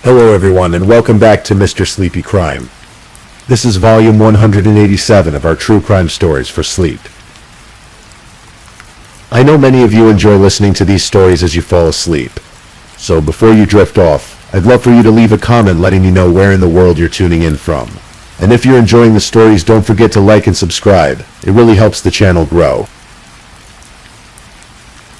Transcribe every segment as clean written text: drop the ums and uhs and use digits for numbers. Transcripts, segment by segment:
Hello everyone, and welcome back to Mr. Sleepy Crime. This is volume 187 of our true crime stories for sleep. I know many of you enjoy listening to these stories as you fall asleep. So before you drift off, I'd love for you to leave a comment letting me know where in the world you're tuning in from. And if you're enjoying the stories, don't forget to like and subscribe. It really helps the channel grow.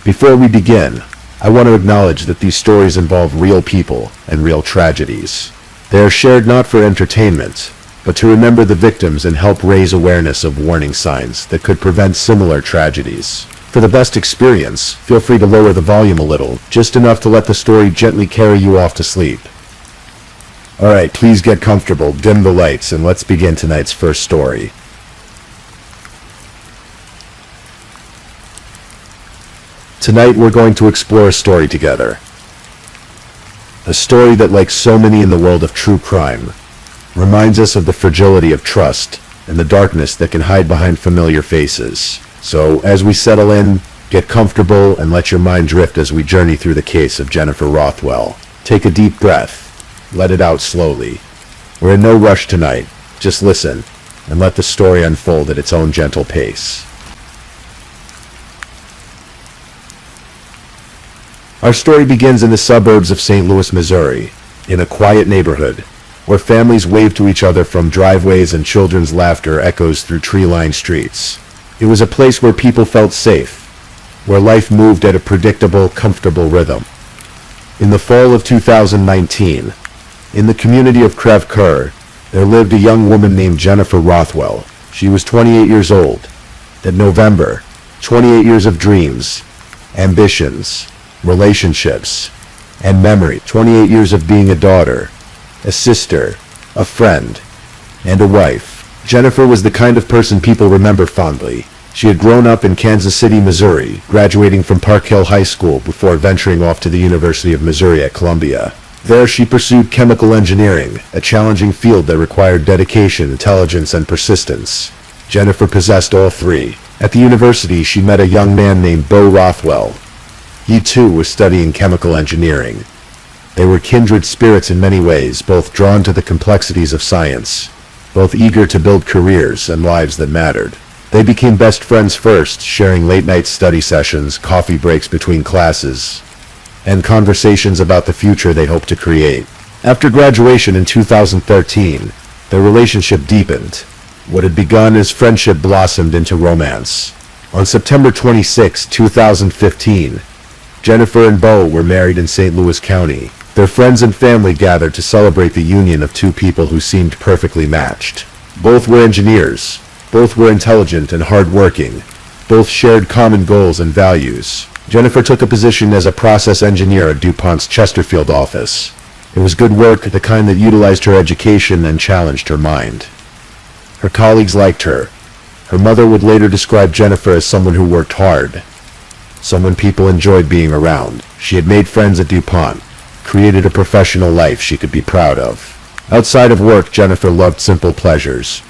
Before we begin, I want to acknowledge that these stories involve real people and real tragedies. They are shared not for entertainment, but to remember the victims and help raise awareness of warning signs that could prevent similar tragedies. For the best experience, feel free to lower the volume a little, just enough to let the story gently carry you off to sleep. Alright, please get comfortable, dim the lights, and let's begin tonight's first story. Tonight we're going to explore a story together. A story that, like so many in the world of true crime, reminds us of the fragility of trust and the darkness that can hide behind familiar faces. So, as we settle in, get comfortable and let your mind drift as we journey through the case of Jennifer Rothwell. Take a deep breath. Let it out slowly. We're in no rush tonight. Just listen and let the story unfold at its own gentle pace. Our story begins in the suburbs of St. Louis, Missouri, in a quiet neighborhood, where families wave to each other from driveways and children's laughter echoes through tree-lined streets. It was a place where people felt safe, where life moved at a predictable, comfortable rhythm. In the fall of 2019, in the community of Crèvecoeur, there lived a young woman named Jennifer Rothwell. She was 28 years old. That November, 28 years of dreams, ambitions, relationships, and memory. 28 years of being a daughter, a sister, a friend, and a wife. Jennifer was the kind of person people remember fondly. She had grown up in Kansas City, Missouri, graduating from Park Hill High School before venturing off to the University of Missouri at Columbia. There she pursued chemical engineering, a challenging field that required dedication, intelligence, and persistence. Jennifer possessed all three. At the university, she met a young man named Bo Rothwell. He too was studying chemical engineering. They were kindred spirits in many ways, both drawn to the complexities of science, both eager to build careers and lives that mattered. They became best friends first, sharing late-night study sessions, coffee breaks between classes, and conversations about the future they hoped to create. After graduation in 2013, their relationship deepened. What had begun as friendship blossomed into romance. On September 26, 2015, Jennifer and Bo were married in St. Louis County. Their friends and family gathered to celebrate the union of two people who seemed perfectly matched. Both were engineers. Both were intelligent and hardworking. Both shared common goals and values. Jennifer took a position as a process engineer at DuPont's Chesterfield office. It was good work, the kind that utilized her education and challenged her mind. Her colleagues liked her. Her mother would later describe Jennifer as someone who worked hard. Someone people enjoyed being around. She had made friends at DuPont, created a professional life she could be proud of. Outside of work, Jennifer loved simple pleasures.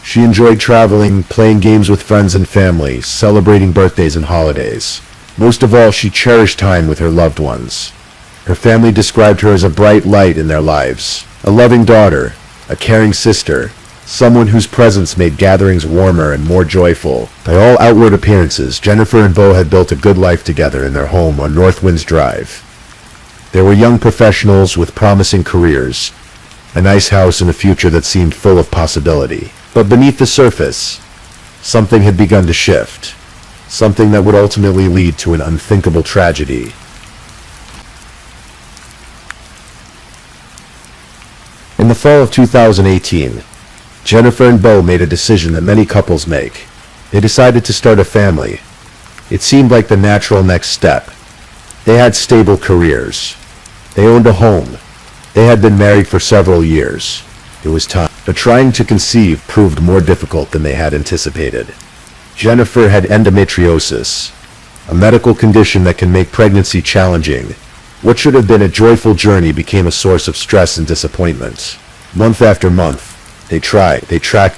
She enjoyed traveling, playing games with friends and family, celebrating birthdays and holidays. Most of all, she cherished time with her loved ones. Her family described her as a bright light in their lives, a loving daughter, a caring sister, someone whose presence made gatherings warmer and more joyful. By all outward appearances, Jennifer and Bo had built a good life together in their home on North Winds Drive. They were young professionals with promising careers, a nice house and a future that seemed full of possibility. But beneath the surface, something had begun to shift. Something that would ultimately lead to an unthinkable tragedy. In the fall of 2018, Jennifer and Bo made a decision that many couples make. They decided to start a family. It seemed like the natural next step. They had stable careers. They owned a home. They had been married for several years. It was time. But trying to conceive proved more difficult than they had anticipated. Jennifer had endometriosis, a medical condition that can make pregnancy challenging. What should have been a joyful journey became a source of stress and disappointment. Month after month, they tracked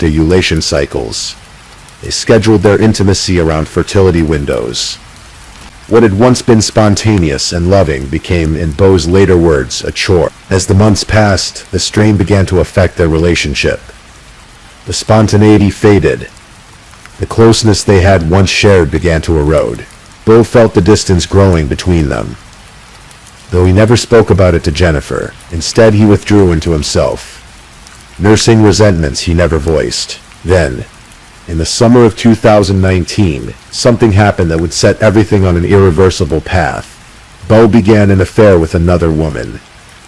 their ovulation cycles. They scheduled their intimacy around fertility windows. What had once been spontaneous and loving became, in Beau's later words, a chore. As the months passed, the strain began to affect their relationship. The spontaneity faded. The closeness they had once shared began to erode. Beau felt the distance growing between them. Though he never spoke about it to Jennifer, instead he withdrew into himself, nursing resentments he never voiced. Then, in the summer of 2019, something happened that would set everything on an irreversible path. Beau began an affair with another woman.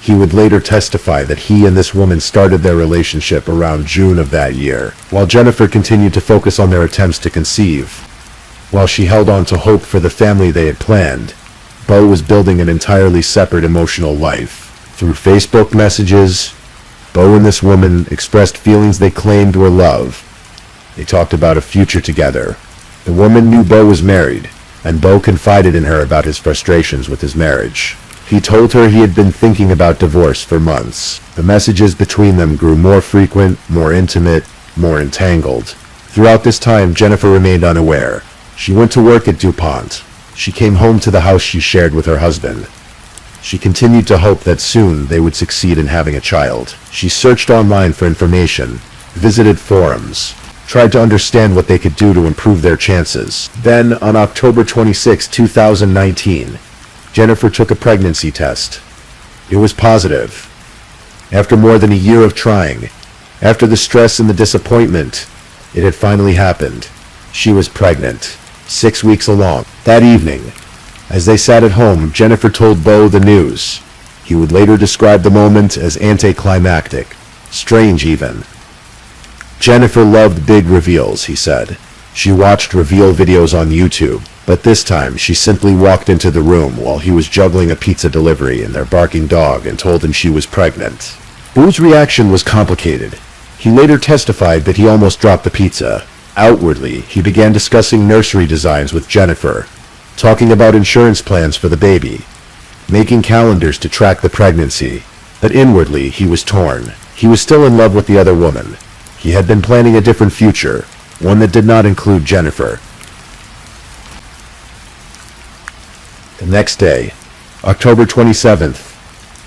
He would later testify that he and this woman started their relationship around June of that year, while Jennifer continued to focus on their attempts to conceive. While she held on to hope for the family they had planned, Beau was building an entirely separate emotional life. Through Facebook messages, Beau and this woman expressed feelings they claimed were love. They talked about a future together. The woman knew Beau was married, and Beau confided in her about his frustrations with his marriage. He told her he had been thinking about divorce for months. The messages between them grew more frequent, more intimate, more entangled. Throughout this time, Jennifer remained unaware. She went to work at DuPont. She came home to the house she shared with her husband. She continued to hope that soon they would succeed in having a child. She searched online for information, visited forums, tried to understand what they could do to improve their chances. Then, on October 26, 2019, Jennifer took a pregnancy test. It was positive. After more than a year of trying, after the stress and the disappointment, it had finally happened. She was pregnant, 6 weeks along. That evening, as they sat at home, Jennifer told Beau the news. He would later describe the moment as anticlimactic, strange even. Jennifer loved big reveals, he said. She watched reveal videos on YouTube, but this time she simply walked into the room while he was juggling a pizza delivery and their barking dog and told him she was pregnant. Beau's reaction was complicated. He later testified that he almost dropped the pizza. Outwardly, he began discussing nursery designs with Jennifer, talking about insurance plans for the baby, making calendars to track the pregnancy. But inwardly, he was torn. He was still in love with the other woman. He had been planning a different future, one that did not include Jennifer. The next day, October 27th,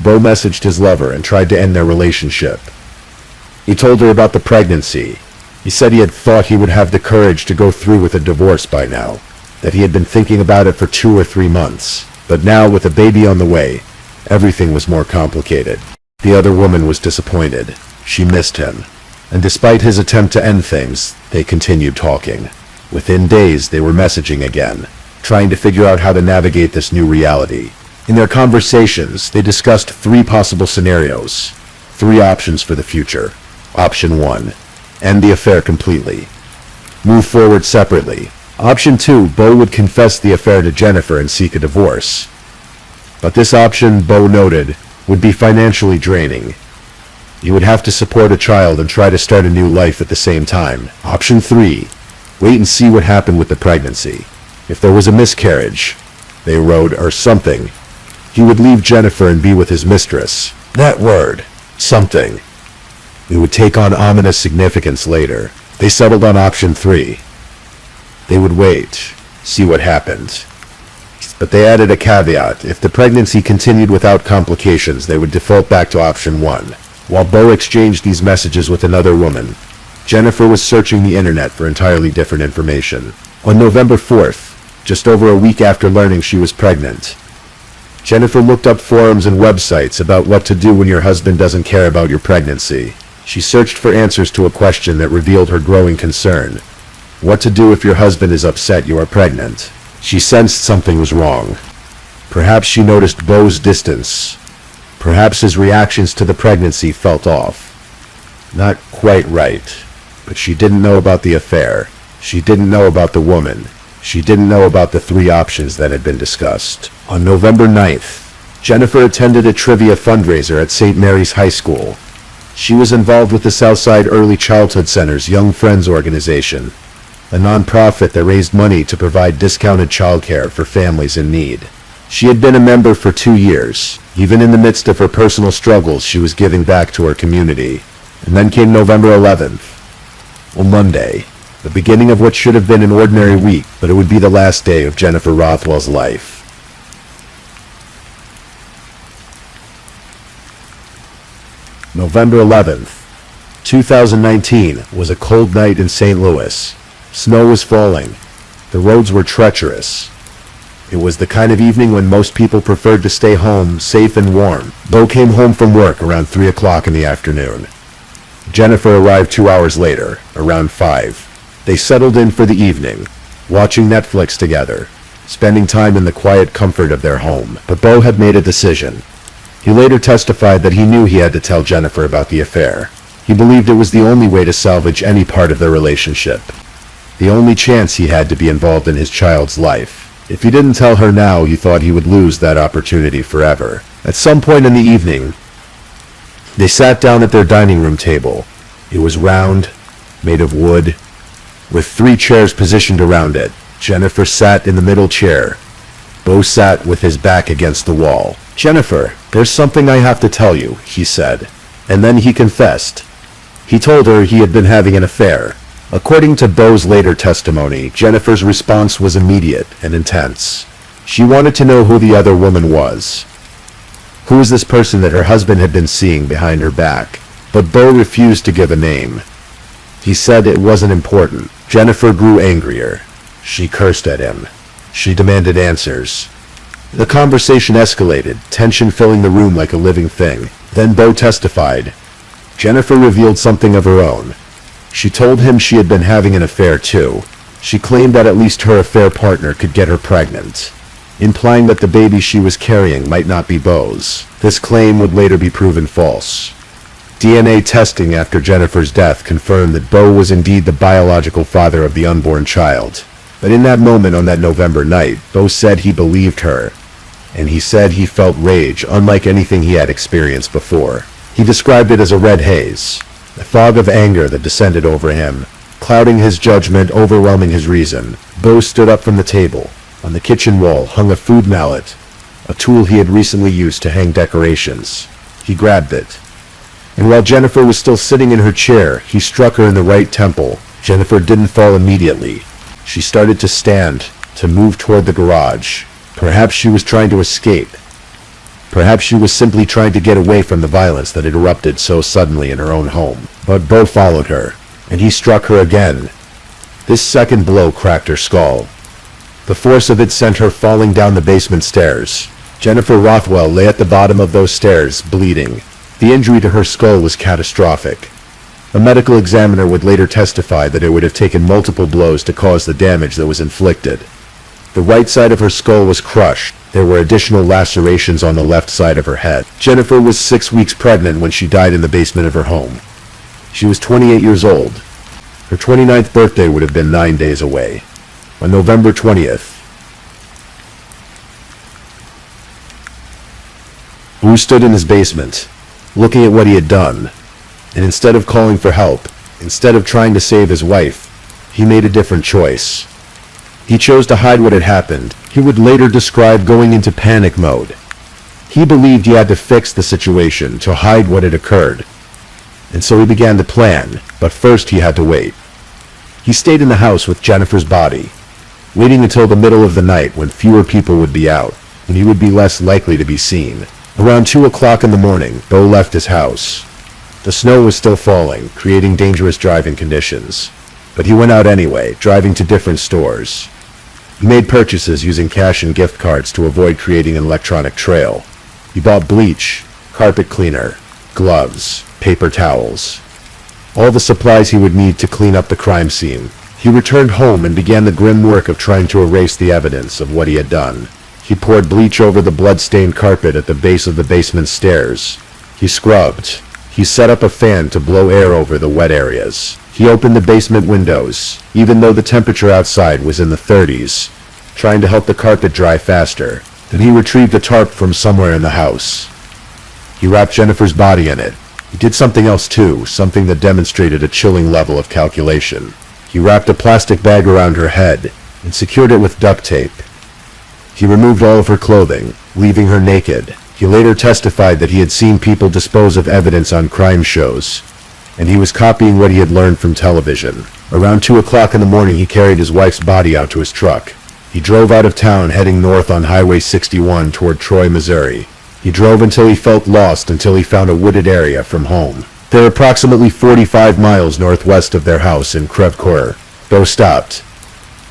Beau messaged his lover and tried to end their relationship. He told her about the pregnancy. He said he had thought he would have the courage to go through with a divorce by now, that he had been thinking about it for 2 or 3 months. But now, with a baby on the way, everything was more complicated. The other woman was disappointed. She missed him. And despite his attempt to end things, they continued talking. Within days, they were messaging again, trying to figure out how to navigate this new reality. In their conversations, they discussed 3 possible scenarios, 3 options for the future. Option 1, end the affair completely. Move forward separately. Option 2, Beau would confess the affair to Jennifer and seek a divorce. But this option, Beau noted, would be financially draining. You would have to support a child and try to start a new life at the same time. Option 3, wait and see what happened with the pregnancy. If there was a miscarriage, they wrote, or something, he would leave Jennifer and be with his mistress. That word, something, it would take on ominous significance later. They settled on option 3. They would wait, see what happened. But they added a caveat. If the pregnancy continued without complications, they would default back to option 1. While Beau exchanged these messages with another woman, Jennifer was searching the internet for entirely different information. On November 4th, just over a week after learning she was pregnant, Jennifer looked up forums and websites about what to do when your husband doesn't care about your pregnancy. She searched for answers to a question that revealed her growing concern. What to do if your husband is upset you are pregnant? She sensed something was wrong. Perhaps she noticed Beau's distance. Perhaps his reactions to the pregnancy felt off. Not quite right. But she didn't know about the affair. She didn't know about the woman. She didn't know about the 3 options that had been discussed. On November 9th, Jennifer attended a trivia fundraiser at St. Mary's High School. She was involved with the Southside Early Childhood Center's Young Friends organization, a nonprofit that raised money to provide discounted childcare for families in need. She had been a member for 2 years. Even in the midst of her personal struggles, she was giving back to her community. And then came November 11th. On Monday, the beginning of what should have been an ordinary week, but it would be the last day of Jennifer Rothwell's life. November 11th, 2019 was a cold night in St. Louis. Snow was falling. The roads were treacherous. It was the kind of evening when most people preferred to stay home, safe and warm. Bo came home from work around 3 o'clock in the afternoon. Jennifer arrived 2 hours later, around 5. They settled in for the evening, watching Netflix together, spending time in the quiet comfort of their home. But Bo had made a decision. He later testified that he knew he had to tell Jennifer about the affair. He believed it was the only way to salvage any part of their relationship. The only chance he had to be involved in his child's life. If he didn't tell her now, he thought he would lose that opportunity forever. At some point in the evening, they sat down at their dining room table. It was round, made of wood, with 3 chairs positioned around it. Jennifer sat in the middle chair. Bo sat with his back against the wall. "Jennifer, there's something I have to tell you," he said. And then he confessed. He told her he had been having an affair. According to Bo's later testimony, Jennifer's response was immediate and intense. She wanted to know who the other woman was. Who was this person that her husband had been seeing behind her back? But Bo refused to give a name. He said it wasn't important. Jennifer grew angrier. She cursed at him. She demanded answers. The conversation escalated, tension filling the room like a living thing. Then Bo testified. Jennifer revealed something of her own. She told him she had been having an affair too. She claimed that at least her affair partner could get her pregnant, implying that the baby she was carrying might not be Bo's. This claim would later be proven false. DNA testing after Jennifer's death confirmed that Bo was indeed the biological father of the unborn child. But in that moment on that November night, Bo said he believed her, and he said he felt rage unlike anything he had experienced before. He described it as a red haze, a fog of anger that descended over him, clouding his judgment, overwhelming his reason. Bo stood up from the table. On the kitchen wall hung a food mallet, a tool he had recently used to hang decorations. He grabbed it, and while Jennifer was still sitting in her chair, he struck her in the right temple. Jennifer didn't fall immediately. She started to stand, to move toward the garage. Perhaps she was trying to escape. Perhaps she was simply trying to get away from the violence that had erupted so suddenly in her own home. But Bo followed her, and he struck her again. This second blow cracked her skull. The force of it sent her falling down the basement stairs. Jennifer Rothwell lay at the bottom of those stairs, bleeding. The injury to her skull was catastrophic. A medical examiner would later testify that it would have taken multiple blows to cause the damage that was inflicted. The right side of her skull was crushed. There were additional lacerations on the left side of her head. Jennifer was 6 weeks pregnant when she died in the basement of her home. She was 28 years old. Her 29th birthday would have been 9 days away. On November 20th, Wu stood in his basement, looking at what he had done, and instead of calling for help, instead of trying to save his wife, he made a different choice. He chose to hide what had happened. He would later describe going into panic mode. He believed he had to fix the situation, to hide what had occurred. And so he began to plan, but first he had to wait. He stayed in the house with Jennifer's body, waiting until the middle of the night when fewer people would be out, and he would be less likely to be seen. Around 2 o'clock in the morning, Bo left his house. The snow was still falling, creating dangerous driving conditions. But he went out anyway, driving to different stores. He made purchases using cash and gift cards to avoid creating an electronic trail. He bought bleach, carpet cleaner, gloves, paper towels, all the supplies he would need to clean up the crime scene. He returned home and began the grim work of trying to erase the evidence of what he had done. He poured bleach over the blood-stained carpet at the base of the basement stairs. He scrubbed. He set up a fan to blow air over the wet areas. He opened the basement windows, even though the temperature outside was in the 30s, trying to help the carpet dry faster. Then he retrieved a tarp from somewhere in the house. He wrapped Jennifer's body in it. He did something else too, something that demonstrated a chilling level of calculation. He wrapped a plastic bag around her head and secured it with duct tape. He removed all of her clothing, leaving her naked. He later testified that he had seen people dispose of evidence on crime shows, and he was copying what he had learned from television. Around 2 o'clock in the morning, he carried his wife's body out to his truck. He drove out of town, heading north on Highway 61 toward Troy, Missouri. He drove until he felt lost, until he found a wooded area from home. They're approximately 45 miles northwest of their house in Crevecoeur. Bo stopped.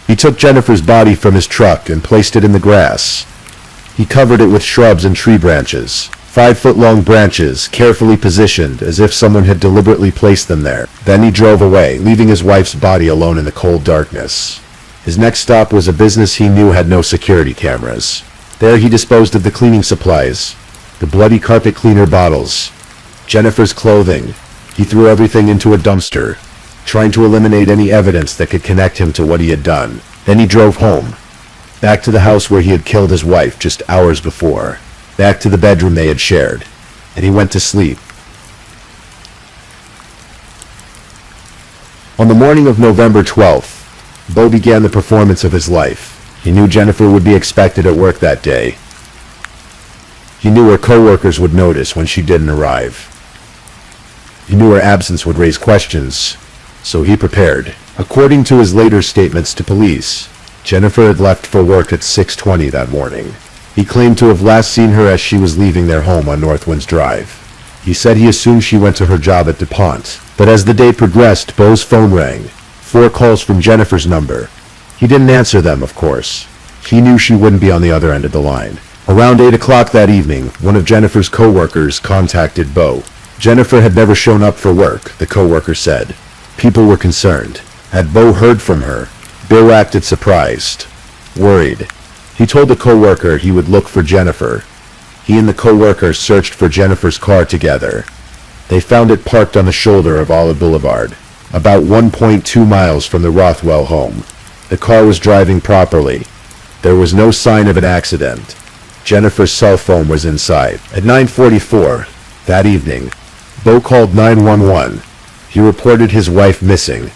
He took Jennifer's body from his truck and placed it in the grass. He covered it with shrubs and tree branches. 5-foot-long branches, carefully positioned, as if someone had deliberately placed them there. Then he drove away, leaving his wife's body alone in the cold darkness. His next stop was a business he knew had no security cameras. There he disposed of the cleaning supplies, the bloody carpet cleaner bottles, Jennifer's clothing. He threw everything into a dumpster, trying to eliminate any evidence that could connect him to what he had done. Then he drove home, back to the house where he had killed his wife just hours before, back to the bedroom they had shared, and he went to sleep. On the morning of November 12th, Bo began the performance of his life. He knew Jennifer would be expected at work that day. He knew her co-workers would notice when she didn't arrive. He knew her absence would raise questions, so he prepared. According to his later statements to police, Jennifer had left for work at 6:20 that morning. He claimed to have last seen her as she was leaving their home on Northwinds Drive. He said he assumed she went to her job at DuPont, but as the day progressed, Bo's phone rang. 4 calls from Jennifer's number. He didn't answer them, of course. He knew she wouldn't be on the other end of the line. Around 8 o'clock that evening, one of Jennifer's co-workers contacted Bo. Jennifer had never shown up for work, the co-worker said. People were concerned. Had Bo heard from her? Bill acted surprised, worried. He told the co-worker he would look for Jennifer. He and the co-worker searched for Jennifer's car together. They found it parked on the shoulder of Olive Boulevard, about 1.2 miles from the Rothwell home. The car was driving properly. There was no sign of an accident. Jennifer's cell phone was inside. At 9:44 that evening, Bo called 911. He reported his wife missing.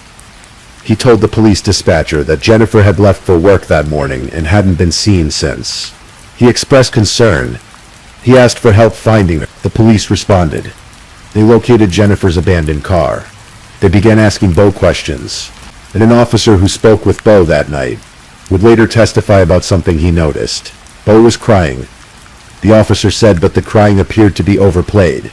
He told the police dispatcher that Jennifer had left for work that morning and hadn't been seen since. He expressed concern. He asked for help finding her. The police responded. They located Jennifer's abandoned car. They began asking Bo questions, and an officer who spoke with Bo that night would later testify about something he noticed. Bo was crying. The officer said, but the crying appeared to be overplayed.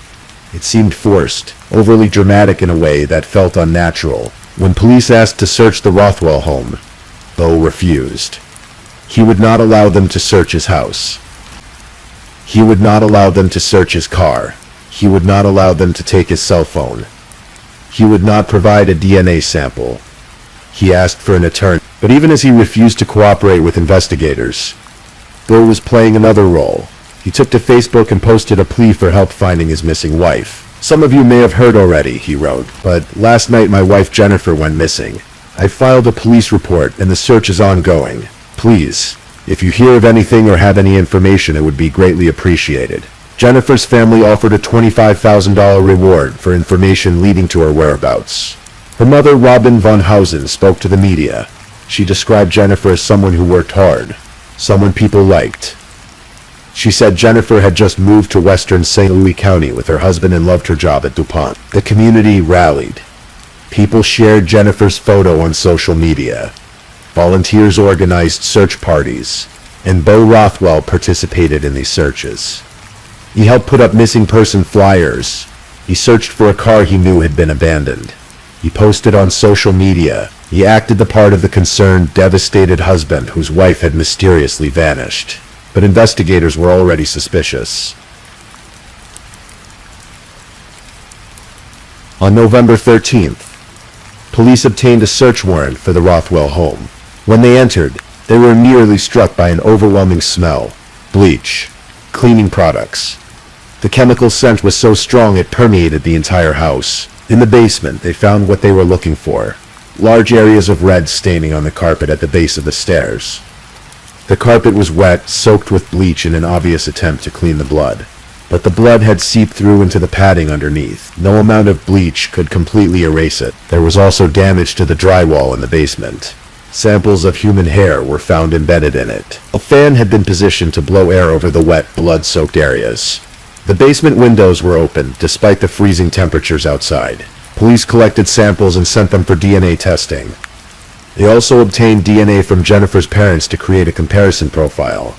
It seemed forced, overly dramatic in a way that felt unnatural. When police asked to search the Rothwell home, Bo refused. He would not allow them to search his house. He would not allow them to search his car. He would not allow them to take his cell phone. He would not provide a DNA sample. He asked for an attorney. But even as he refused to cooperate with investigators, Bo was playing another role. He took to Facebook and posted a plea for help finding his missing wife. Some of you may have heard already, he wrote, but last night my wife Jennifer went missing. I filed a police report and the search is ongoing. Please, if you hear of anything or have any information, it would be greatly appreciated. Jennifer's family offered a $25,000 reward for information leading to her whereabouts. Her mother, Robin von Hausen, spoke to the media. She described Jennifer as someone who worked hard, someone people liked. She said Jennifer had just moved to western St. Louis County with her husband and loved her job at DuPont. The community rallied. People shared Jennifer's photo on social media. Volunteers organized search parties, and Bo Rothwell participated in these searches. He helped put up missing person flyers. He searched for a car he knew had been abandoned. He posted on social media. He acted the part of the concerned, devastated husband whose wife had mysteriously vanished. But investigators were already suspicious. On November 13th, police obtained a search warrant for the Rothwell home. When they entered, they were immediately struck by an overwhelming smell. Bleach. Cleaning products. The chemical scent was so strong it permeated the entire house. In the basement, they found what they were looking for. Large areas of red staining on the carpet at the base of the stairs. The carpet was wet, soaked with bleach in an obvious attempt to clean the blood. But the blood had seeped through into the padding underneath. No amount of bleach could completely erase it. There was also damage to the drywall in the basement. Samples of human hair were found embedded in it. A fan had been positioned to blow air over the wet, blood-soaked areas. The basement windows were open, despite the freezing temperatures outside. Police collected samples and sent them for DNA testing. They also obtained DNA from Jennifer's parents to create a comparison profile.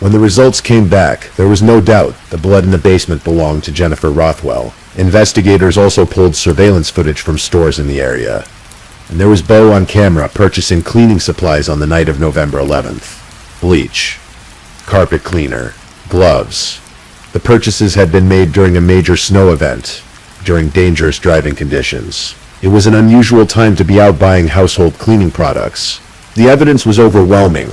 When the results came back, there was no doubt the blood in the basement belonged to Jennifer Rothwell. Investigators also pulled surveillance footage from stores in the area. And there was Bo on camera purchasing cleaning supplies on the night of November 11th. Bleach, carpet cleaner, gloves. The purchases had been made during a major snow event, during dangerous driving conditions. It was an unusual time to be out buying household cleaning products. The evidence was overwhelming.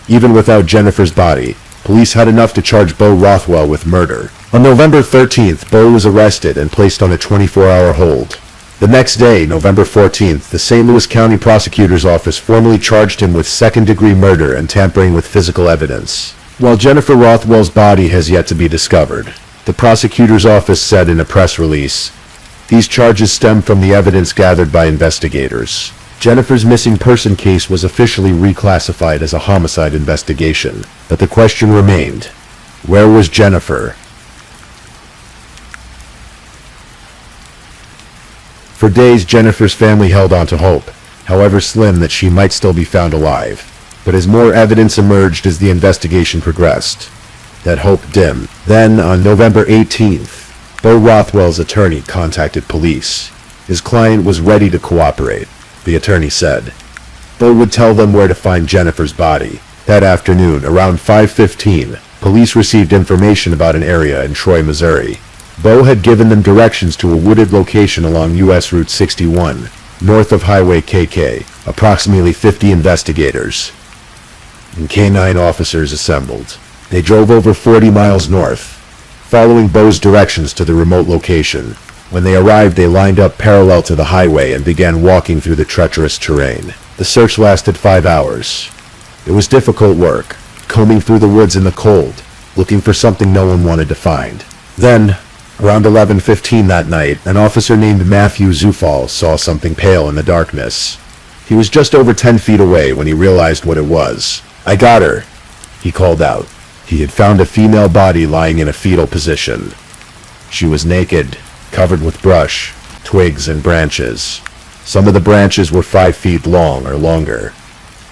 Even without Jennifer's body, police had enough to charge Bo Rothwell with murder. On November 13th, Bo was arrested and placed on a 24-hour hold. The next day, November 14th, the St. Louis County Prosecutor's Office formally charged him with second-degree murder and tampering with physical evidence. While Jennifer Rothwell's body has yet to be discovered, the prosecutor's office said in a press release, "These charges stem from the evidence gathered by investigators." Jennifer's missing person case was officially reclassified as a homicide investigation, but the question remained, where was Jennifer? For days, Jennifer's family held on to hope, however slim, that she might still be found alive. But as more evidence emerged as the investigation progressed, that hope dimmed. Then, on November 18th, Bo Rothwell's attorney contacted police. His client was ready to cooperate, the attorney said. Bo would tell them where to find Jennifer's body. That afternoon, around 5:15, police received information about an area in Troy, Missouri. Bo had given them directions to a wooded location along U.S. Route 61, north of Highway KK. Approximately 50 investigators and K-9 officers assembled. They drove over 40 miles north, following Bo's directions to the remote location. When they arrived, they lined up parallel to the highway and began walking through the treacherous terrain. The search lasted 5 hours. It was difficult work, combing through the woods in the cold, looking for something no one wanted to find. Then, around 11:15 that night, an officer named Matthew Zufall saw something pale in the darkness. He was just over 10 feet away when he realized what it was. "I got her," he called out. He had found a female body lying in a fetal position. She was naked, covered with brush, twigs, and branches. Some of the branches were 5 feet long or longer.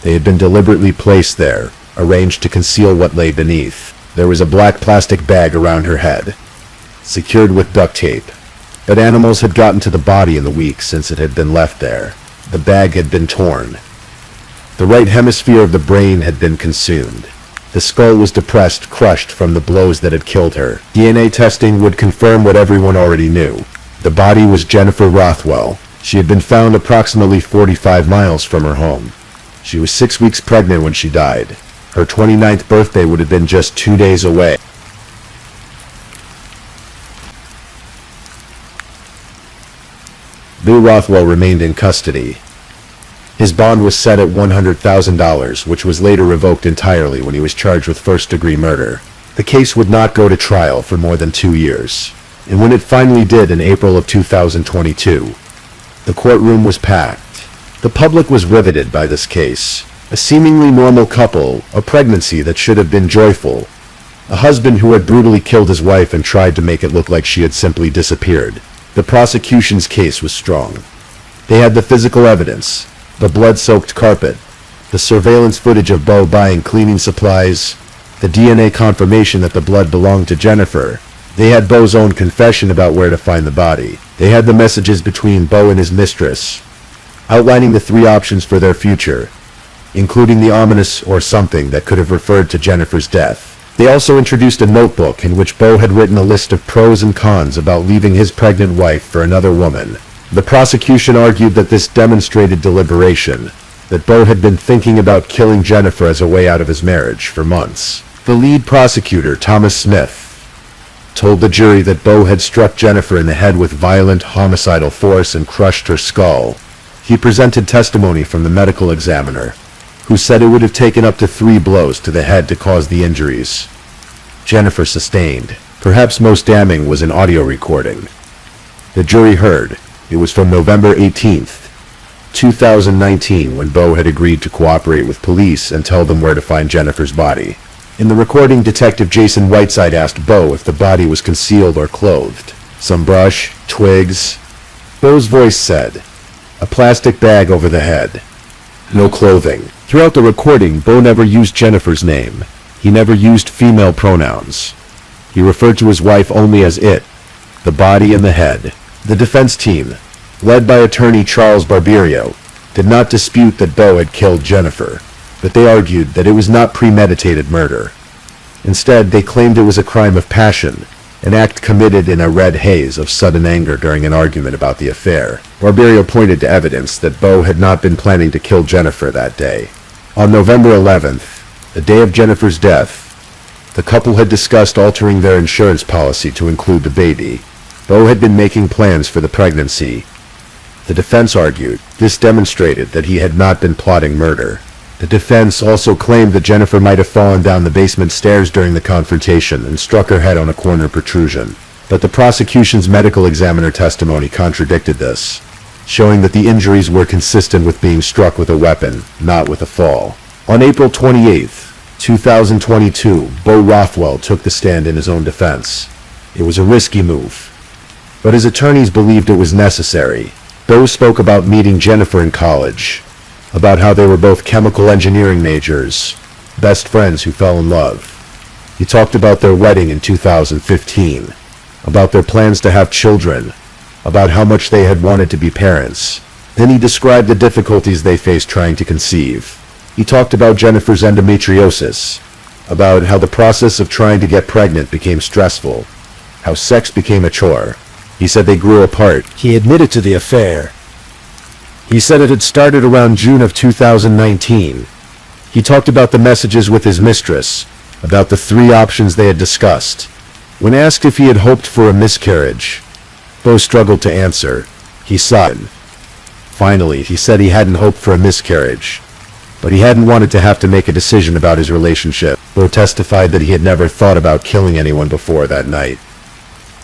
They had been deliberately placed there, arranged to conceal what lay beneath. There was a black plastic bag around her head, secured with duct tape. But animals had gotten to the body in the weeks since it had been left there. The bag had been torn. The right hemisphere of the brain had been consumed. The skull was depressed, crushed from the blows that had killed her. DNA testing would confirm what everyone already knew. The body was Jennifer Rothwell. She had been found approximately 45 miles from her home. She was 6 weeks pregnant when she died. Her 29th birthday would have been just 2 days away. Bo Rothwell remained in custody. His bond was set at $100,000, which was later revoked entirely when he was charged with first-degree murder. The case would not go to trial for more than 2 years, and when it finally did in April of 2022, the courtroom was packed. The public was riveted by this case. A seemingly normal couple, a pregnancy that should have been joyful, a husband who had brutally killed his wife and tried to make it look like she had simply disappeared. The prosecution's case was strong. They had the physical evidence, the blood-soaked carpet, the surveillance footage of Bo buying cleaning supplies, the DNA confirmation that the blood belonged to Jennifer. They had Bo's own confession about where to find the body. They had the messages between Bo and his mistress, outlining the 3 options for their future, including the ominous or something that could have referred to Jennifer's death. They also introduced a notebook in which Bo had written a list of pros and cons about leaving his pregnant wife for another woman. The prosecution argued that this demonstrated deliberation, that Bo had been thinking about killing Jennifer as a way out of his marriage for months. The lead prosecutor, Thomas Smith, told the jury that Bo had struck Jennifer in the head with violent, homicidal force and crushed her skull. He presented testimony from the medical examiner, who said it would have taken up to 3 blows to the head to cause the injuries Jennifer sustained. Perhaps most damning was an audio recording. The jury heard. It was from November 18th, 2019, when Bo had agreed to cooperate with police and tell them where to find Jennifer's body. In the recording, Detective Jason Whiteside asked Bo if the body was concealed or clothed. Some brush, twigs, Bo's voice said, "A plastic bag over the head. No clothing." Throughout the recording, Bo never used Jennifer's name. He never used female pronouns. He referred to his wife only as it, the body and the head. The defense team, led by attorney Charles Barberio, did not dispute that Bo had killed Jennifer, but they argued that it was not premeditated murder. Instead, they claimed it was a crime of passion, an act committed in a red haze of sudden anger during an argument about the affair. Barberio pointed to evidence that Bo had not been planning to kill Jennifer that day. On November 11th, the day of Jennifer's death, the couple had discussed altering their insurance policy to include the baby. Bo had been making plans for the pregnancy. The defense argued this demonstrated that he had not been plotting murder. The defense also claimed that Jennifer might have fallen down the basement stairs during the confrontation and struck her head on a corner protrusion. But the prosecution's medical examiner testimony contradicted this, showing that the injuries were consistent with being struck with a weapon, not with a fall. On April 28, 2022, Bo Rothwell took the stand in his own defense. It was a risky move, but his attorneys believed it was necessary. Bo spoke about meeting Jennifer in college, about how they were both chemical engineering majors, best friends who fell in love. He talked about their wedding in 2015, about their plans to have children, about how much they had wanted to be parents. Then he described the difficulties they faced trying to conceive. He talked about Jennifer's endometriosis, about how the process of trying to get pregnant became stressful, how sex became a chore. He said they grew apart. He admitted to the affair. He said it had started around June of 2019. He talked about the messages with his mistress, about the 3 options they had discussed. When asked if he had hoped for a miscarriage, Bo struggled to answer. He sighed. Finally, he said he hadn't hoped for a miscarriage, but he hadn't wanted to have to make a decision about his relationship. Bo testified that he had never thought about killing anyone before that night.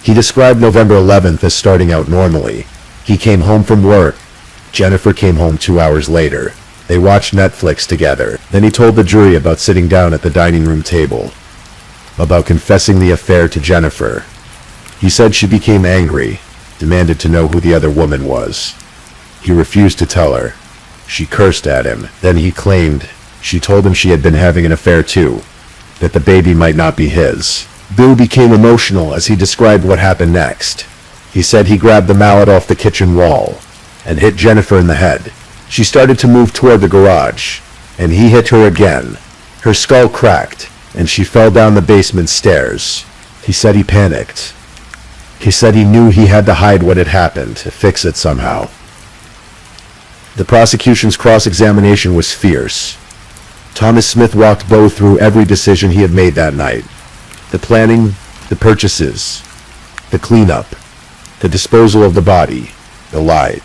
He described November 11th as starting out normally. He came home from work. Jennifer came home 2 hours later. They watched Netflix together. Then he told the jury about sitting down at the dining room table, about confessing the affair to Jennifer. He said she became angry, demanded to know who the other woman was. He refused to tell her. She cursed at him. Then he claimed she told him she had been having an affair too, that the baby might not be his. Bill became emotional as he described what happened next. He said he grabbed the mallet off the kitchen wall and hit Jennifer in the head. She started to move toward the garage, and he hit her again. Her skull cracked, and she fell down the basement stairs. He said he panicked. He said he knew he had to hide what had happened, to fix it somehow. The prosecution's cross-examination was fierce. Thomas Smith walked Bo through every decision he had made that night. The planning, the purchases, the cleanup, the disposal of the body, the lie.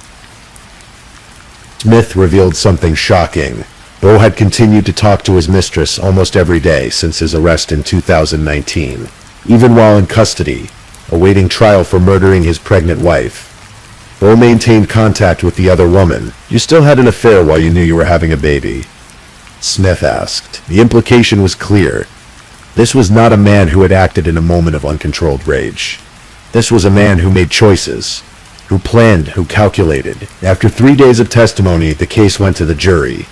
Smith revealed something shocking. Bo had continued to talk to his mistress almost every day since his arrest in 2019. Even while in custody, awaiting trial for murdering his pregnant wife, Bo maintained contact with the other woman. "You still had an affair while you knew you were having a baby?" Smith asked. The implication was clear. This was not a man who had acted in a moment of uncontrolled rage. This was a man who made choices, who planned, who calculated. After 3 days of testimony, the case went to the jury.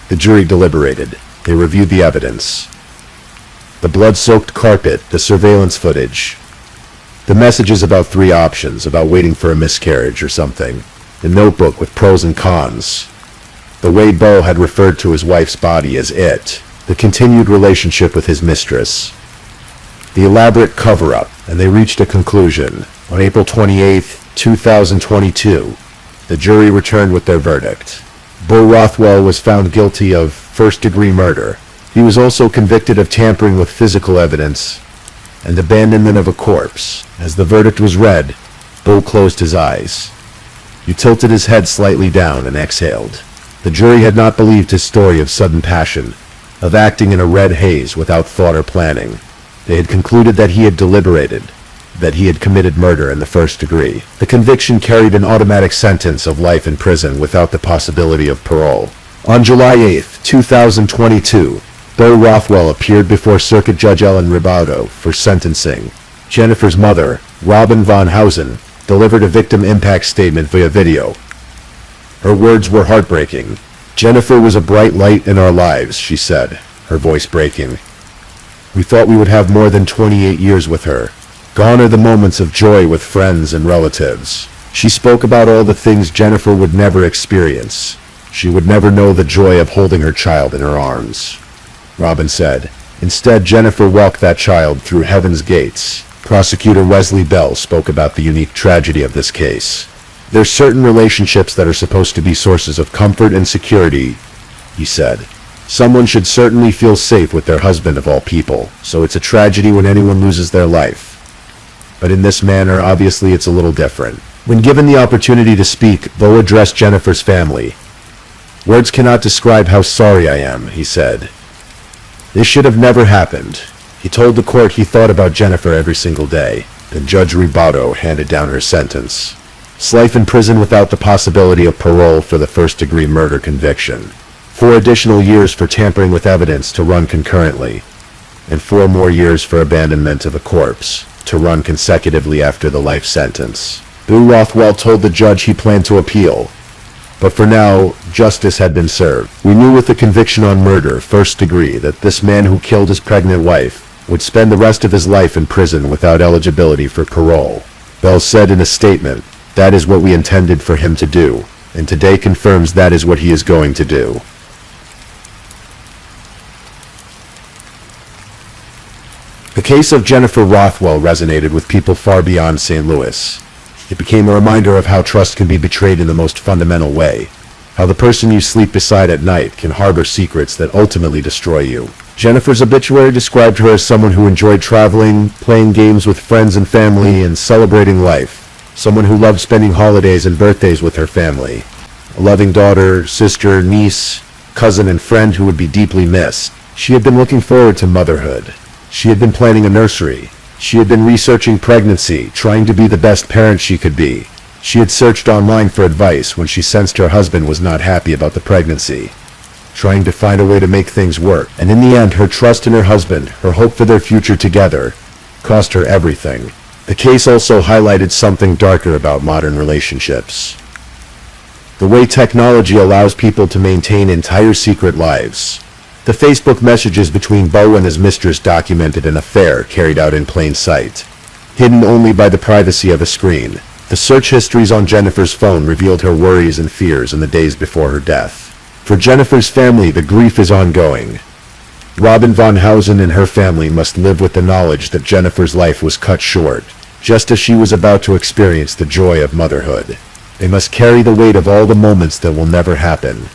The jury deliberated. They reviewed the evidence. The blood-soaked carpet, the surveillance footage, the messages about 3 options, about waiting for a miscarriage or something, the notebook with pros and cons, the way Bo had referred to his wife's body as it, the continued relationship with his mistress, the elaborate cover-up, and they reached a conclusion. On April 28, 2022, the jury returned with their verdict. Bo Rothwell was found guilty of first-degree murder. He was also convicted of tampering with physical evidence and abandonment of a corpse. As the verdict was read, Bo closed his eyes. He tilted his head slightly down and exhaled. The jury had not believed his story of sudden passion, of acting in a red haze without thought or planning. They had concluded that he had deliberated, that he had committed murder in the first degree. The conviction carried an automatic sentence of life in prison without the possibility of parole. On July 8, 2022, Bo Rothwell appeared before Circuit Judge Ellen Ribaudo for sentencing. Jennifer's mother, Robin von Hausen, delivered a victim impact statement via video. Her words were heartbreaking. "Jennifer was a bright light in our lives," she said, her voice breaking. "We thought we would have more than 28 years with her. Gone are the moments of joy with friends and relatives." She spoke about all the things Jennifer would never experience. She would never know the joy of holding her child in her arms. Robin said, "Instead, Jennifer walked that child through heaven's gates." Prosecutor Wesley Bell spoke about the unique tragedy of this case. "There's certain relationships that are supposed to be sources of comfort and security," he said. "Someone should certainly feel safe with their husband of all people, so it's a tragedy when anyone loses their life. But in this manner, obviously it's a little different." When given the opportunity to speak, Bo addressed Jennifer's family. "Words cannot describe how sorry I am," he said. "This should have never happened." He told the court he thought about Jennifer every single day. Then Judge Ribato handed down her sentence. Life in prison without the possibility of parole for the first-degree murder conviction. 4 additional years for tampering with evidence to run concurrently. And 4 more years for abandonment of a corpse, to run consecutively after the life sentence. Bill Rothwell told the judge he planned to appeal. But for now, justice had been served. "We knew with the conviction on murder, first degree, that this man who killed his pregnant wife would spend the rest of his life in prison without eligibility for parole." Bell said in a statement, "That is what we intended for him to do, and today confirms that is what he is going to do." The case of Jennifer Rothwell resonated with people far beyond St. Louis. It became a reminder of how trust can be betrayed in the most fundamental way, how the person you sleep beside at night can harbor secrets that ultimately destroy you. Jennifer's obituary described her as someone who enjoyed traveling, playing games with friends and family, and celebrating life. Someone who loved spending holidays and birthdays with her family. A loving daughter, sister, niece, cousin, and friend who would be deeply missed. She had been looking forward to motherhood. She had been planning a nursery. She had been researching pregnancy, trying to be the best parent she could be. She had searched online for advice when she sensed her husband was not happy about the pregnancy, trying to find a way to make things work. And in the end, her trust in her husband, her hope for their future together, cost her everything. The case also highlighted something darker about modern relationships. The way technology allows people to maintain entire secret lives. The Facebook messages between Bo and his mistress documented an affair carried out in plain sight, hidden only by the privacy of a screen. The search histories on Jennifer's phone revealed her worries and fears in the days before her death. For Jennifer's family, the grief is ongoing. Robin von Hausen and her family must live with the knowledge that Jennifer's life was cut short, just as she was about to experience the joy of motherhood. They must carry the weight of all the moments that will never happen.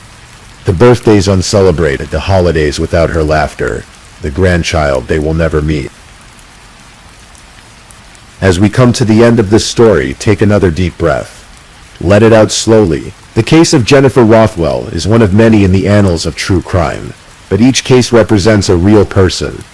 The birthdays uncelebrated, the holidays without her laughter, the grandchild they will never meet. As we come to the end of this story, take another deep breath. Let it out slowly. The case of Jennifer Rothwell is one of many in the annals of true crime, but each case represents a real person.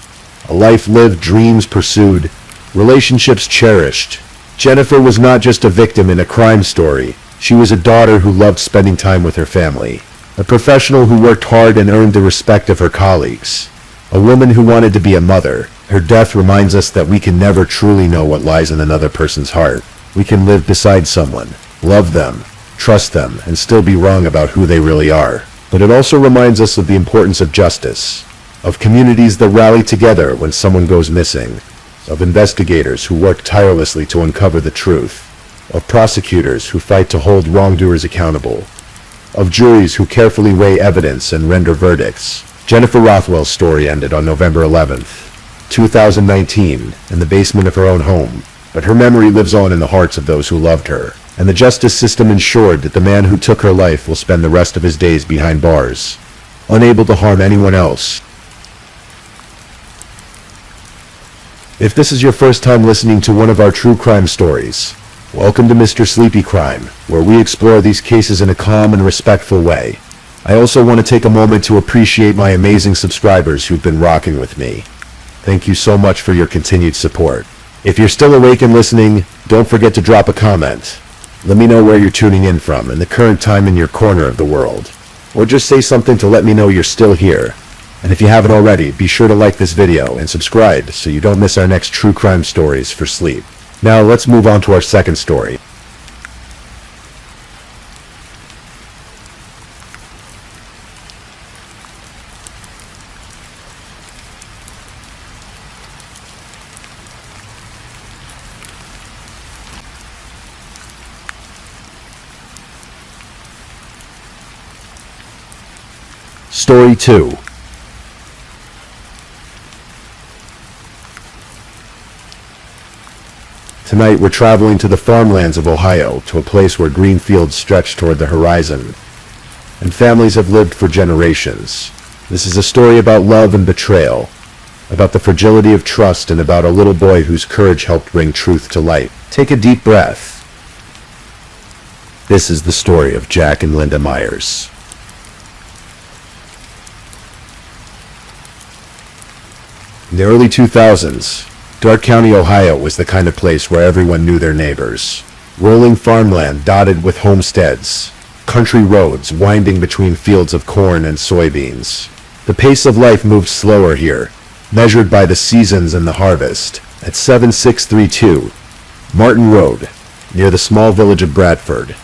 A life lived, dreams pursued, relationships cherished. Jennifer was not just a victim in a crime story. She was a daughter who loved spending time with her family. A professional who worked hard and earned the respect of her colleagues. A woman who wanted to be a mother. Her death reminds us that we can never truly know what lies in another person's heart. We can live beside someone, love them, trust them, and still be wrong about who they really are. But it also reminds us of the importance of justice, of communities that rally together when someone goes missing, of investigators who work tirelessly to uncover the truth, of prosecutors who fight to hold wrongdoers accountable, of juries who carefully weigh evidence and render verdicts. Jennifer Rothwell's story ended on November 11th, 2019, in the basement of her own home, but her memory lives on in the hearts of those who loved her, and the justice system ensured that the man who took her life will spend the rest of his days behind bars, unable to harm anyone else. If this is your first time listening to one of our true crime stories, welcome to Mr. Sleepy Crime, where we explore these cases in a calm and respectful way. I also want to take a moment to appreciate my amazing subscribers who've been rocking with me. Thank you so much for your continued support. If you're still awake and listening, don't forget to drop a comment. Let me know where you're tuning in from and the current time in your corner of the world. Or just say something to let me know you're still here. And if you haven't already, be sure to like this video and subscribe so you don't miss our next true crime stories for sleep. Now let's move on to our second story. Story 2. Tonight we're traveling to the farmlands of Ohio, to a place where green fields stretch toward the horizon, and families have lived for generations. This is a story about love and betrayal, about the fragility of trust, and about a little boy whose courage helped bring truth to light. Take a deep breath. This is the story of Jack and Linda Myers. In the early 2000s, Darke County, Ohio was the kind of place where everyone knew their neighbors. Rolling farmland dotted with homesteads, country roads winding between fields of corn and soybeans. The pace of life moved slower here, measured by the seasons and the harvest. At 7632 Martin Road, near the small village of Bradford,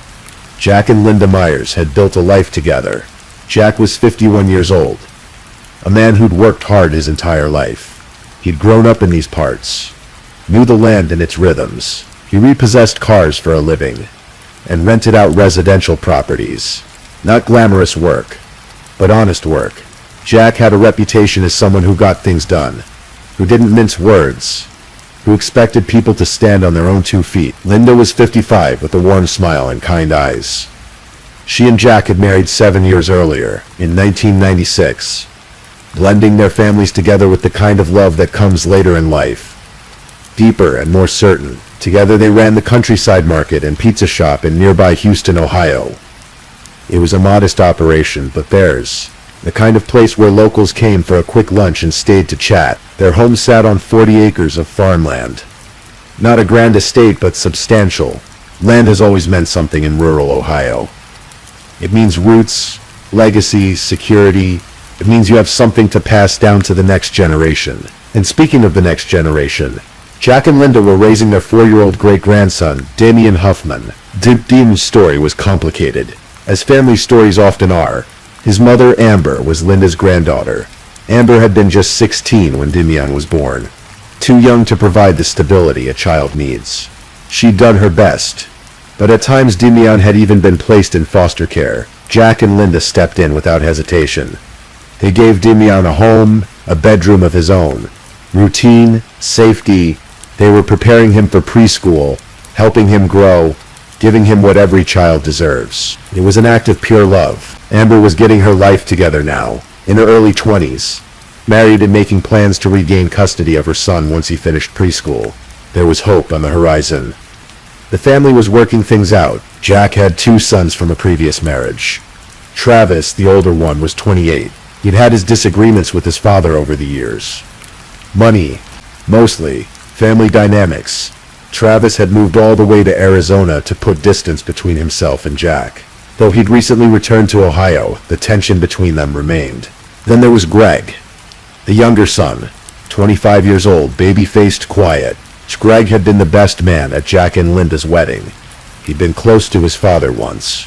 Jack and Linda Myers had built a life together. Jack was 51 years old, a man who'd worked hard his entire life. He'd grown up in these parts, knew the land and its rhythms. He repossessed cars for a living, and rented out residential properties. Not glamorous work, but honest work. Jack had a reputation as someone who got things done, who didn't mince words, who expected people to stand on their own 2 feet. Linda was 55 with a warm smile and kind eyes. She and Jack had married 7 years earlier, in 1996. Blending their families together with the kind of love that comes later in life. Deeper and more certain. Together they ran the countryside market and pizza shop in nearby Houston, Ohio. It was a modest operation, but theirs. The kind of place where locals came for a quick lunch and stayed to chat. Their home sat on 40 acres of farmland. Not a grand estate, but substantial. Land has always meant something in rural Ohio. It means roots, legacy, security. It means you have something to pass down to the next generation. And speaking of the next generation, Jack and Linda were raising their 4-year-old great-grandson, Damian Huffman. Damian's story was complicated, as family stories often are. His mother, Amber, was Linda's granddaughter. Amber had been just 16 when Damian was born, too young to provide the stability a child needs. She'd done her best, but at times Damian had even been placed in foster care. Jack and Linda stepped in without hesitation. They gave Damian a home, a bedroom of his own. Routine, safety. They were preparing him for preschool, helping him grow, giving him what every child deserves. It was an act of pure love. Amber was getting her life together now, in her early 20s, married and making plans to regain custody of her son once he finished preschool. There was hope on the horizon. The family was working things out. Jack had 2 sons from a previous marriage. Travis, the older one, was 28. He'd had his disagreements with his father over the years. Money, mostly. Family dynamics. Travis had moved all the way to Arizona to put distance between himself and Jack. Though he'd recently returned to Ohio, the tension between them remained. Then there was Greg, the younger son, 25 years old, baby-faced, quiet. Greg had been the best man at Jack and Linda's wedding. He'd been close to his father once.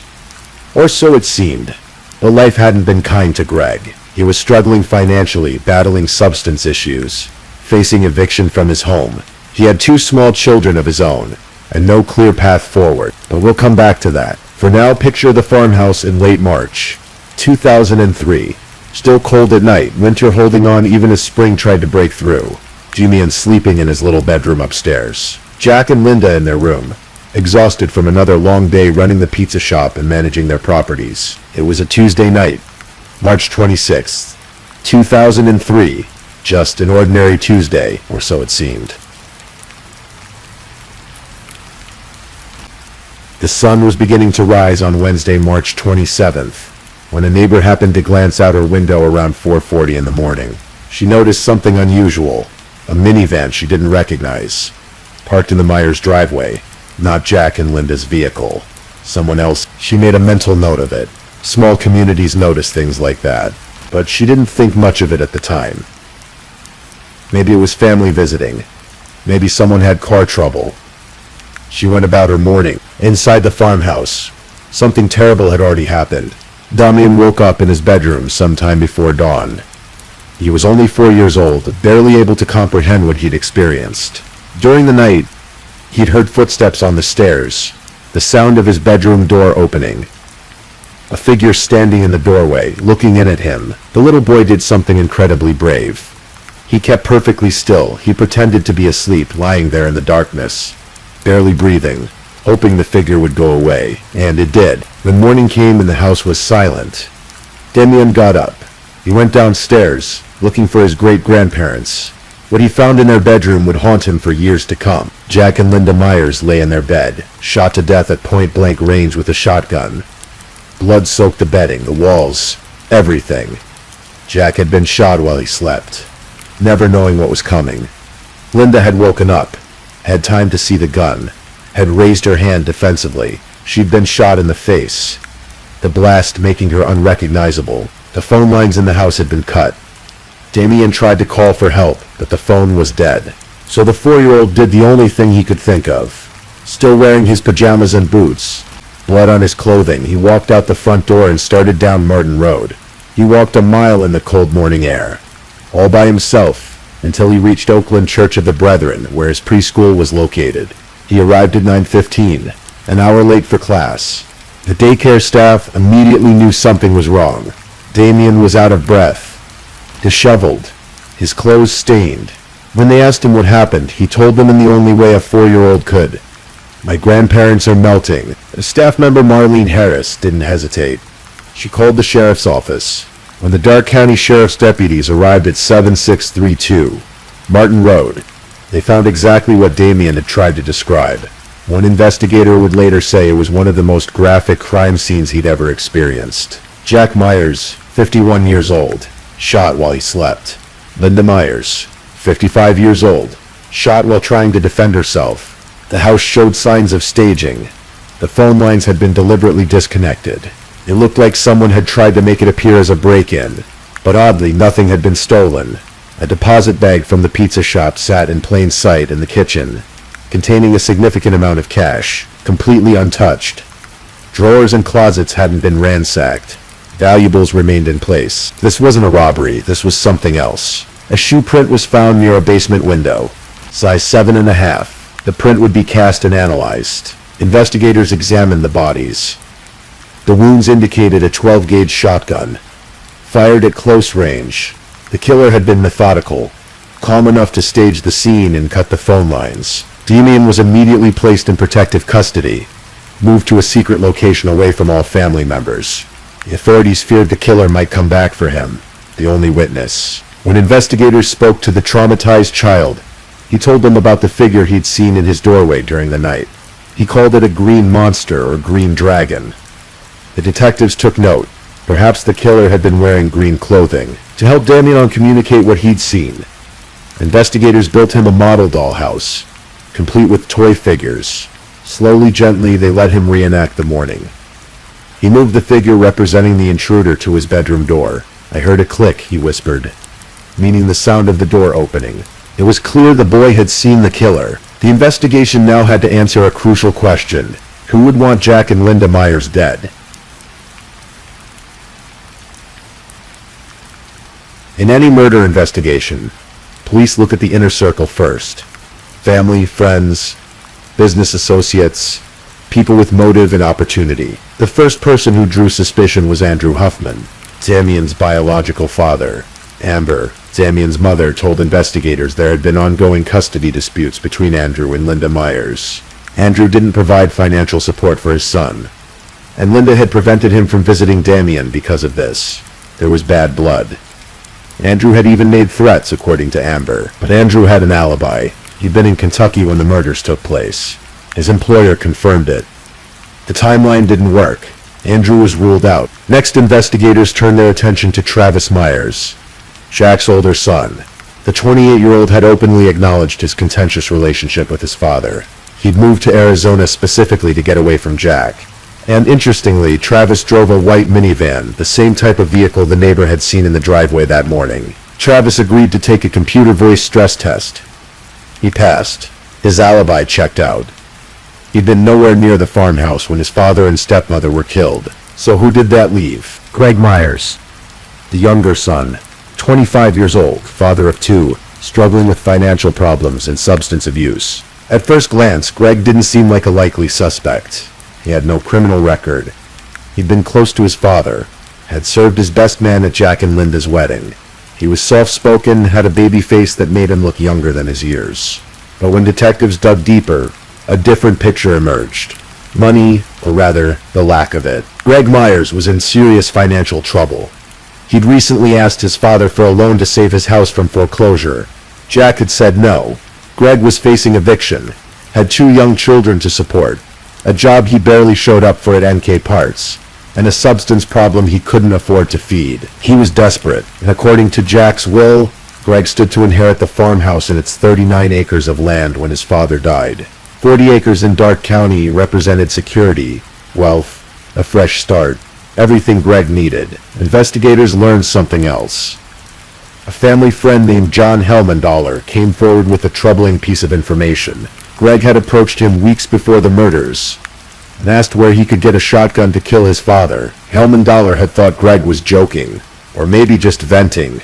Or so it seemed. But life hadn't been kind to Greg. He was struggling financially, battling substance issues, facing eviction from his home. He had 2 small children of his own, and no clear path forward. But we'll come back to that. For now, picture the farmhouse in late March, 2003. Still cold at night, winter holding on even as spring tried to break through. Damian sleeping in his little bedroom upstairs. Jack and Linda in their room, exhausted from another long day running the pizza shop and managing their properties. It was a Tuesday night, March 26th, 2003, just an ordinary Tuesday, or so it seemed. The sun was beginning to rise on Wednesday, March 27th, when a neighbor happened to glance out her window around 4:40 in the morning. She noticed something unusual, a minivan she didn't recognize, parked in the Myers driveway, not Jack and Linda's vehicle. Someone else. She made a mental note of it. Small communities notice things like that. but she didn't think much of it at the time. Maybe it was family visiting. Maybe someone had car trouble. She went about her morning. Inside the farmhouse, something terrible had already happened. Damian woke up in his bedroom sometime before dawn. He was only 4 years old, barely able to comprehend what he'd experienced. During the night, he'd heard footsteps on the stairs, the sound of his bedroom door opening. A figure standing in the doorway, looking in at him. The little boy did something incredibly brave. He kept perfectly still. He pretended to be asleep, lying there in the darkness, barely breathing, hoping the figure would go away. And it did. When morning came and the house was silent, Damian got up. He went downstairs, looking for his great-grandparents. What he found in their bedroom would haunt him for years to come. Jack and Linda Myers lay in their bed, shot to death at point-blank range with a shotgun. Blood soaked the bedding, the walls, everything. Jack had been shot while he slept, never knowing what was coming. Linda had woken up, had time to see the gun, had raised her hand defensively. She'd been shot in the face, the blast making her unrecognizable. The phone lines in the house had been cut. Damian tried to call for help, but the phone was dead. So the 4-year-old did the only thing he could think of. Still wearing his pajamas and boots, blood on his clothing, he walked out the front door and started down Martin Road. He walked a mile in the cold morning air, all by himself, until he reached Oakland Church of the Brethren, where his preschool was located. He arrived at 9:15, an hour late for class. The daycare staff immediately knew something was wrong. Damian was out of breath, disheveled, his clothes stained. When they asked him what happened, he told them in the only way a 4-year-old could. "My grandparents are melting." Staff member Marlene Harris didn't hesitate. She called the sheriff's office. When the Dark County Sheriff's deputies arrived at 7632 Martin Road, they found exactly what Damian had tried to describe. One investigator would later say it was one of the most graphic crime scenes he'd ever experienced. Jack Myers, 51 years old, shot while he slept. Linda Myers, 55 years old, shot while trying to defend herself. The house showed signs of staging. The phone lines had been deliberately disconnected. It looked like someone had tried to make it appear as a break-in, but oddly nothing had been stolen. A deposit bag from the pizza shop sat in plain sight in the kitchen, containing a significant amount of cash, completely untouched. Drawers and closets hadn't been ransacked. Valuables remained in place. This wasn't a robbery, this was something else. A shoe print was found near a basement window, size 7.5. The print would be cast and analyzed. Investigators examined the bodies. The wounds indicated a 12-gauge shotgun, fired at close range. The killer had been methodical, calm enough to stage the scene and cut the phone lines. Damian was immediately placed in protective custody, moved to a secret location away from all family members. The authorities feared the killer might come back for him, the only witness. When investigators spoke to the traumatized child, he told them about the figure he'd seen in his doorway during the night. He called it a green monster or green dragon. The detectives took note. Perhaps the killer had been wearing green clothing. To help Damian communicate what he'd seen, investigators built him a model dollhouse, complete with toy figures. Slowly, gently, they let him reenact the morning. He moved the figure representing the intruder to his bedroom door. "I heard a click," he whispered, meaning the sound of the door opening. It was clear the boy had seen the killer. The investigation now had to answer a crucial question. Who would want Jack and Linda Myers dead? In any murder investigation, police look at the inner circle first. Family, friends, business associates, people with motive and opportunity. The first person who drew suspicion was Andrew Huffman, Damian's biological father. Amber, Damian's mother, told investigators there had been ongoing custody disputes between Andrew and Linda Myers. Andrew didn't provide financial support for his son, and Linda had prevented him from visiting Damian because of this. There was bad blood. Andrew had even made threats, according to Amber, but Andrew had an alibi. He'd been in Kentucky when the murders took place. His employer confirmed it. The timeline didn't work. Andrew was ruled out. Next, investigators turned their attention to Travis Myers, Jack's older son. The 28-year-old had openly acknowledged his contentious relationship with his father. He'd moved to Arizona specifically to get away from Jack, And interestingly, Travis drove a white minivan, the same type of vehicle the neighbor had seen in the driveway that morning. Travis agreed to take a computer voice stress test. He passed. His alibi checked out. He'd been nowhere near the farmhouse when his father and stepmother were killed. So who did that leave? Greg Myers, The younger son, 25 years old, father of two, struggling with financial problems and substance abuse. At first glance, Greg didn't seem like a likely suspect. He had no criminal record. He'd been close to his father, had served as best man at Jack and Linda's wedding. He was soft-spoken, had a baby face that made him look younger than his years. But when detectives dug deeper, a different picture emerged. Money, or rather, the lack of it. Greg Myers was in serious financial trouble. He'd recently asked his father for a loan to save his house from foreclosure. Jack had said no. Greg was facing eviction, had two young children to support, a job he barely showed up for at NK Parts, and a substance problem he couldn't afford to feed. He was desperate, and according to Jack's will, Greg stood to inherit the farmhouse and its 39 acres of land when his father died. 40 acres in Dark County represented security, wealth, a fresh start, everything Greg needed. Investigators learned something else. A family friend named John Helmandaller came forward with a troubling piece of information. Greg had approached him weeks before the murders and asked where he could get a shotgun to kill his father. Helmandaller had thought Greg was joking, or maybe just venting.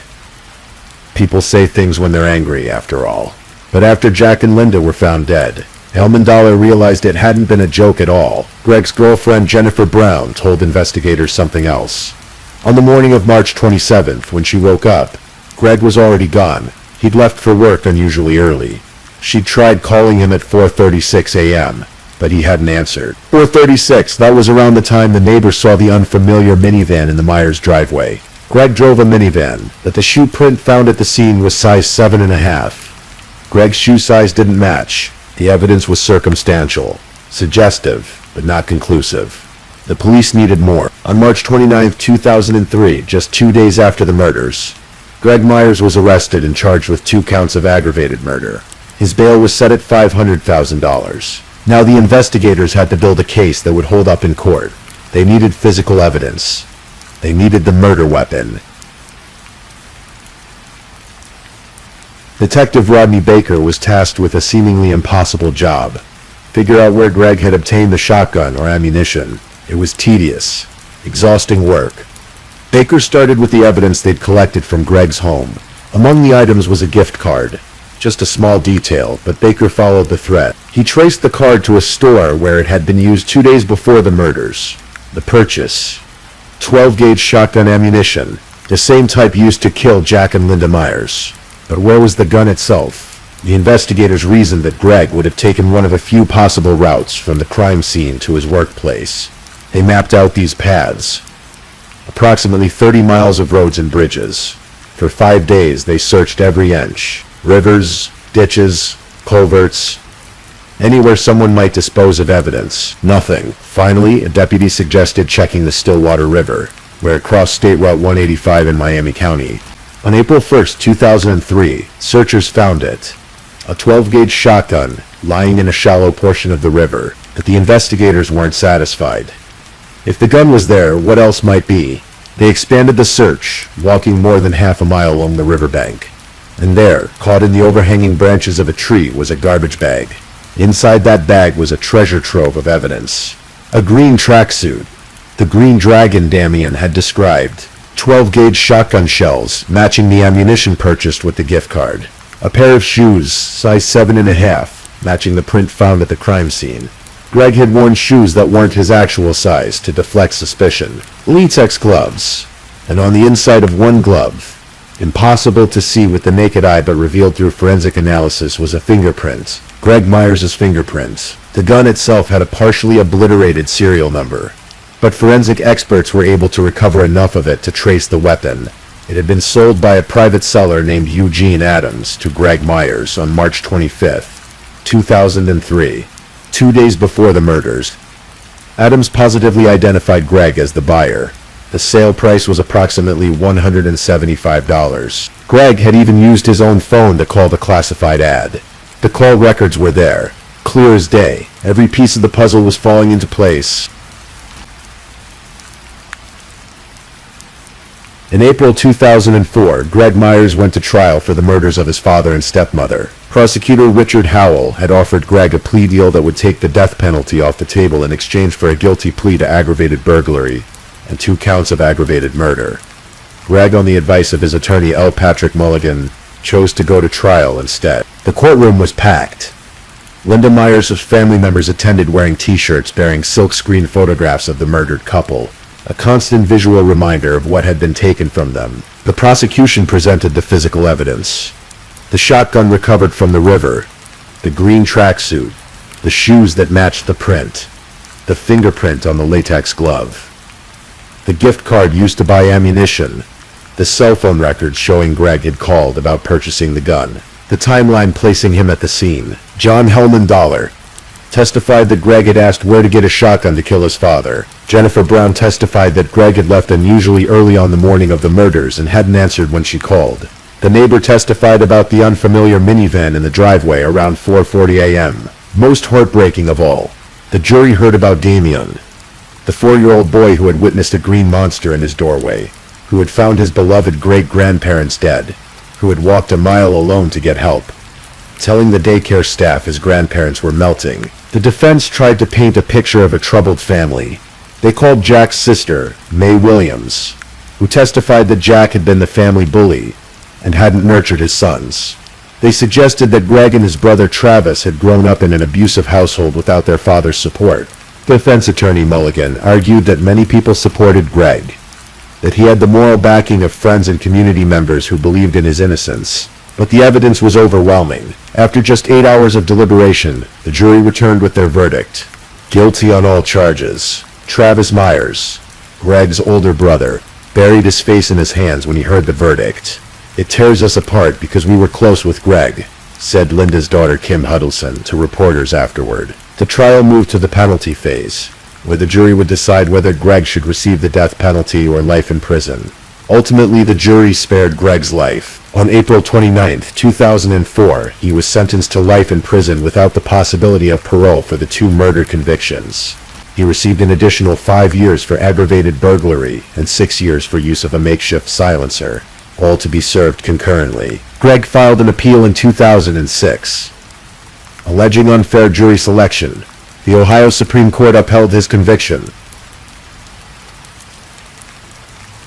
People say things when they're angry, after all. But after Jack and Linda were found dead, Helmandaller realized it hadn't been a joke at all. Greg's girlfriend Jennifer Brown told investigators something else. On the morning of March 27th, when she woke up, Greg was already gone. He'd left for work unusually early. She'd tried calling him at 4:36 a.m., but he hadn't answered. 4:36, that was around the time the neighbors saw the unfamiliar minivan in the Myers driveway. Greg drove a minivan, but the shoe print found at the scene was size 7.5. Greg's shoe size didn't match. The evidence was circumstantial, suggestive, but not conclusive. The police needed more. On March 29, 2003, just 2 days after the murders, Greg Myers was arrested and charged with 2 counts of aggravated murder. His bail was set at $500,000. Now the investigators had to build a case that would hold up in court. They needed physical evidence. They needed the murder weapon. Detective Rodney Baker was tasked with a seemingly impossible job. Figure out where Greg had obtained the shotgun or ammunition. It was tedious, exhausting work. Baker started with the evidence they'd collected from Greg's home. Among the items was a gift card. Just a small detail, but Baker followed the thread. He traced the card to a store where it had been used 2 days before the murders. The purchase: 12-gauge shotgun ammunition, the same type used to kill Jack and Linda Myers. But where was the gun itself? The investigators reasoned that Greg would have taken one of a few possible routes from the crime scene to his workplace. They mapped out these paths. Approximately 30 miles of roads and bridges. For 5 days they searched every inch. Rivers, ditches, culverts, anywhere someone might dispose of evidence. Nothing. Finally, a deputy suggested checking the Stillwater River, where it crossed State Route 185 in Miami County. On April 1st, 2003, searchers found it. A 12-gauge shotgun lying in a shallow portion of the river, but the investigators weren't satisfied. If the gun was there, what else might be? They expanded the search, walking more than half a mile along the riverbank. And there, caught in the overhanging branches of a tree, was a garbage bag. Inside that bag was a treasure trove of evidence. A green tracksuit, the Green Dragon Damian had described. 12-gauge shotgun shells, matching the ammunition purchased with the gift card. A pair of shoes, size 7.5, matching the print found at the crime scene. Greg had worn shoes that weren't his actual size to deflect suspicion. Latex gloves, and on the inside of one glove, impossible to see with the naked eye but revealed through forensic analysis, was a fingerprint. Greg Myers' fingerprint. The gun itself had a partially obliterated serial number, but forensic experts were able to recover enough of it to trace the weapon. It had been sold by a private seller named Eugene Adams to Greg Myers on March 25th, 2003, 2 days before the murders. Adams positively identified Greg as the buyer. The sale price was approximately $175. Greg had even used his own phone to call the classified ad. The call records were there, clear as day. Every piece of the puzzle was falling into place. In April 2004, Greg Myers went to trial for the murders of his father and stepmother. Prosecutor Richard Howell had offered Greg a plea deal that would take the death penalty off the table in exchange for a guilty plea to aggravated burglary and 2 counts of aggravated murder. Greg, on the advice of his attorney L. Patrick Mulligan, chose to go to trial instead. The courtroom was packed. Linda Myers' family members attended wearing t-shirts bearing silkscreen photographs of the murdered couple, a constant visual reminder of what had been taken from them. The prosecution presented the physical evidence. The shotgun recovered from the river, the green tracksuit, the shoes that matched the print, the fingerprint on the latex glove, the gift card used to buy ammunition, the cell phone records showing Greg had called about purchasing the gun, the timeline placing him at the scene. John Hellman Dollar testified that Greg had asked where to get a shotgun to kill his father. Jennifer Brown testified that Greg had left unusually early on the morning of the murders and hadn't answered when she called. The neighbor testified about the unfamiliar minivan in the driveway around 4:40 a.m. Most heartbreaking of all, the jury heard about Damien, the 4-year-old boy who had witnessed a green monster in his doorway, who had found his beloved great-grandparents dead, who had walked a mile alone to get help, telling the daycare staff his grandparents were melting. The defense tried to paint a picture of a troubled family. They called Jack's sister, Mae Williams, who testified that Jack had been the family bully and hadn't nurtured his sons. They suggested that Greg and his brother Travis had grown up in an abusive household without their father's support. Defense attorney Mulligan argued that many people supported Greg, that he had the moral backing of friends and community members who believed in his innocence. But the evidence was overwhelming. After just 8 hours of deliberation, the jury returned with their verdict. Guilty on all charges. Travis Myers, Greg's older brother, buried his face in his hands when he heard the verdict. "It tears us apart because we were close with Greg," said Linda's daughter Kim Huddleston to reporters afterward. The trial moved to the penalty phase, where the jury would decide whether Greg should receive the death penalty or life in prison. Ultimately, the jury spared Greg's life. On April 29, 2004, he was sentenced to life in prison without the possibility of parole for the 2 murder convictions. He received an additional 5 years for aggravated burglary and 6 years for use of a makeshift silencer, all to be served concurrently. Greg filed an appeal in 2006, alleging unfair jury selection. The Ohio Supreme Court upheld his conviction.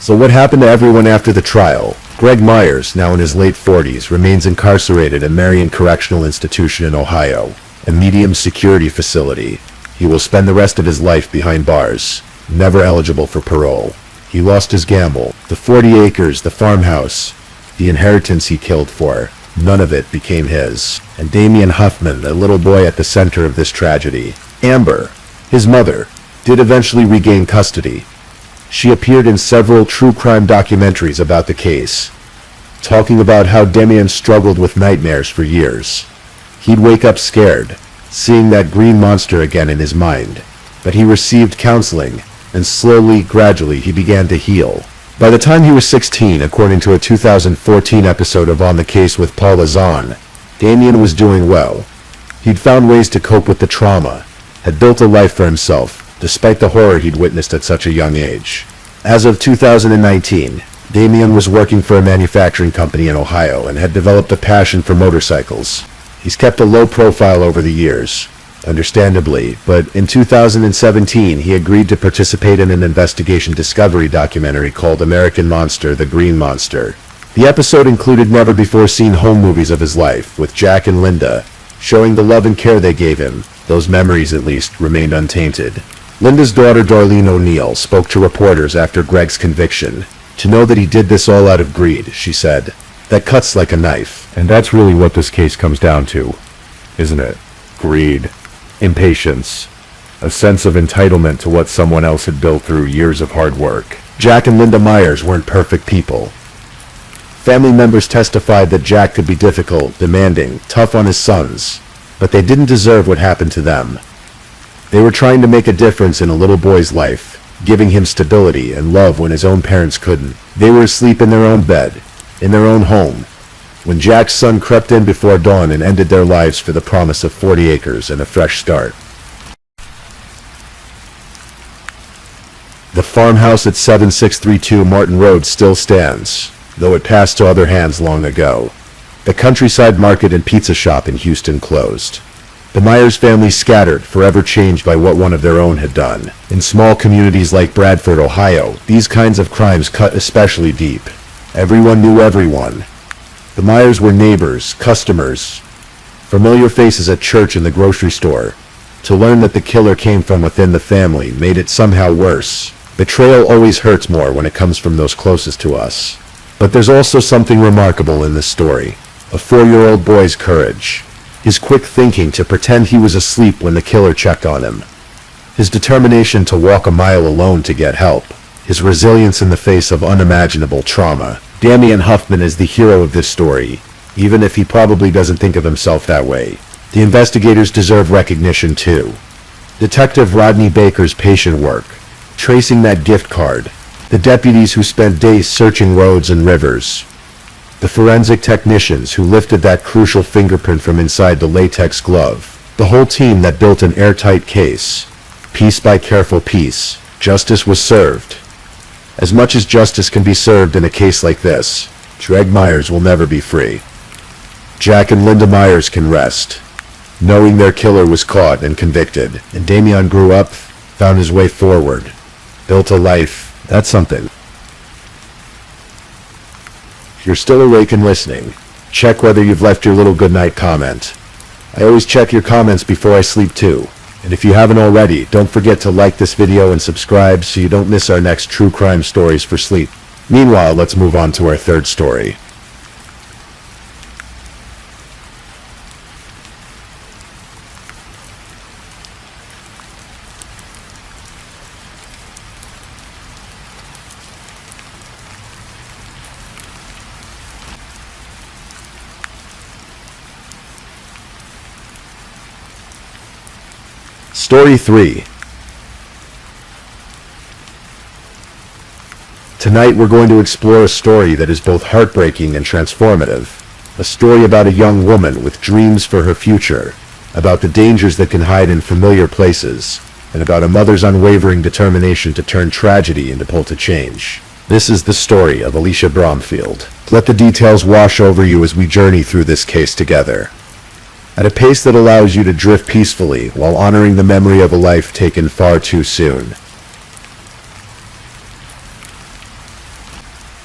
So what happened to everyone after the trial? Greg Myers, now in his late 40s, remains incarcerated at Marion Correctional Institution in Ohio, a medium security facility. He will spend the rest of his life behind bars, never eligible for parole. He lost his gamble, the 40 acres, the farmhouse, the inheritance he killed for. None of it became his. And Damien Huffman, the little boy at the center of this tragedy. Amber, his mother, did eventually regain custody. She appeared in several true crime documentaries about the case, talking about how Damien struggled with nightmares for years. He'd wake up scared, seeing that green monster again in his mind. But he received counseling, and slowly, gradually, he began to heal. By the time he was 16, according to a 2014 episode of On the Case with Paula Zahn, Damien was doing well. He'd found ways to cope with the trauma, had built a life for himself, despite the horror he'd witnessed at such a young age. As of 2019, Damien was working for a manufacturing company in Ohio and had developed a passion for motorcycles. He's kept a low profile over the years, understandably, but in 2017 he agreed to participate in an investigation discovery documentary called American Monster: The Green Monster. The episode included never-before-seen home movies of his life, with Jack and Linda, showing the love and care they gave him. Those memories, at least, remained untainted. Linda's daughter Darlene O'Neill spoke to reporters after Greg's conviction. "To know that he did this all out of greed," she said, "that cuts like a knife." And that's really what this case comes down to, isn't it? Greed, impatience, a sense of entitlement to what someone else had built through years of hard work. Jack and Linda Myers weren't perfect people. Family members testified that Jack could be difficult, demanding, tough on his sons, but they didn't deserve what happened to them. They were trying to make a difference in a little boy's life, giving him stability and love when his own parents couldn't. They were asleep in their own bed, in their own home, when Jack's son crept in before dawn and ended their lives for the promise of 40 acres and a fresh start. The farmhouse at 7632 Martin Road still stands, though it passed to other hands long ago. The countryside market and pizza shop in Houston closed. The Myers family scattered, forever changed by what one of their own had done. In small communities like Bradford, Ohio, these kinds of crimes cut especially deep. Everyone knew everyone. The Myers were neighbors, customers, familiar faces at church and the grocery store. To learn that the killer came from within the family made it somehow worse. Betrayal always hurts more when it comes from those closest to us. But there's also something remarkable in this story. A 4-year-old boy's courage. His quick thinking to pretend he was asleep when the killer checked on him. His determination to walk a mile alone to get help. His resilience in the face of unimaginable trauma. Damian Huffman is the hero of this story, even if he probably doesn't think of himself that way. The investigators deserve recognition too. Detective Rodney Baker's patient work, tracing that gift card. The deputies who spent days searching roads and rivers. The forensic technicians who lifted that crucial fingerprint from inside the latex glove. The whole team that built an airtight case. Piece by careful piece, justice was served. As much as justice can be served in a case like this, Greg Myers will never be free. Jack and Linda Myers can rest, knowing their killer was caught and convicted, and Damian grew up, found his way forward, built a life. That's something. If you're still awake and listening, check whether you've left your little goodnight comment. I always check your comments before I sleep too. And if you haven't already, don't forget to like this video and subscribe so you don't miss our next true crime stories for sleep. Meanwhile, let's move on to our third story. Story 3. Tonight we're going to explore a story that is both heartbreaking and transformative. A story about a young woman with dreams for her future, about the dangers that can hide in familiar places, and about a mother's unwavering determination to turn tragedy into pull to change. This is the story of Alicia Bromfield. Let the details wash over you as we journey through this case together. At a pace that allows you to drift peacefully while honoring the memory of a life taken far too soon.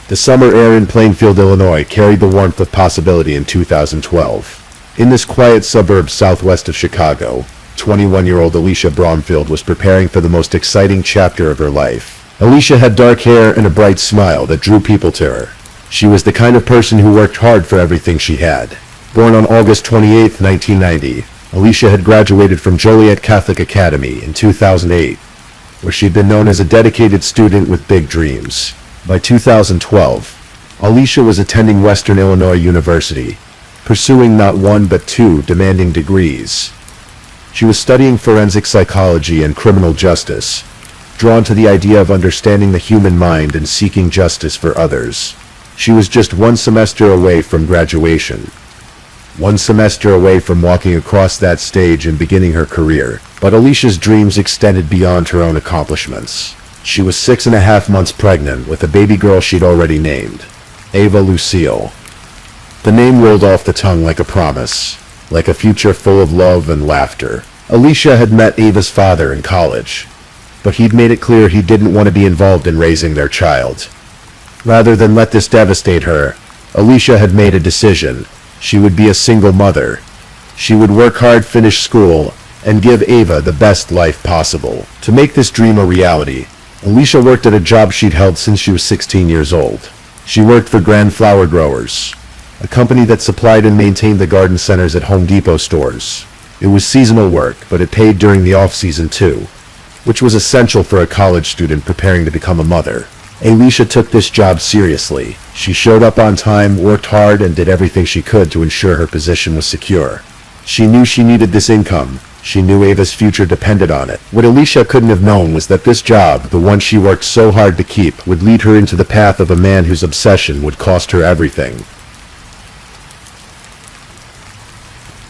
The summer air in Plainfield, Illinois carried the warmth of possibility in 2012. In this quiet suburb southwest of Chicago, 21-year-old Alicia Bromfield was preparing for the most exciting chapter of her life. Alicia had dark hair and a bright smile that drew people to her. She was the kind of person who worked hard for everything she had. Born on August 28, 1990, Alicia had graduated from Joliet Catholic Academy in 2008, where she'd been known as a dedicated student with big dreams. By 2012, Alicia was attending Western Illinois University, pursuing not one but two demanding degrees. She was studying forensic psychology and criminal justice, drawn to the idea of understanding the human mind and seeking justice for others. She was just one semester away from graduation. One semester away from walking across that stage and beginning her career, but Alicia's dreams extended beyond her own accomplishments. She was 6.5 months pregnant with a baby girl she'd already named, Ava Lucille. The name rolled off the tongue like a promise, like a future full of love and laughter. Alicia had met Ava's father in college, but he'd made it clear he didn't want to be involved in raising their child. Rather than let this devastate her, Alicia had made a decision. She would be a single mother. She would work hard, finish school, and give Ava the best life possible. To make this dream a reality, Alicia worked at a job she'd held since she was 16 years old. She worked for Grand Flower Growers, a company that supplied and maintained the garden centers at Home Depot stores. It was seasonal work, but it paid during the off-season too, which was essential for a college student preparing to become a mother. Alicia took this job seriously. She showed up on time, worked hard, and did everything she could to ensure her position was secure. She knew she needed this income. She knew Ava's future depended on it. What Alicia couldn't have known was that this job, the one she worked so hard to keep, would lead her into the path of a man whose obsession would cost her everything.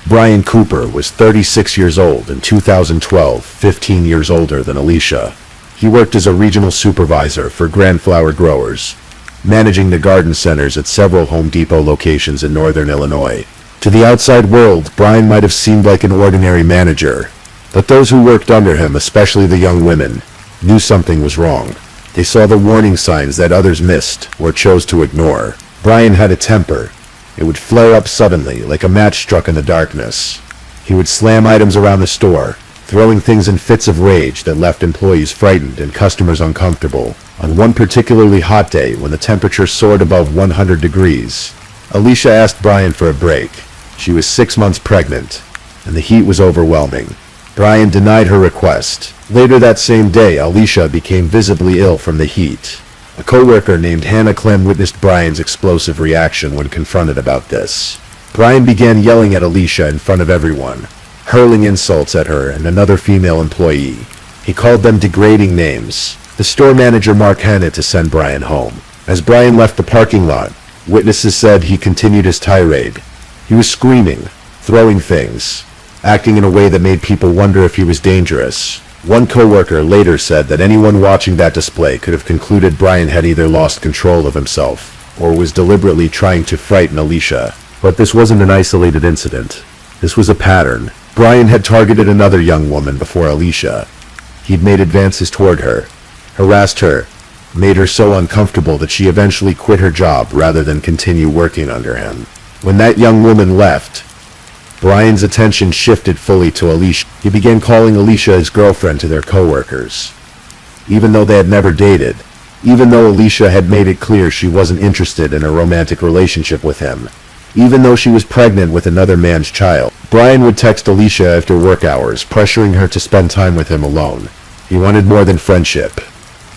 Brian Cooper was 36 years old in 2012, 15 years older than Alicia. He worked as a regional supervisor for Grand Flower Growers, managing the garden centers at several Home Depot locations in northern Illinois. To the outside world, Brian might have seemed like an ordinary manager, but those who worked under him, especially the young women, knew something was wrong. They saw the warning signs that others missed or chose to ignore. Brian had a temper. It would flare up suddenly, like a match struck in the darkness. He would slam items around the store, throwing things in fits of rage that left employees frightened and customers uncomfortable. On one particularly hot day, when the temperature soared above 100 degrees, Alicia asked Brian for a break. She was 6 months pregnant, and the heat was overwhelming. Brian denied her request. Later that same day, Alicia became visibly ill from the heat. A co-worker named Hannah Clem witnessed Brian's explosive reaction when confronted about this. Brian began yelling at Alicia in front of everyone, hurling insults at her and another female employee. He called them degrading names. The store manager marked Hannah to send Brian home. As Brian left the parking lot, witnesses said he continued his tirade. He was screaming, throwing things, acting in a way that made people wonder if he was dangerous. One co-worker later said that anyone watching that display could have concluded Brian had either lost control of himself or was deliberately trying to frighten Alicia. But this wasn't an isolated incident. This was a pattern. Brian had targeted another young woman before Alicia. He'd made advances toward her, harassed her, made her so uncomfortable that she eventually quit her job rather than continue working under him. When that young woman left, Brian's attention shifted fully to Alicia. He began calling Alicia his girlfriend to their coworkers. Even though they had never dated, even though Alicia had made it clear she wasn't interested in a romantic relationship with him, even though she was pregnant with another man's child, Brian would text Alicia after work hours, pressuring her to spend time with him alone. He wanted more than friendship,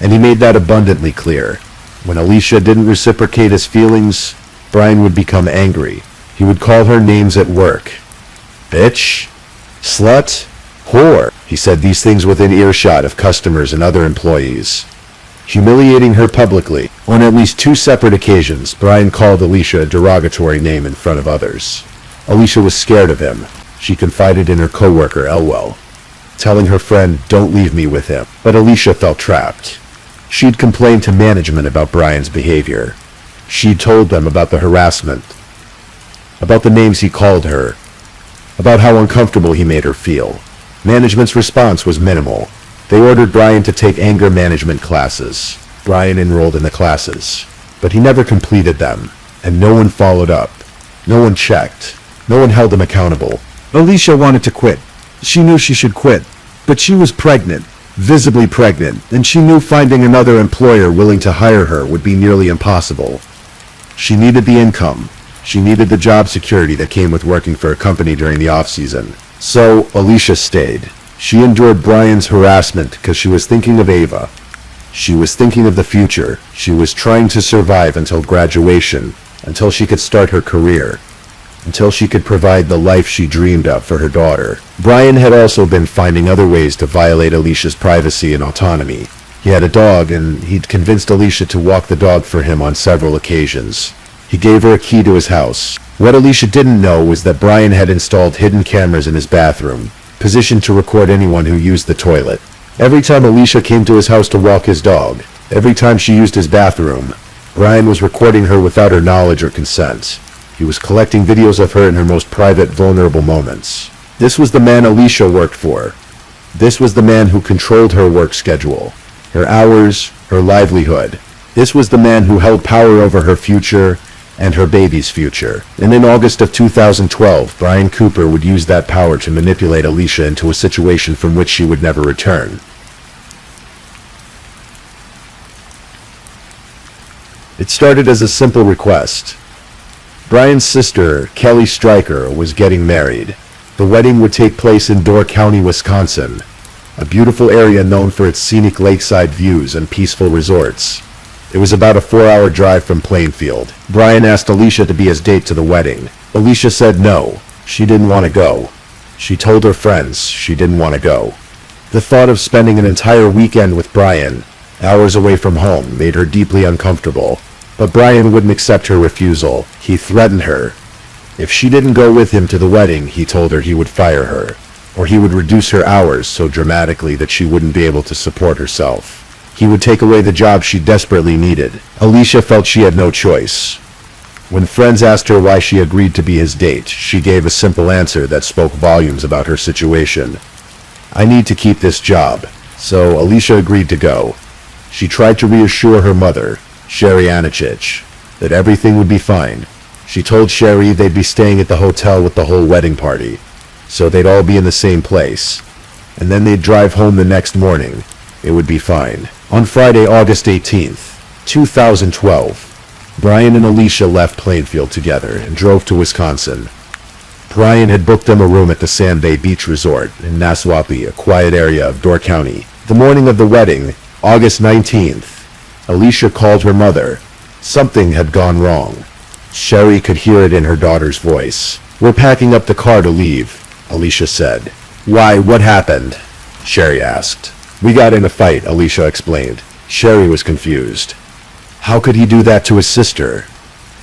and he made that abundantly clear. When Alicia didn't reciprocate his feelings, Brian would become angry. He would call her names at work. Bitch, slut, whore. He said these things within earshot of customers and other employees, humiliating her publicly. On at least 2 separate occasions, Brian called Alicia a derogatory name in front of others. Alicia was scared of him. She confided in her coworker, Elwell, telling her friend, "Don't leave me with him." But Alicia felt trapped. She'd complained to management about Brian's behavior. She'd told them about the harassment, about the names he called her, about how uncomfortable he made her feel. Management's response was minimal. They ordered Brian to take anger management classes. Brian enrolled in the classes, but he never completed them, and no one followed up. No one checked. No one held him accountable. Alicia wanted to quit. She knew she should quit, but she was pregnant, visibly pregnant, and she knew finding another employer willing to hire her would be nearly impossible. She needed the income. She needed the job security that came with working for a company during the off-season. So, Alicia stayed. She endured Brian's harassment because she was thinking of Ava. She was thinking of the future. She was trying to survive until graduation, until she could start her career, until she could provide the life she dreamed of for her daughter. Brian had also been finding other ways to violate Alicia's privacy and autonomy. He had a dog, and he'd convinced Alicia to walk the dog for him on several occasions. He gave her a key to his house. What Alicia didn't know was that Brian had installed hidden cameras in his bathroom, positioned to record anyone who used the toilet. Every time Alicia came to his house to walk his dog, every time she used his bathroom, Brian was recording her without her knowledge or consent. He was collecting videos of her in her most private, vulnerable moments. This was the man Alicia worked for. This was the man who controlled her work schedule, her hours, her livelihood. This was the man who held power over her future and her baby's future. And in August of 2012, Brian Cooper would use that power to manipulate Alicia into a situation from which she would never return. It started as a simple request. Brian's sister, Kelly Stryker, was getting married. The wedding would take place in Door County, Wisconsin, a beautiful area known for its scenic lakeside views and peaceful resorts. It was about a 4-hour drive from Plainfield. Brian asked Alicia to be his date to the wedding. Alicia said no. She didn't want to go. She told her friends she didn't want to go. The thought of spending an entire weekend with Brian, hours away from home, made her deeply uncomfortable. But Brian wouldn't accept her refusal. He threatened her. If she didn't go with him to the wedding, he told her he would fire her. or he would reduce her hours so dramatically that she wouldn't be able to support herself. He would take away the job she desperately needed. Alicia felt she had no choice. When friends asked her why she agreed to be his date, she gave a simple answer that spoke volumes about her situation. "I need to keep this job." So Alicia agreed to go. She tried to reassure her mother, Sherry Anichich, that everything would be fine. She told Sherry they'd be staying at the hotel with the whole wedding party, so they'd all be in the same place. And then they'd drive home the next morning. It would be fine. On Friday, August 18th, 2012, Brian and Alicia left Plainfield together and drove to Wisconsin. Brian had booked them a room at the Sand Bay Beach Resort in Naswapee, a quiet area of Door County. The morning of the wedding, August 19th, Alicia called her mother. Something had gone wrong. Sherry could hear it in her daughter's voice. "We're packing up the car to leave," Alicia said. "Why, what happened?" Sherry asked. "We got in a fight," Alicia explained. Sherry was confused. How could he do that to his sister?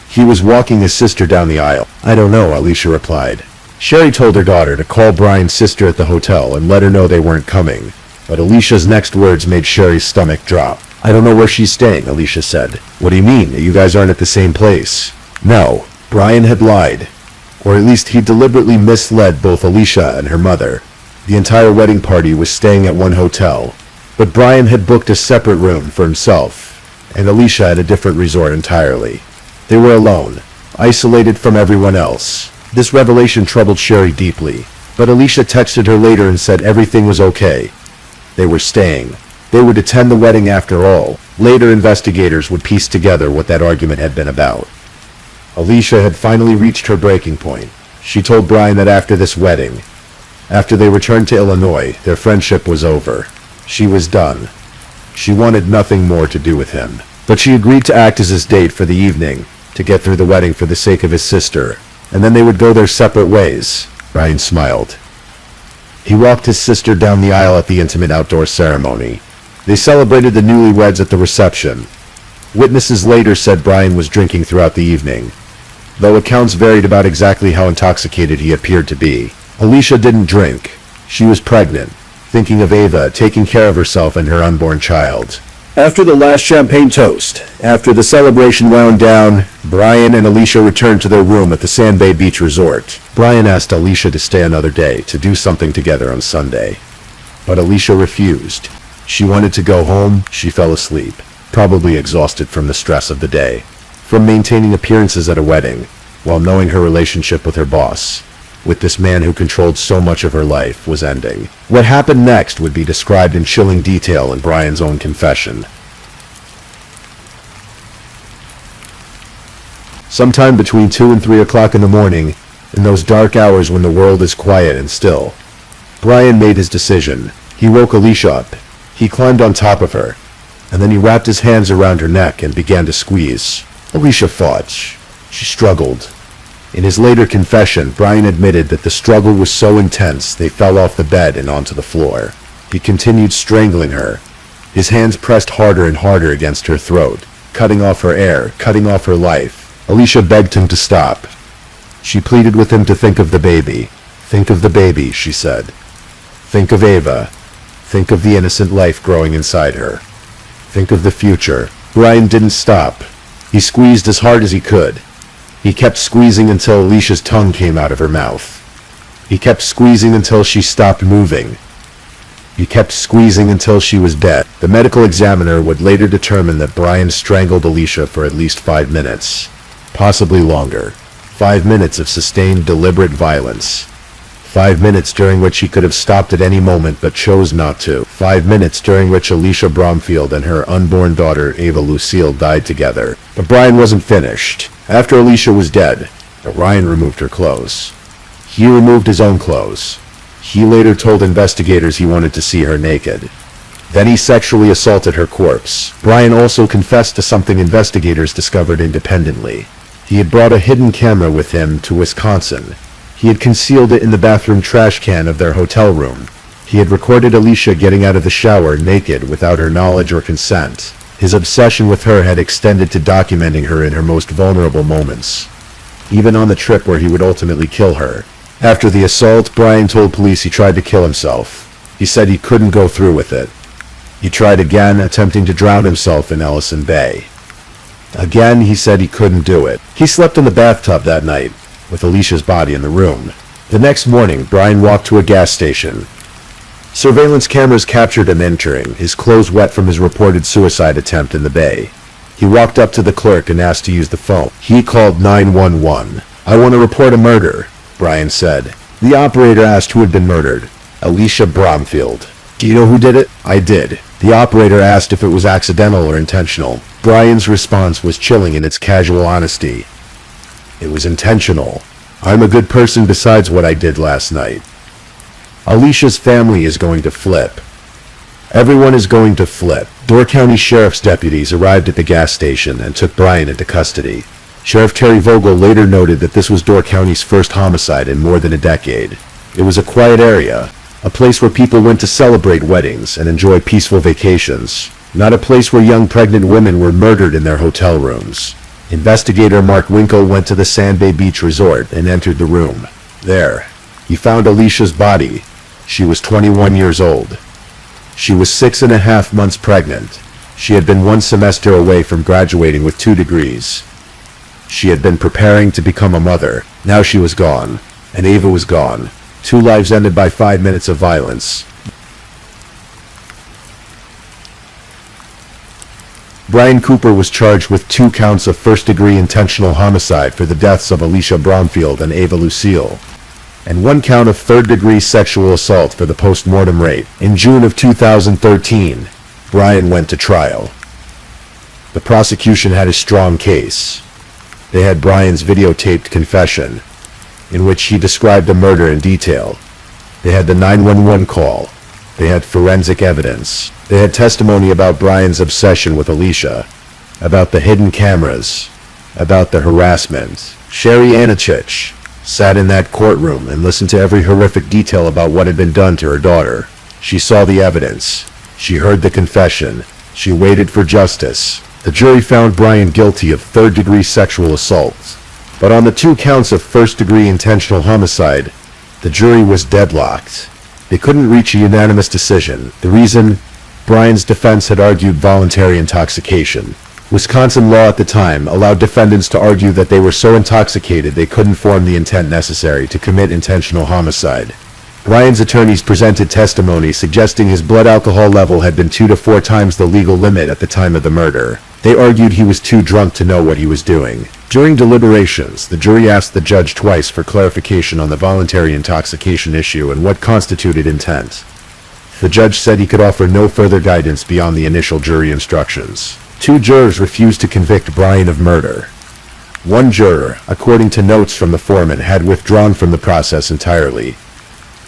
He was walking his sister down the aisle. "I don't know," Alicia replied. Sherry told her daughter to call Brian's sister at the hotel and let her know they weren't coming. But Alicia's next words made Sherry's stomach drop. "I don't know where she's staying," Alicia said. "What do you mean? You guys aren't at the same place?" No, Brian had lied. Or at least he deliberately misled both Alicia and her mother. The entire wedding party was staying at one hotel, but Brian had booked a separate room for himself, and Alicia at a different resort entirely. They were alone, isolated from everyone else. This revelation troubled Sherry deeply, but Alicia texted her later and said everything was okay. They were staying. They would attend the wedding after all. Later investigators would piece together what that argument had been about. Alicia had finally reached her breaking point. She told Brian that after this wedding, after they returned to Illinois, their friendship was over. She was done. She wanted nothing more to do with him. But she agreed to act as his date for the evening, to get through the wedding for the sake of his sister, and then they would go their separate ways. Brian smiled. He walked his sister down the aisle at the intimate outdoor ceremony. They celebrated the newlyweds at the reception. Witnesses later said Brian was drinking throughout the evening, though accounts varied about exactly how intoxicated he appeared to be. Alicia didn't drink. She was pregnant, thinking of Ava, taking care of herself and her unborn child. After the last champagne toast, after the celebration wound down, Brian and Alicia returned to their room at the Sand Bay Beach Resort. Brian asked Alicia to stay another day, to do something together on Sunday. But Alicia refused. She wanted to go home. She fell asleep, probably exhausted from the stress of the day, from maintaining appearances at a wedding, while knowing her relationship with her boss, with this man who controlled so much of her life, was ending. What happened next would be described in chilling detail in Brian's own confession. Sometime between 2 and 3 o'clock in the morning, in those dark hours when the world is quiet and still, Brian made his decision. He woke Alicia up. He climbed on top of her, and then he wrapped his hands around her neck and began to squeeze. Alicia fought. She struggled. In his later confession, Brian admitted that the struggle was so intense they fell off the bed and onto the floor. He continued strangling her. His hands pressed harder and harder against her throat, cutting off her air, cutting off her life. Alicia begged him to stop. She pleaded with him to think of the baby. "Think of the baby," she said. "Think of Ava. Think of the innocent life growing inside her. Think of the future." Brian didn't stop. He squeezed as hard as he could. He kept squeezing until Alicia's tongue came out of her mouth. He kept squeezing until she stopped moving. He kept squeezing until she was dead. The medical examiner would later determine that Brian strangled Alicia for at least 5 minutes, possibly longer. 5 minutes of sustained, deliberate violence. 5 minutes during which he could have stopped at any moment but chose not to. 5 minutes during which Alicia Bromfield and her unborn daughter Ava Lucille died together. But Brian wasn't finished. After Alicia was dead, Brian removed her clothes. He removed his own clothes. He later told investigators he wanted to see her naked. Then he sexually assaulted her corpse. Brian also confessed to something investigators discovered independently. He had brought a hidden camera with him to Wisconsin. He had concealed it in the bathroom trash can of their hotel room. He had recorded Alicia getting out of the shower naked without her knowledge or consent. His obsession with her had extended to documenting her in her most vulnerable moments, even on the trip where he would ultimately kill her. After the assault, Brian told police he tried to kill himself. He said he couldn't go through with it. He tried again, attempting to drown himself in Ellison Bay. Again, he said he couldn't do it. He slept in the bathtub that night, with Alicia's body in the room. The next morning, Brian walked to a gas station. Surveillance cameras captured him entering, his clothes wet from his reported suicide attempt in the bay. He walked up to the clerk and asked to use the phone. He called 911. "I want to report a murder," Brian said. The operator asked who had been murdered. "Alicia Bromfield." "Do you know who did it?" "I did." The operator asked if it was accidental or intentional. Brian's response was chilling in its casual honesty. "It was intentional. I'm a good person besides what I did last night." Alicia's family is going to flip. Everyone is going to flip. Door County Sheriff's deputies arrived at the gas station and took Brian into custody. Sheriff Terry Vogel later noted that this was Door County's first homicide in more than a decade. It was a quiet area, a place where people went to celebrate weddings and enjoy peaceful vacations, not a place where young pregnant women were murdered in their hotel rooms. Investigator Mark Winkle went to the Sand Bay Beach Resort and entered the room. There, he found Alicia's body. She was 21 years old. She was 6.5 months pregnant. She had been 1 semester away from graduating with 2 degrees. She had been preparing to become a mother. Now she was gone, and Ava was gone. 2 lives ended by 5 minutes of violence. Brian Cooper was charged with 2 counts of first-degree intentional homicide for the deaths of Alicia Bromfield and Ava Lucille, and 1 count of third-degree sexual assault for the post-mortem rape. In June of 2013, Brian went to trial. The prosecution had a strong case. They had Brian's videotaped confession, in which he described the murder in detail. They had the 911 call. They had forensic evidence. They had testimony about Brian's obsession with Alicia, about the hidden cameras, about the harassment. Sherry Anachich sat in that courtroom and listened to every horrific detail about what had been done to her daughter. She saw the evidence. She heard the confession. She waited for justice. The jury found Brian guilty of third-degree sexual assault. But on the 2 counts of first-degree intentional homicide, the jury was deadlocked. They couldn't reach a unanimous decision. The reason? Brian's defense had argued voluntary intoxication. Wisconsin law at the time allowed defendants to argue that they were so intoxicated they couldn't form the intent necessary to commit intentional homicide. Brian's attorneys presented testimony suggesting his blood alcohol level had been 2 to 4 times the legal limit at the time of the murder. They argued he was too drunk to know what he was doing. During deliberations, the jury asked the judge twice for clarification on the voluntary intoxication issue and what constituted intent. The judge said he could offer no further guidance beyond the initial jury instructions. 2 jurors refused to convict Brian of murder. 1 juror, according to notes from the foreman, had withdrawn from the process entirely,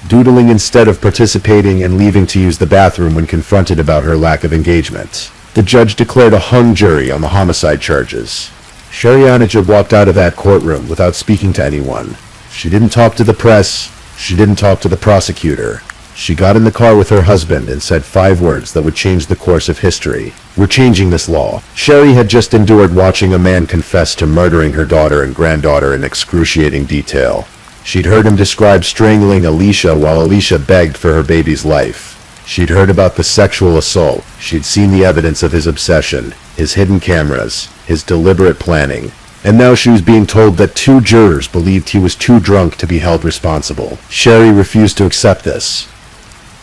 doodling instead of participating and leaving to use the bathroom when confronted about her lack of engagement. The judge declared a hung jury on the homicide charges. Sherry Anachich walked out of that courtroom without speaking to anyone. She didn't talk to the press. She didn't talk to the prosecutor. She got in the car with her husband and said 5 words that would change the course of history. "We're changing this law." Sherry had just endured watching a man confess to murdering her daughter and granddaughter in excruciating detail. She'd heard him describe strangling Alicia while Alicia begged for her baby's life. She'd heard about the sexual assault. She'd seen the evidence of his obsession, his hidden cameras, his deliberate planning. And now she was being told that 2 jurors believed he was too drunk to be held responsible. Sherry refused to accept this.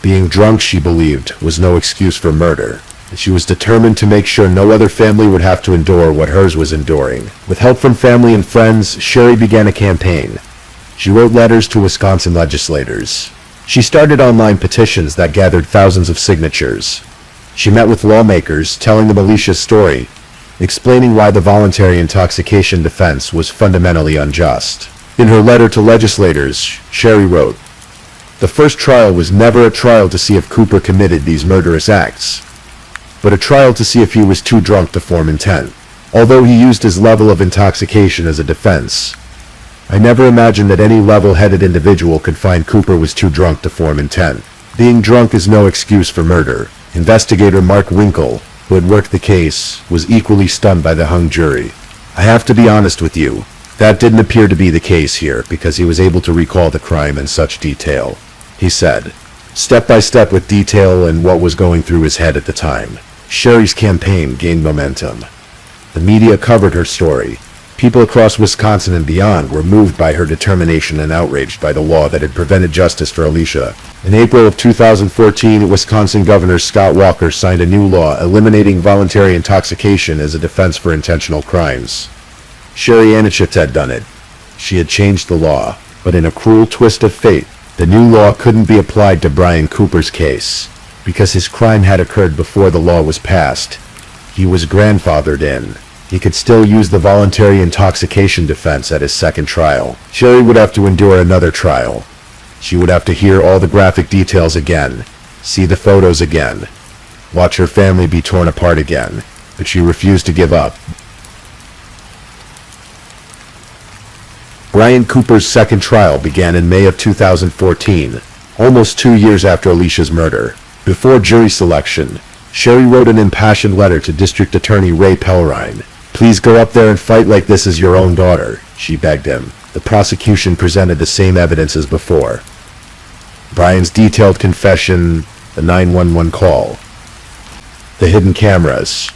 Being drunk, she believed, was no excuse for murder, and she was determined to make sure no other family would have to endure what hers was enduring. With help from family and friends, Sherry began a campaign. She wrote letters to Wisconsin legislators. She started online petitions that gathered thousands of signatures. She met with lawmakers, telling them Alicia's story, explaining why the voluntary intoxication defense was fundamentally unjust. In her letter to legislators, Sherry wrote, "The first trial was never a trial to see if Cooper committed these murderous acts, but a trial to see if he was too drunk to form intent. Although he used his level of intoxication as a defense, I never imagined that any level-headed individual could find Cooper was too drunk to form intent. Being drunk is no excuse for murder." Investigator Mark Winkle, who had worked the case, was equally stunned by the hung jury. "I have to be honest with you. That didn't appear to be the case here, because he was able to recall the crime in such detail. He said, step by step with detail and what was going through his head at the time. Sherry's campaign gained momentum. The media covered her story. People across Wisconsin and beyond were moved by her determination and outraged by the law that had prevented justice for Alicia. In April of 2014, Wisconsin Governor Scott Walker signed a new law eliminating voluntary intoxication as a defense for intentional crimes. Sherry Anichitz had done it. She had changed the law, but in a cruel twist of fate, the new law couldn't be applied to Brian Cooper's case. Because his crime had occurred before the law was passed, he was grandfathered in. He could still use the voluntary intoxication defense at his second trial. Sherry would have to endure another trial. She would have to hear all the graphic details again, see the photos again, watch her family be torn apart again, but she refused to give up. Brian Cooper's second trial began in May of 2014, almost 2 years after Alicia's murder. Before jury selection, Sherry wrote an impassioned letter to District Attorney Ray Pellerine. Please go up there and fight like this is your own daughter, she begged him. The prosecution presented the same evidence as before. Brian's detailed confession, the 911 call, the hidden cameras,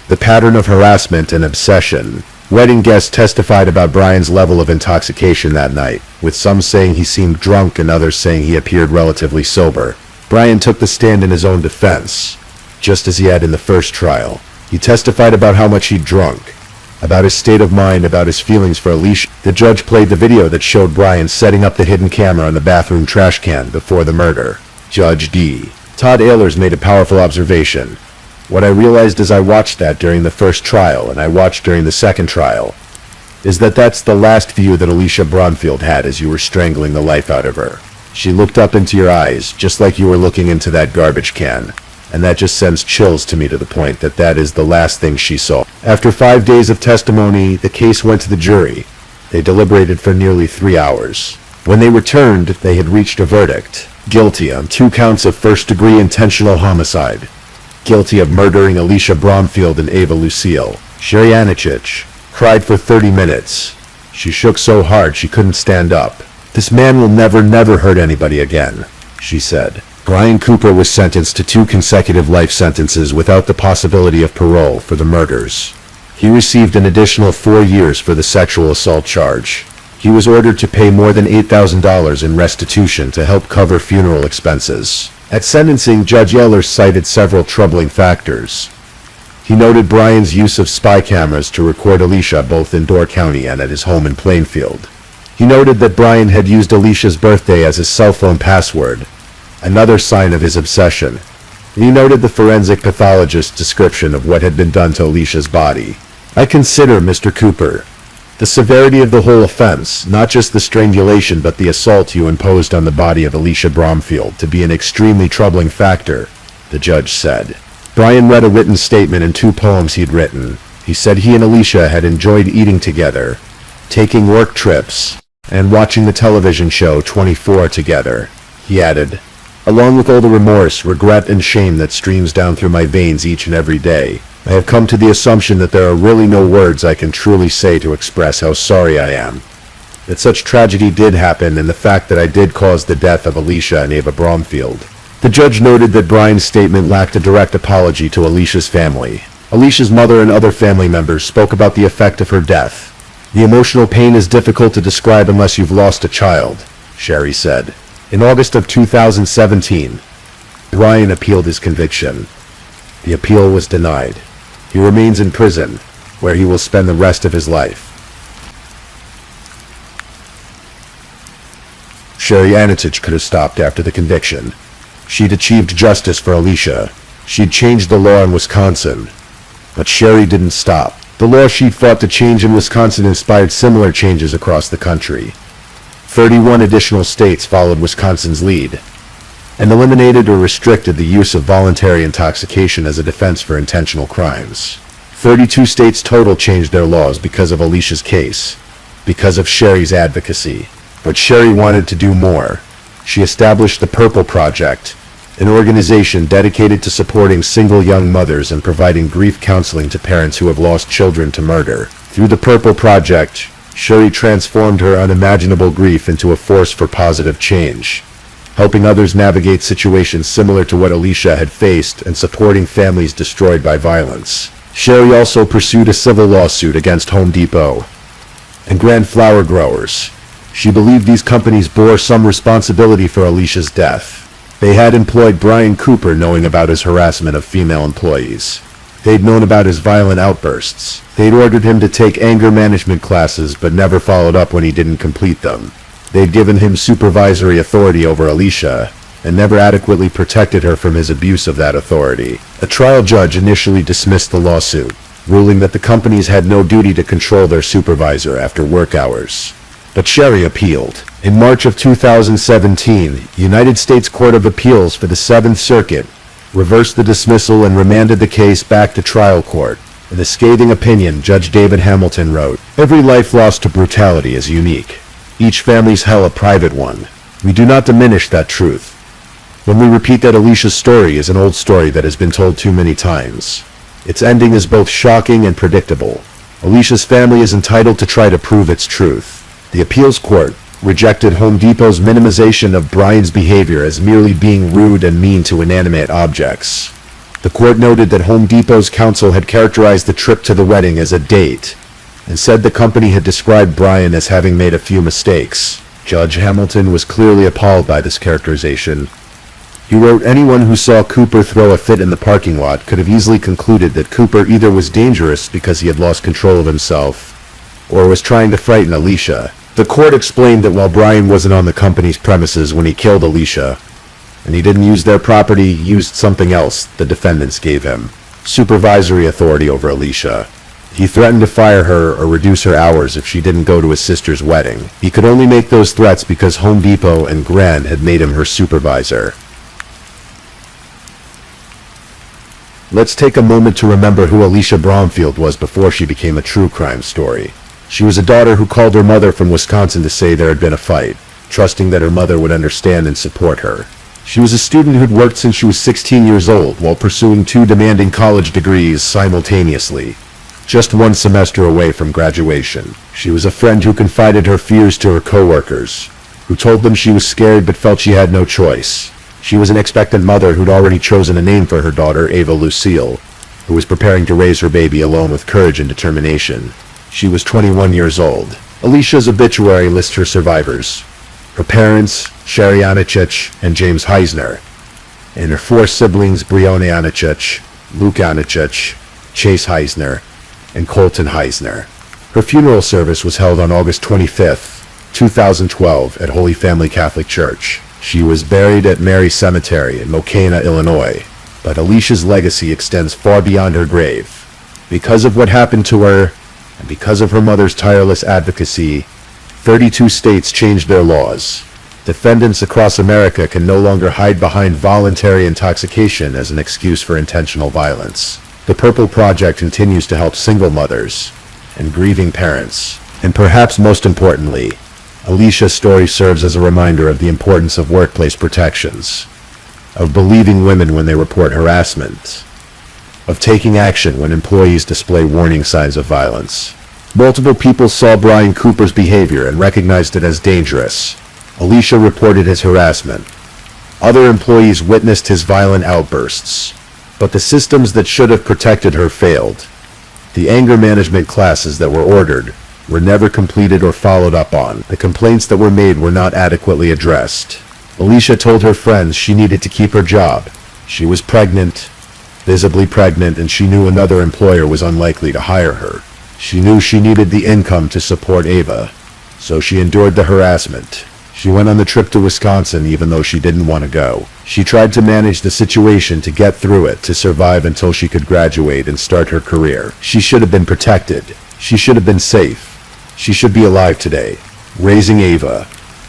the pattern of harassment and obsession. Wedding guests testified about Brian's level of intoxication that night, with some saying he seemed drunk and others saying he appeared relatively sober. Brian took the stand in his own defense, just as he had in the first trial. He testified about how much he'd drunk, about his state of mind, about his feelings for Alicia. The judge played the video that showed Brian setting up the hidden camera on the bathroom trash can before the murder. Judge D. Todd Ehlers made a powerful observation. What I realized as I watched that during the first trial, and I watched during the second trial, is that that's the last view that Alicia Bromfield had as you were strangling the life out of her. She looked up into your eyes, just like you were looking into that garbage can. And that just sends chills to me to the point that that is the last thing she saw. After 5 days of testimony, the case went to the jury. They deliberated for nearly 3 hours. When they returned, they had reached a verdict. Guilty on 2 counts of first-degree intentional homicide. Guilty of murdering Alicia Bromfield and Ava Lucille. Sherry Anichitz cried for 30 minutes. She shook so hard she couldn't stand up. This man will never hurt anybody again, she said. Brian Cooper was sentenced to 2 consecutive life sentences without the possibility of parole for the murders. He received an additional 4 years for the sexual assault charge. He was ordered to pay more than $8,000 in restitution to help cover funeral expenses. At sentencing, Judge Ehlers cited several troubling factors. He noted Brian's use of spy cameras to record Alicia both in Door County and at his home in Plainfield. He noted that Brian had used Alicia's birthday as his cell phone password, another sign of his obsession. He noted the forensic pathologist's description of what had been done to Alicia's body. I consider, Mr. Cooper, the severity of the whole offense, not just the strangulation but the assault you imposed on the body of Alicia Bromfield, to be an extremely troubling factor, the judge said. Brian read a written statement in 2 poems he'd written. He said he and Alicia had enjoyed eating together, taking work trips, and watching the television show 24 together. He added, along with all the remorse, regret, and shame that streams down through my veins each and every day, I have come to the assumption that there are really no words I can truly say to express how sorry I am. That such tragedy did happen, and the fact that I did cause the death of Alicia and Ava Bromfield. The judge noted that Brian's statement lacked a direct apology to Alicia's family. Alicia's mother and other family members spoke about the effect of her death. The emotional pain is difficult to describe unless you've lost a child, Sherry said. In August of 2017, Brian appealed his conviction. The appeal was denied. He remains in prison, where he will spend the rest of his life. Sherry Anichitz could have stopped after the conviction. She'd achieved justice for Alicia. She'd changed the law in Wisconsin. But Sherry didn't stop. The law she'd fought to change in Wisconsin inspired similar changes across the country. 31 additional states followed Wisconsin's lead, and eliminated or restricted the use of voluntary intoxication as a defense for intentional crimes. 32 states total changed their laws because of Alicia's case, because of Sherry's advocacy. But Sherry wanted to do more. She established the Purple Project, an organization dedicated to supporting single young mothers and providing grief counseling to parents who have lost children to murder. Through the Purple Project, Sherry transformed her unimaginable grief into a force for positive change, helping others navigate situations similar to what Alicia had faced and supporting families destroyed by violence. Sherry also pursued a civil lawsuit against Home Depot and Grand Flower Growers. She believed these companies bore some responsibility for Alicia's death. They had employed Brian Cooper knowing about his harassment of female employees. They'd known about his violent outbursts. They'd ordered him to take anger management classes but never followed up when he didn't complete them. They'd given him supervisory authority over Alicia and never adequately protected her from his abuse of that authority. A trial judge initially dismissed the lawsuit, ruling that the companies had no duty to control their supervisor after work hours. But Sherry appealed. In March of 2017, United States Court of Appeals for the Seventh Circuit reversed the dismissal and remanded the case back to trial court. In a scathing opinion, Judge David Hamilton wrote, "Every life lost to brutality is unique. Each family's hell a private one. We do not diminish that truth. When we repeat that Alicia's story is an old story that has been told too many times. Its ending is both shocking and predictable. Alicia's family is entitled to try to prove its truth." The appeals court rejected Home Depot's minimization of Brian's behavior as merely being rude and mean to inanimate objects. The court noted that Home Depot's counsel had characterized the trip to the wedding as a date, and said the company had described Brian as having made a few mistakes. Judge Hamilton was clearly appalled by this characterization. He wrote, "Anyone who saw Cooper throw a fit in the parking lot could have easily concluded that Cooper either was dangerous because he had lost control of himself, or was trying to frighten Alicia." The court explained that while Brian wasn't on the company's premises when he killed Alicia, and he didn't use their property, he used something else the defendants gave him: supervisory authority over Alicia. He threatened to fire her or reduce her hours if she didn't go to his sister's wedding. He could only make those threats because Home Depot and Grand had made him her supervisor. Let's take a moment to remember who Alicia Bromfield was before she became a true crime story. She was a daughter who called her mother from Wisconsin to say there had been a fight, trusting that her mother would understand and support her. She was a student who'd worked since she was 16 years old while pursuing 2 demanding college degrees simultaneously, just 1 semester away from graduation. She was a friend who confided her fears to her coworkers, who told them she was scared but felt she had no choice. She was an expectant mother who'd already chosen a name for her daughter, Ava Lucille, who was preparing to raise her baby alone with courage and determination. She was 21 years old. Alicia's obituary lists her survivors: her parents, Sherry Anichich and James Heisner, and her 4 siblings, Brione Anichich, Luke Anichich, Chase Heisner, and Colton Heisner. Her funeral service was held on August 25, 2012 at Holy Family Catholic Church. She was buried at Mary Cemetery in Mokena, Illinois, but Alicia's legacy extends far beyond her grave. Because of what happened to her, and because of her mother's tireless advocacy, 32 states changed their laws. Defendants across America can no longer hide behind voluntary intoxication as an excuse for intentional violence. The Purple Project continues to help single mothers and grieving parents. And perhaps most importantly, Alicia's story serves as a reminder of the importance of workplace protections, of believing women when they report harassment, of taking action when employees display warning signs of violence. Multiple people saw Brian Cooper's behavior and recognized it as dangerous. Alicia reported his harassment. Other employees witnessed his violent outbursts. But the systems that should have protected her failed. The anger management classes that were ordered were never completed or followed up on. The complaints that were made were not adequately addressed. Alicia told her friends she needed to keep her job. She was pregnant, visibly pregnant, and she knew another employer was unlikely to hire her. She knew she needed the income to support Ava, so she endured the harassment. She went on the trip to Wisconsin even though she didn't want to go. She tried to manage the situation to get through it, to survive until she could graduate and start her career. She should have been protected. She should have been safe. She should be alive today, raising Ava,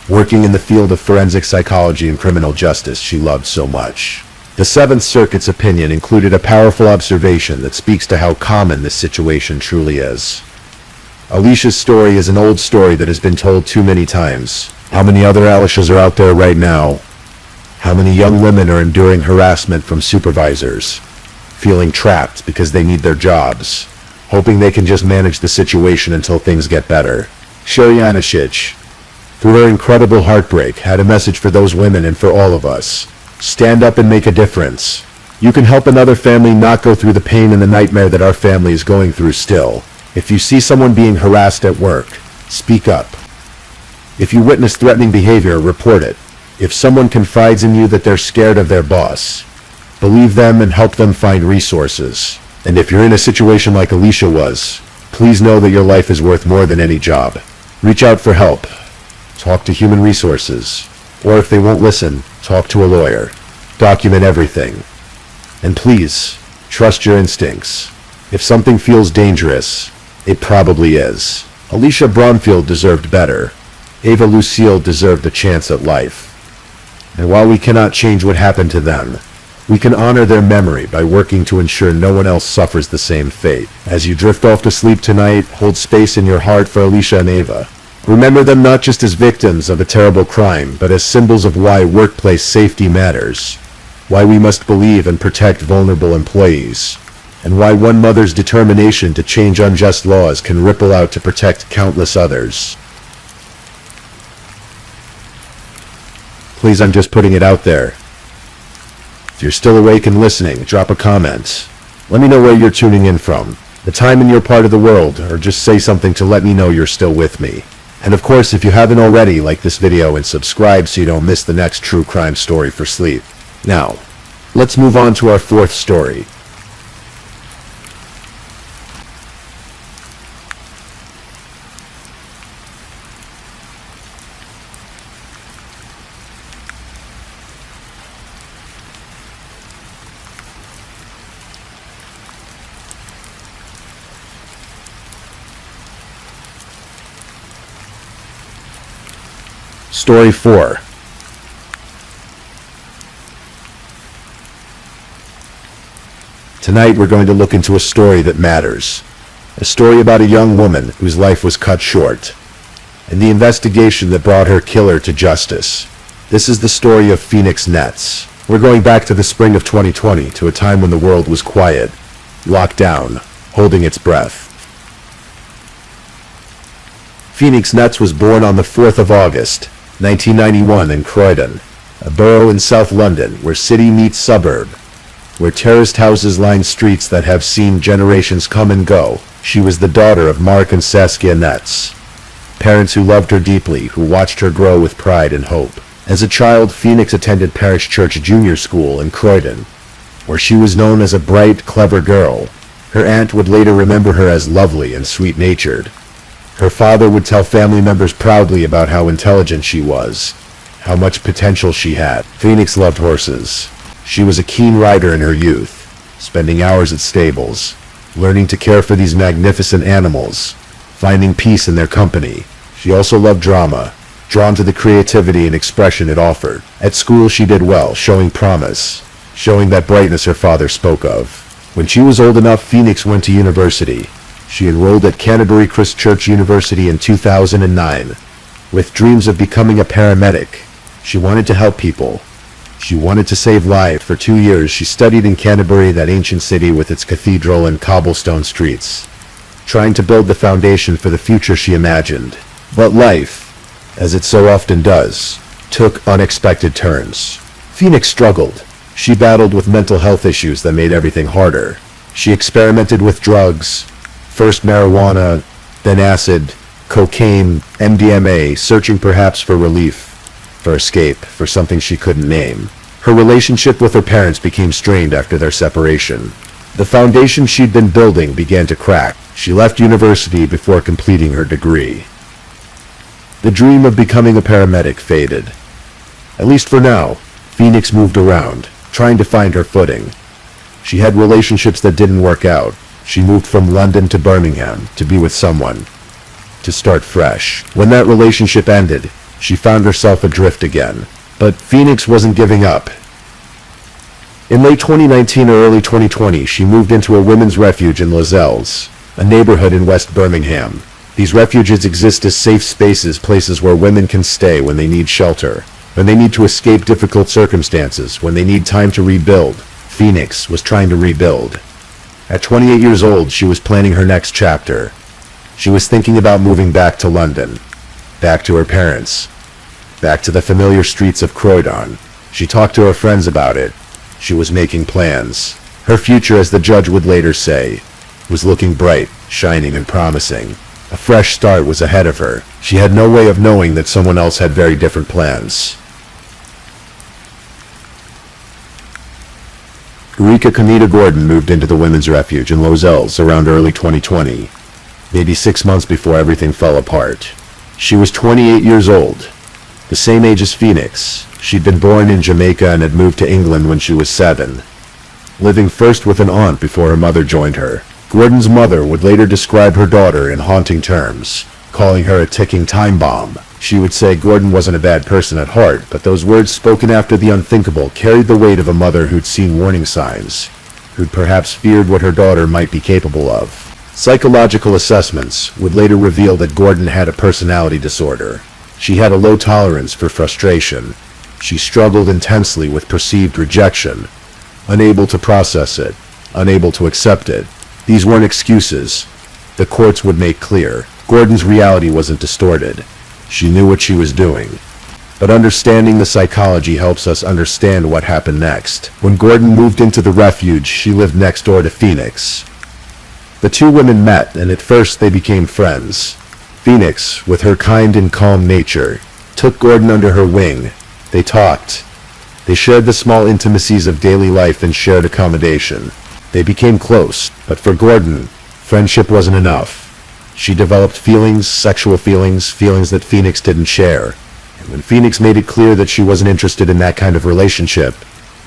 working in the field of forensic psychology and criminal justice she loved so much. The Seventh Circuit's opinion included a powerful observation that speaks to how common this situation truly is. Alicia's story is an old story that has been told too many times. How many other Alicias are out there right now? How many young women are enduring harassment from supervisors, feeling trapped because they need their jobs, hoping they can just manage the situation until things get better? Sherianishich, through her incredible heartbreak, had a message for those women and for all of us. Stand up and make a difference. You can help another family not go through the pain and the nightmare that our family is going through still. If you see someone being harassed at work, speak up. If you witness threatening behavior, report it. If someone confides in you that they're scared of their boss, believe them and help them find resources. And if you're in a situation like Alicia was, please know that your life is worth more than any job. Reach out for help. Talk to human resources. Or if they won't listen, talk to a lawyer. Document everything. And please, trust your instincts. If something feels dangerous, it probably is. Alicia Bromfield deserved better. Ava Lucille deserved a chance at life. And while we cannot change what happened to them, we can honor their memory by working to ensure no one else suffers the same fate. As you drift off to sleep tonight, hold space in your heart for Alicia and Ava. Remember them not just as victims of a terrible crime, but as symbols of why workplace safety matters, why we must believe and protect vulnerable employees, and why one mother's determination to change unjust laws can ripple out to protect countless others. Please, I'm just putting it out there. If you're still awake and listening, drop a comment. Let me know where you're tuning in from, the time in your part of the world, or just say something to let me know you're still with me. And of course, if you haven't already, like this video and subscribe so you don't miss the next true crime story for sleep. Now, let's move on to our fourth story. Story 4. Tonight we're going to look into a story that matters. A story about a young woman whose life was cut short, and the investigation that brought her killer to justice. This is the story of Phoenix Nets. We're going back to the spring of 2020, to a time when the world was quiet, locked down, holding its breath. Phoenix Nets was born on the 4th of August, 1991 in Croydon, a borough in South London where city meets suburb, where terraced houses line streets that have seen generations come and go. She was the daughter of Mark and Saskia Nets, parents who loved her deeply, who watched her grow with pride and hope. As a child, Phoenix attended Parish Church Junior School in Croydon, where she was known as a bright, clever girl. Her aunt would later remember her as lovely and sweet-natured. Her father would tell family members proudly about how intelligent she was, how much potential she had. Phoenix loved horses. She was a keen rider in her youth, spending hours at stables, learning to care for these magnificent animals, finding peace in their company. She also loved drama, drawn to the creativity and expression it offered. At school she did well, showing promise, showing that brightness her father spoke of. When she was old enough, Phoenix went to university. She enrolled at Canterbury Christ Church University in 2009. With dreams of becoming a paramedic, she wanted to help people. She wanted to save lives. For 2 years she studied in Canterbury, that ancient city with its cathedral and cobblestone streets, trying to build the foundation for the future she imagined. But life, as it so often does, took unexpected turns. Phoenix struggled. She battled with mental health issues that made everything harder. She experimented with drugs, first marijuana, then acid, cocaine, MDMA, searching perhaps for relief, for escape, for something she couldn't name. Her relationship with her parents became strained after their separation. The foundation she'd been building began to crack. She left university before completing her degree. The dream of becoming a paramedic faded. At least for now, Phoenix moved around, trying to find her footing. She had relationships that didn't work out. She moved from London to Birmingham to be with someone, to start fresh. When that relationship ended, she found herself adrift again. But Phoenix wasn't giving up. In late 2019 or early 2020, she moved into a women's refuge in Lozells, a neighborhood in West Birmingham. These refuges exist as safe spaces, places where women can stay when they need shelter, when they need to escape difficult circumstances, when they need time to rebuild. Phoenix was trying to rebuild. At 28 years old, she was planning her next chapter. She was thinking about moving back to London, back to her parents, back to the familiar streets of Croydon. She talked to her friends about it. She was making plans. Her future, as the judge would later say, was looking bright, shining, and promising. A fresh start was ahead of her. She had no way of knowing that someone else had very different plans. Eureka Conita Gordon moved into the women's refuge in Los Ells around early 2020, maybe 6 months before everything fell apart. She was 28 years old, the same age as Phoenix. She'd been born in Jamaica and had moved to England when she was 7, living first with an aunt before her mother joined her. Gordon's mother would later describe her daughter in haunting terms, calling her a ticking time bomb. She would say Gordon wasn't a bad person at heart, but those words spoken after the unthinkable carried the weight of a mother who'd seen warning signs, who'd perhaps feared what her daughter might be capable of. Psychological assessments would later reveal that Gordon had a personality disorder. She had a low tolerance for frustration. She struggled intensely with perceived rejection, unable to process it, unable to accept it. These weren't excuses. The courts would make clear. Gordon's reality wasn't distorted. She knew what she was doing. But understanding the psychology helps us understand what happened next. When Gordon moved into the refuge, she lived next door to Phoenix. The two women met, and at first they became friends. Phoenix, with her kind and calm nature, took Gordon under her wing. They talked. They shared the small intimacies of daily life and shared accommodation. They became close, but for Gordon, friendship wasn't enough. She developed feelings, sexual feelings, feelings that Phoenix didn't share. And when Phoenix made it clear that she wasn't interested in that kind of relationship,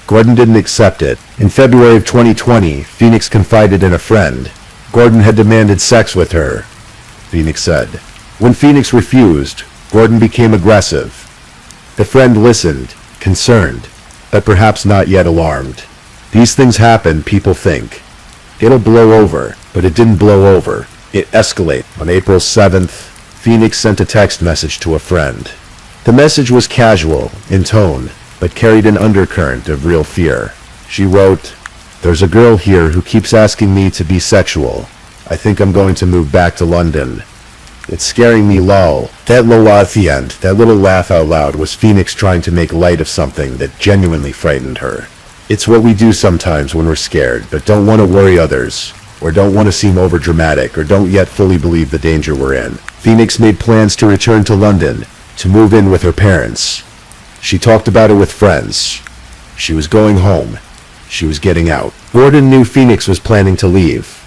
Gordon didn't accept it. In February of 2020, Phoenix confided in a friend. Gordon had demanded sex with her, Phoenix said. When Phoenix refused, Gordon became aggressive. The friend listened, concerned, but perhaps not yet alarmed. These things happen, people think. It'll blow over, but it didn't blow over. It escalated. On April 7th, Phoenix sent a text message to a friend. The message was casual in tone, but carried an undercurrent of real fear. She wrote, "There's a girl here who keeps asking me to be sexual. I think I'm going to move back to London. It's scaring me, lol." That lol at the end, that little laugh out loud, was Phoenix trying to make light of something that genuinely frightened her. It's what we do sometimes when we're scared, but don't want to worry others, or don't want to seem overdramatic, or don't yet fully believe the danger we're in. Phoenix made plans to return to London, to move in with her parents. She talked about it with friends. She was going home. She was getting out. Gordon knew Phoenix was planning to leave.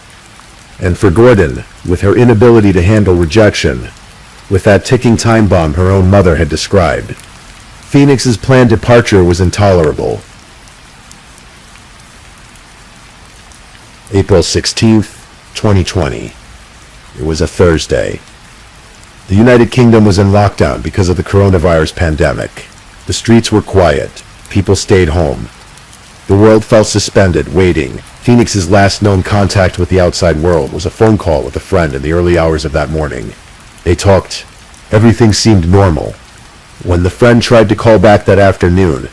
And for Gordon, with her inability to handle rejection, with that ticking time bomb her own mother had described, Phoenix's planned departure was intolerable. April 16th, 2020. It was a Thursday. The United Kingdom was in lockdown because of the coronavirus pandemic. The streets were quiet. People stayed home. The world felt suspended, waiting. Phoenix's last known contact with the outside world was a phone call with a friend in the early hours of that morning. They talked. Everything seemed normal. When the friend tried to call back that afternoon,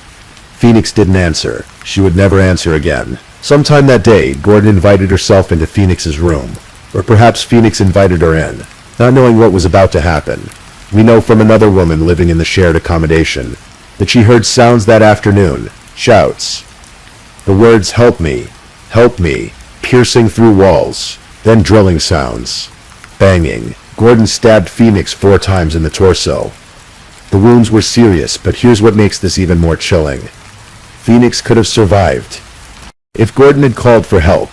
Phoenix didn't answer. She would never answer again. Sometime that day, Gordon invited herself into Phoenix's room. Or perhaps Phoenix invited her in, not knowing what was about to happen. We know from another woman living in the shared accommodation that she heard sounds that afternoon, shouts. The words help me, piercing through walls, then drilling sounds, banging. Gordon stabbed Phoenix 4 times in the torso. The wounds were serious, but here's what makes this even more chilling. Phoenix could have survived. If Gordon had called for help,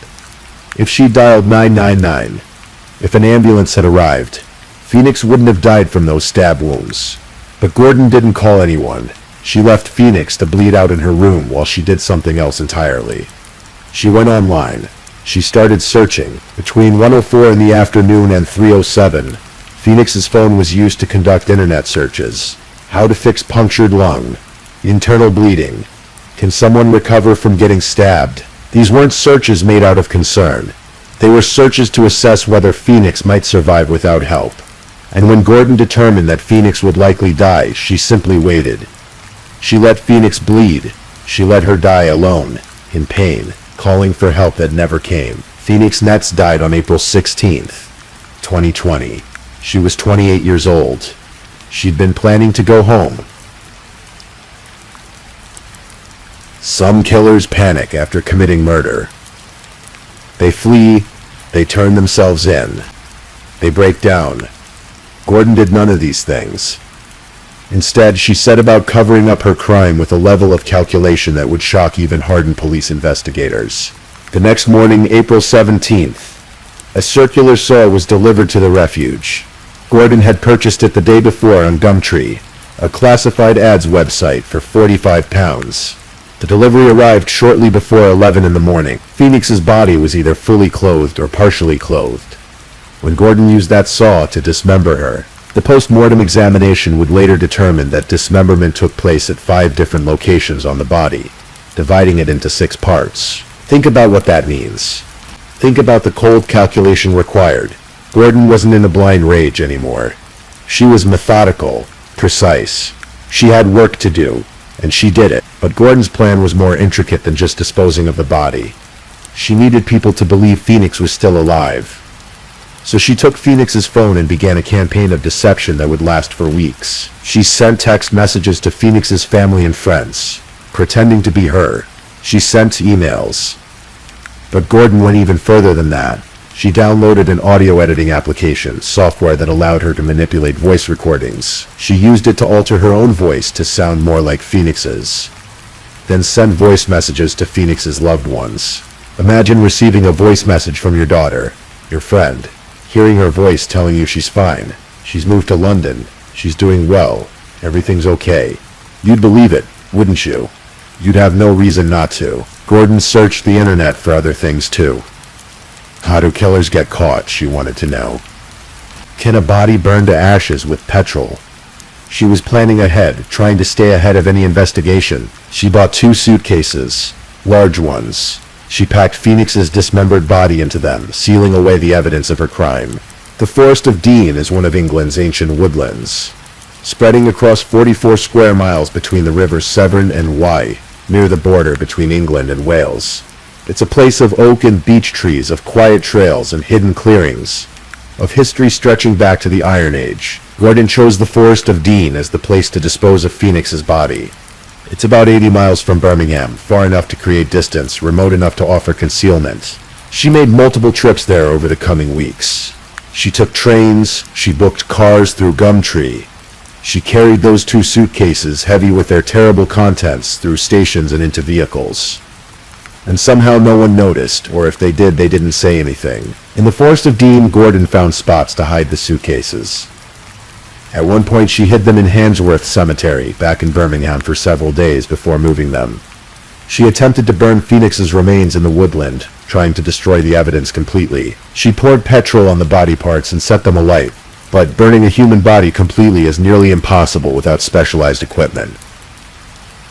if she dialed 999, if an ambulance had arrived, Phoenix wouldn't have died from those stab wounds. But Gordon didn't call anyone. She left Phoenix to bleed out in her room while she did something else entirely. She went online. She started searching. Between 1:04 in the afternoon and 3:07, Phoenix's phone was used to conduct internet searches. How to fix punctured lung, internal bleeding. Can someone recover from getting stabbed? These weren't searches made out of concern. They were searches to assess whether Phoenix might survive without help. And when Gordon determined that Phoenix would likely die, she simply waited. She let Phoenix bleed. She let her die alone, in pain, calling for help that never came. Phoenix Nets died on April 16th, 2020. She was 28 years old. She'd been planning to go home. Some killers panic after committing murder. They flee, they turn themselves in, they break down. Gordon did none of these things. Instead, she set about covering up her crime with a level of calculation that would shock even hardened police investigators. The next morning, April 17th, a circular saw was delivered to the refuge. Gordon had purchased it the day before on Gumtree, a classified ads website, for £45. The delivery arrived shortly before 11 in the morning. Phoenix's body was either fully clothed or partially clothed. When Gordon used that saw to dismember her, the post-mortem examination would later determine that dismemberment took place at 5 different locations on the body, dividing it into 6 parts. Think about what that means. Think about the cold calculation required. Gordon wasn't in a blind rage anymore. She was methodical, precise. She had work to do, and she did it. But Gordon's plan was more intricate than just disposing of the body. She needed people to believe Phoenix was still alive. So she took Phoenix's phone and began a campaign of deception that would last for weeks. She sent text messages to Phoenix's family and friends, pretending to be her. She sent emails. But Gordon went even further than that. She downloaded an audio editing application, software that allowed her to manipulate voice recordings. She used it to alter her own voice to sound more like Phoenix's. Then send voice messages to Phoenix's loved ones. Imagine receiving a voice message from your daughter, your friend, hearing her voice telling you she's fine. She's moved to London. She's doing well. Everything's okay. You'd believe it, wouldn't you? You'd have no reason not to. Gordon searched the internet for other things too. How do killers get caught, she wanted to know. Can a body burn to ashes with petrol? She was planning ahead, trying to stay ahead of any investigation. She bought 2 suitcases, large ones. She packed Phoenix's dismembered body into them, sealing away the evidence of her crime. The Forest of Dean is one of England's ancient woodlands, spreading across 44 square miles between the rivers Severn and Wye, near the border between England and Wales. It's a place of oak and beech trees, of quiet trails and hidden clearings, of history stretching back to the Iron Age. Gordon chose the Forest of Dean as the place to dispose of Phoenix's body. It's about 80 miles from Birmingham, far enough to create distance, remote enough to offer concealment. She made multiple trips there over the coming weeks. She took trains, she booked cars through Gumtree. She carried those 2 suitcases, heavy with their terrible contents, through stations and into vehicles. And somehow no one noticed, or if they did, they didn't say anything. In the Forest of Dean, Gordon found spots to hide the suitcases. At one point she hid them in Handsworth Cemetery, back in Birmingham, for several days before moving them. She attempted to burn Phoenix's remains in the woodland, trying to destroy the evidence completely. She poured petrol on the body parts and set them alight, but burning a human body completely is nearly impossible without specialized equipment.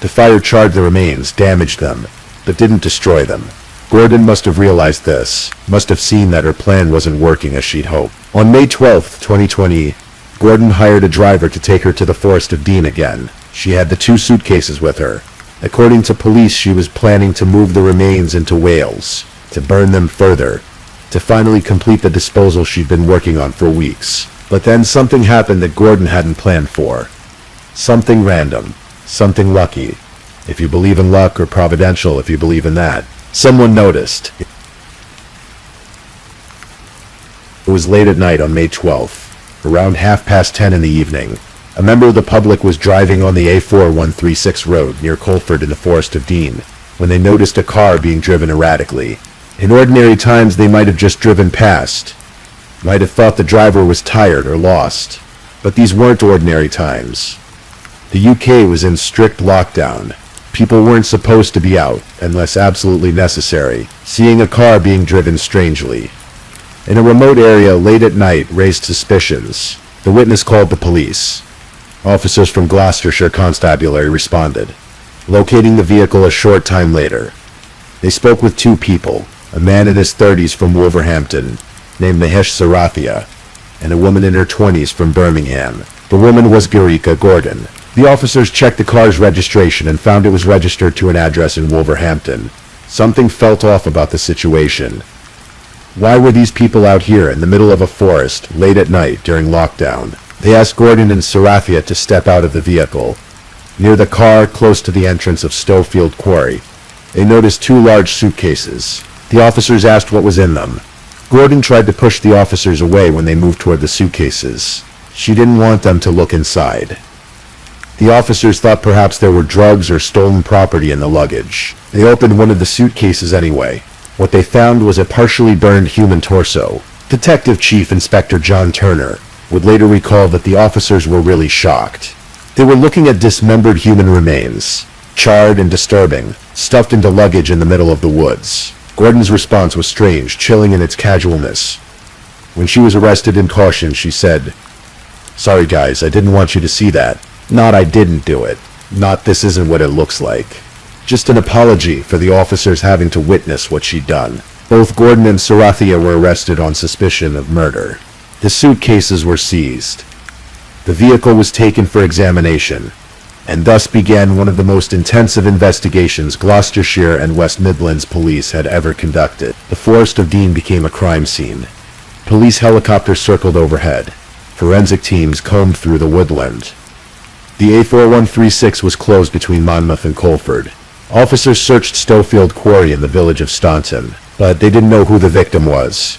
The fire charred the remains, damaged them, but didn't destroy them. Gordon must have realized this, must have seen that her plan wasn't working as she'd hoped. On May 12, 2020, Gordon hired a driver to take her to the Forest of Dean again. She had the 2 suitcases with her. According to police, she was planning to move the remains into Wales, to burn them further, to finally complete the disposal she'd been working on for weeks. But then something happened that Gordon hadn't planned for. Something random, something lucky. If you believe in luck, or providential if you believe in that. Someone noticed. It was late at night on May 12th, around 10:30 in the evening. A member of the public was driving on the A4136 road near Colford in the Forest of Dean, when they noticed a car being driven erratically. In ordinary times they might have just driven past, might have thought the driver was tired or lost. But these weren't ordinary times. The UK was in strict lockdown. People weren't supposed to be out, unless absolutely necessary. Seeing a car being driven strangely in a remote area late at night raised suspicions. The witness called the police. Officers from Gloucestershire Constabulary responded, locating the vehicle a short time later. They spoke with 2 people, a man in his 30s from Wolverhampton, named Mahesh Sarathia, and a woman in her 20s from Birmingham. The woman was Garika Gordon. The officers checked the car's registration and found it was registered to an address in Wolverhampton. Something felt off about the situation. Why were these people out here in the middle of a forest, late at night, during lockdown? They asked Gordon and Sarathia to step out of the vehicle. Near the car, close to the entrance of Stovefield Quarry, they noticed 2 large suitcases. The officers asked what was in them. Gordon tried to push the officers away when they moved toward the suitcases. She didn't want them to look inside. The officers thought perhaps there were drugs or stolen property in the luggage. They opened one of the suitcases anyway. What they found was a partially burned human torso. Detective Chief Inspector John Turner would later recall that the officers were really shocked. They were looking at dismembered human remains, charred and disturbing, stuffed into luggage in the middle of the woods. Gordon's response was strange, chilling in its casualness. When she was arrested and cautioned, she said, "Sorry guys, I didn't want you to see that. Not I didn't do it. Not this isn't what it looks like. Just an apology for the officers having to witness what she'd done." Both Gordon and Sarathia were arrested on suspicion of murder. The suitcases were seized. The vehicle was taken for examination, and thus began one of the most intensive investigations Gloucestershire and West Midlands police had ever conducted. The Forest of Dean became a crime scene. Police helicopters circled overhead. Forensic teams combed through the woodland. The A4136 was closed between Monmouth and Colford. Officers searched Stovefield Quarry in the village of Staunton, but they didn't know who the victim was.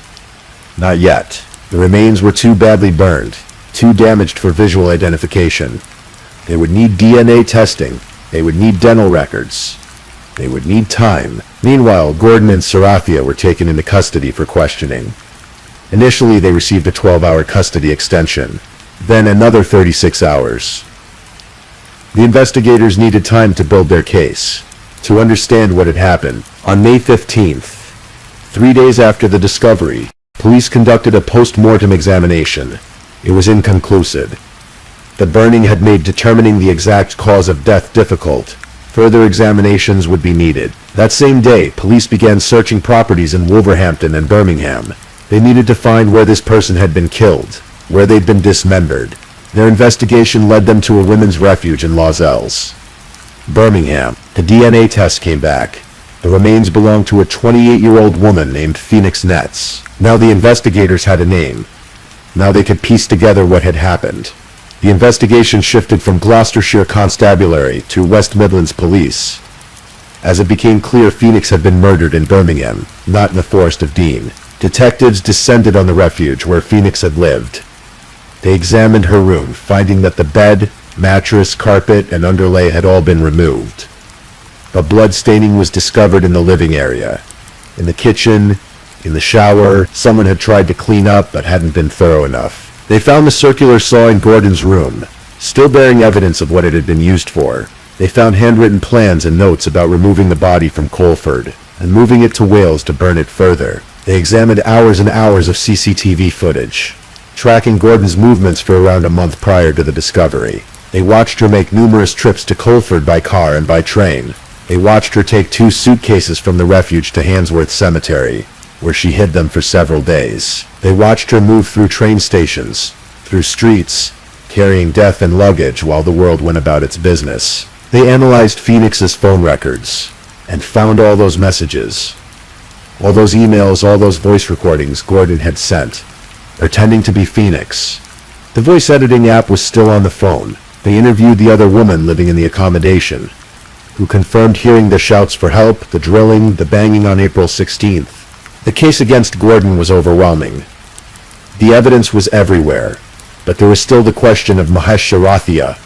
Not yet. The remains were too badly burned, too damaged for visual identification. They would need DNA testing. They would need dental records. They would need time. Meanwhile, Gordon and Sarathia were taken into custody for questioning. Initially, they received a 12-hour custody extension, then another 36 hours. The investigators needed time to build their case, to understand what had happened. On May 15th, 3 days after the discovery, police conducted a post-mortem examination. It was inconclusive. The burning had made determining the exact cause of death difficult. Further examinations would be needed. That same day, police began searching properties in Wolverhampton and Birmingham. They needed to find where this person had been killed, where they'd been dismembered. Their investigation led them to a women's refuge in Lozells, Birmingham. The DNA test came back. The remains belonged to a 28-year-old woman named Phoenix Netz. Now the investigators had a name. Now they could piece together what had happened. The investigation shifted from Gloucestershire Constabulary to West Midlands Police, as it became clear Phoenix had been murdered in Birmingham, not in the Forest of Dean. Detectives descended on the refuge where Phoenix had lived. They examined her room, finding that the bed, mattress, carpet, and underlay had all been removed. But blood staining was discovered in the living area. In the kitchen, in the shower, someone had tried to clean up but hadn't been thorough enough. They found the circular saw in Gordon's room, still bearing evidence of what it had been used for. They found handwritten plans and notes about removing the body from Colford and moving it to Wales to burn it further. They examined hours and hours of CCTV footage, tracking Gordon's movements for around a month prior to the discovery. They watched her make numerous trips to Colford by car and by train. They watched her take 2 suitcases from the refuge to Handsworth Cemetery, where she hid them for several days. They watched her move through train stations, through streets, carrying death and luggage while the world went about its business. They analyzed Phoenix's phone records and found all those messages, all those emails, all those voice recordings Gordon had sent, pretending to be Phoenix. The voice editing app was still on the phone. They interviewed the other woman living in the accommodation, who confirmed hearing the shouts for help, the drilling, the banging on April 16th. The case against Gordon was overwhelming. The evidence was everywhere, but there was still the question of Mahesh Sarathia,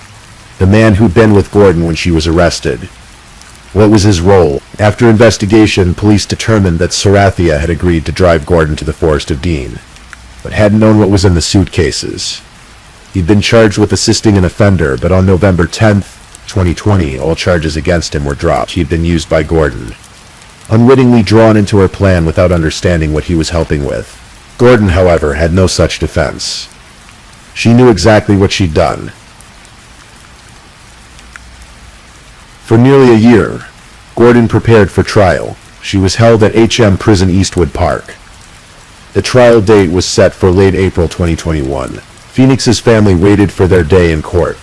the man who'd been with Gordon when she was arrested. What was his role? After investigation, police determined that Sarathia had agreed to drive Gordon to the Forest of Dean, but hadn't known what was in the suitcases. He'd been charged with assisting an offender, but on November 10th, 2020, all charges against him were dropped. He'd been used by Gordon, unwittingly drawn into her plan without understanding what he was helping with. Gordon, however, had no such defense. She knew exactly what she'd done. For nearly a year, Gordon prepared for trial. She was held at HM Prison Eastwood Park. The trial date was set for late April 2021. Phoenix's family waited for their day in court,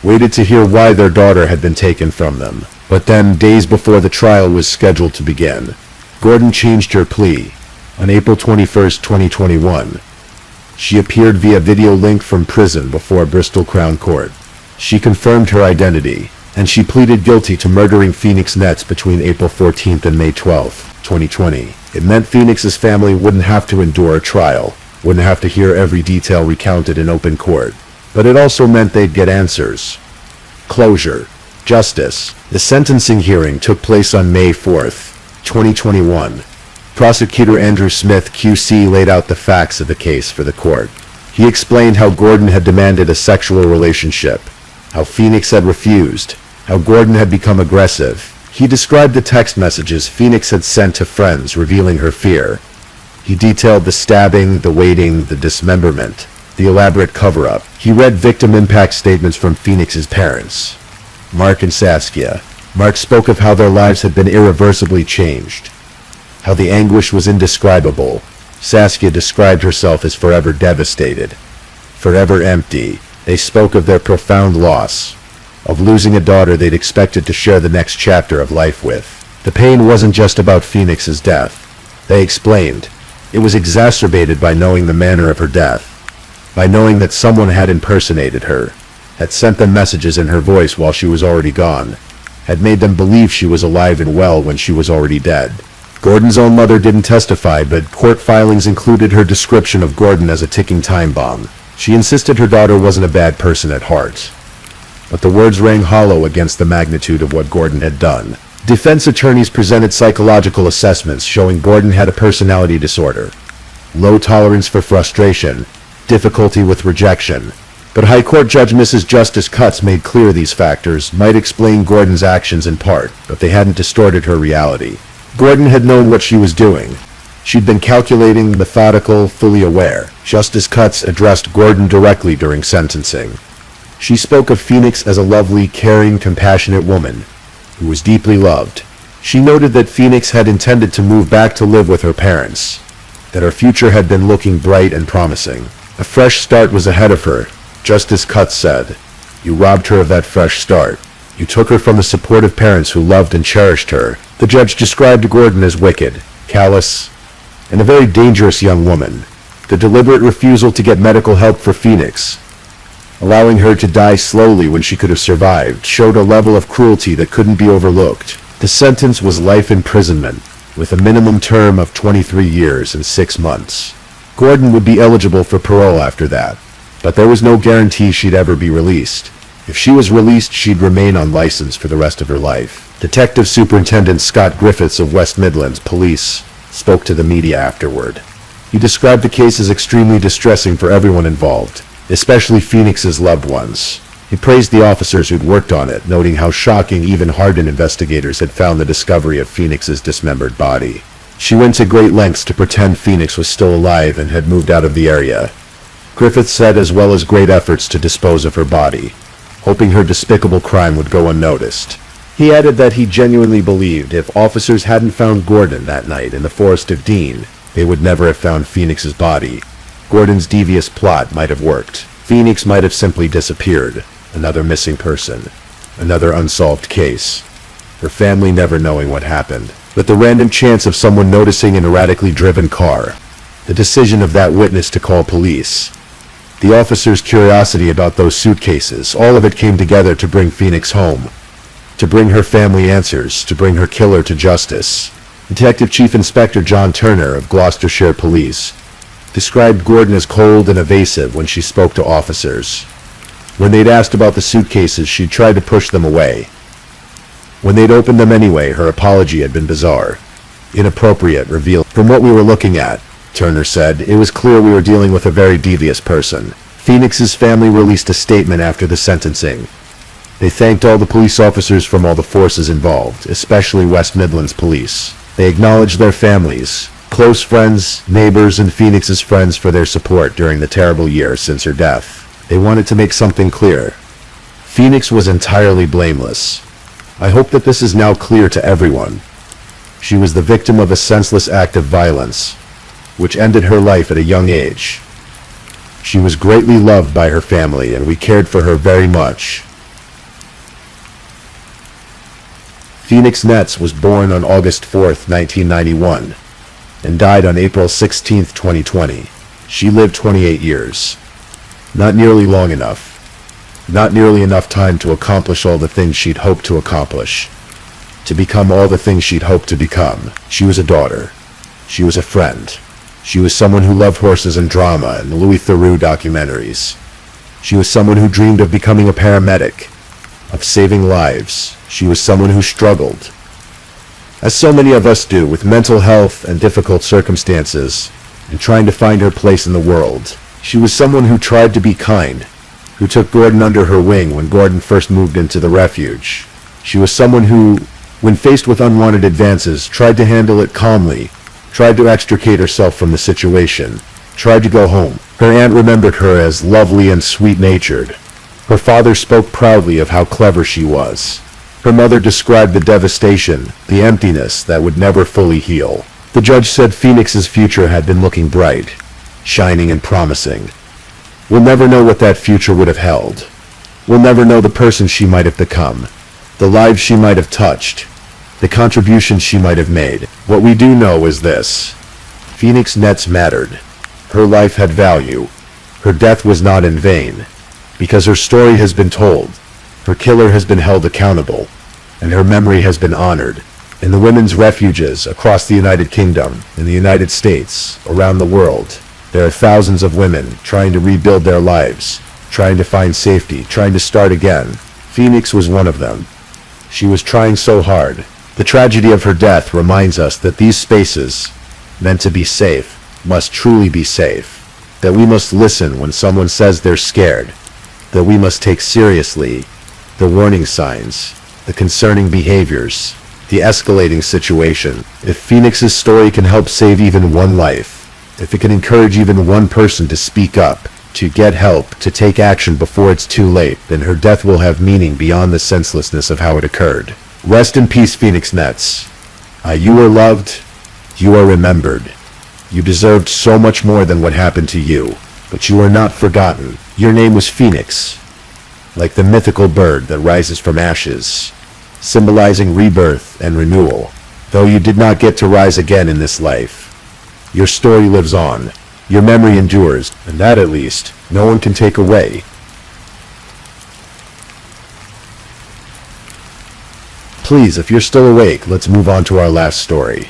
waited to hear why their daughter had been taken from them. But then, days before the trial was scheduled to begin, Gordon changed her plea. On April 21, 2021, she appeared via video link from prison before Bristol Crown Court. She confirmed her identity, and she pleaded guilty to murdering Phoenix Nets between April 14th and May 12, 2020. It meant Phoenix's family wouldn't have to endure a trial, wouldn't have to hear every detail recounted in open court. But it also meant they'd get answers. Closure. Justice. The sentencing hearing took place on May 4th, 2021. Prosecutor Andrew Smith, QC, laid out the facts of the case for the court. He explained how Gordon had demanded a sexual relationship, how Phoenix had refused, how Gordon had become aggressive. He described the text messages Phoenix had sent to friends revealing her fear. He detailed the stabbing, the waiting, the dismemberment, the elaborate cover-up. He read victim impact statements from Phoenix's parents, Mark and Saskia. Mark spoke of how their lives had been irreversibly changed, how the anguish was indescribable. Saskia described herself as forever devastated, forever empty. They spoke of their profound loss, of losing a daughter they'd expected to share the next chapter of life with. The pain wasn't just about Phoenix's death, they explained. It was exacerbated by knowing the manner of her death, by knowing that someone had impersonated her, had sent them messages in her voice while she was already gone, had made them believe she was alive and well when she was already dead. Gordon's own mother didn't testify, but court filings included her description of Gordon as a ticking time bomb. She insisted her daughter wasn't a bad person at heart, but the words rang hollow against the magnitude of what Gordon had done. Defense attorneys presented psychological assessments showing Gordon had a personality disorder, low tolerance for frustration, difficulty with rejection. But High Court Judge Mrs. Justice Cutts made clear these factors might explain Gordon's actions in part, but they hadn't distorted her reality. Gordon had known what she was doing. She'd been calculating, methodical, fully aware. Justice Cutts addressed Gordon directly during sentencing. She spoke of Phoenix as a lovely, caring, compassionate woman who was deeply loved. She noted that Phoenix had intended to move back to live with her parents, that her future had been looking bright and promising. A fresh start was ahead of her, Justice Cutts said. You robbed her of that fresh start. You took her from the supportive parents who loved and cherished her. The judge described Gordon as wicked, callous, and a very dangerous young woman. The deliberate refusal to get medical help for Phoenix, allowing her to die slowly when she could have survived, showed a level of cruelty that couldn't be overlooked. The sentence was life imprisonment, with a minimum term of 23 years and 6 months. Gordon would be eligible for parole after that, but there was no guarantee she'd ever be released. If she was released, she'd remain on license for the rest of her life. Detective Superintendent Scott Griffiths of West Midlands Police spoke to the media afterward. He described the case as extremely distressing for everyone involved, especially Phoenix's loved ones. He praised the officers who'd worked on it, noting how shocking even hardened investigators had found the discovery of Phoenix's dismembered body. She went to great lengths to pretend Phoenix was still alive and had moved out of the area, Griffiths said, as well as great efforts to dispose of her body, hoping her despicable crime would go unnoticed. He added that he genuinely believed if officers hadn't found Gordon that night in the Forest of Dean, they would never have found Phoenix's body. Gordon's devious plot might have worked. Phoenix might have simply disappeared. Another missing person. Another unsolved case. Her family never knowing what happened. But the random chance of someone noticing an erratically driven car. The decision of that witness to call police. The officer's curiosity about those suitcases, all of it came together to bring Phoenix home. To bring her family answers, to bring her killer to justice. Detective Chief Inspector John Turner of Gloucestershire Police described Gordon as cold and evasive when she spoke to officers. When they'd asked about the suitcases, she'd tried to push them away. When they'd opened them anyway, her apology had been bizarre, inappropriate, revealed. From what we were looking at, Turner said, it was clear we were dealing with a very devious person. Phoenix's family released a statement after the sentencing. They thanked all the police officers from all the forces involved, especially West Midlands Police. They acknowledged their families, close friends, neighbors, and Phoenix's friends for their support during the terrible year since her death. They wanted to make something clear. Phoenix was entirely blameless. I hope that this is now clear to everyone. She was the victim of a senseless act of violence, which ended her life at a young age. She was greatly loved by her family, and we cared for her very much. Phoenix Nets was born on August 4, 1991. and died on April 16, 2020. She lived 28 years. Not nearly long enough. Not nearly enough time to accomplish all the things she'd hoped to accomplish. To become all the things she'd hoped to become. She was a daughter. She was a friend. She was someone who loved horses and drama and the Louis Theroux documentaries. She was someone who dreamed of becoming a paramedic, of saving lives. She was someone who struggled, as so many of us do, with mental health and difficult circumstances, and trying to find her place in the world. She was someone who tried to be kind, who took Gordon under her wing when Gordon first moved into the refuge. She was someone who, when faced with unwanted advances, tried to handle it calmly, tried to extricate herself from the situation, tried to go home. Her aunt remembered her as lovely and sweet-natured. Her father spoke proudly of how clever she was. Her mother described the devastation, the emptiness that would never fully heal. The judge said Phoenix's future had been looking bright, shining and promising. We'll never know what that future would have held. We'll never know the person she might have become, the lives she might have touched, the contributions she might have made. What we do know is this: Phoenix Nets mattered. Her life had value. Her death was not in vain, because her story has been told, her killer has been held accountable, and her memory has been honored. In the women's refuges across the United Kingdom, in the United States, around the world, there are thousands of women trying to rebuild their lives, trying to find safety, trying to start again. Phoenix was one of them. She was trying so hard. The tragedy of her death reminds us that these spaces, meant to be safe, must truly be safe. That we must listen when someone says they're scared. That we must take seriously the warning signs, the concerning behaviors, the escalating situation. If Phoenix's story can help save even one life, if it can encourage even one person to speak up, to get help, to take action before it's too late, then her death will have meaning beyond the senselessness of how it occurred. Rest in peace, Phoenix Nets. You were loved, you are remembered. You deserved so much more than what happened to you, but you are not forgotten. Your name was Phoenix, like the mythical bird that rises from ashes, symbolizing rebirth and renewal. Though you did not get to rise again in this life, your story lives on. Your memory endures, and that at least, no one can take away. Please, if you're still awake, let's move on to our last story.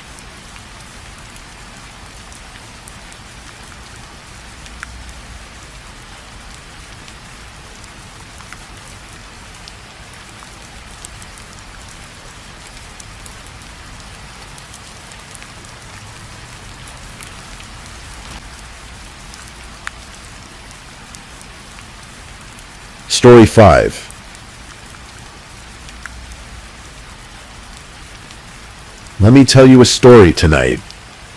Story 5. Let me tell you a story tonight,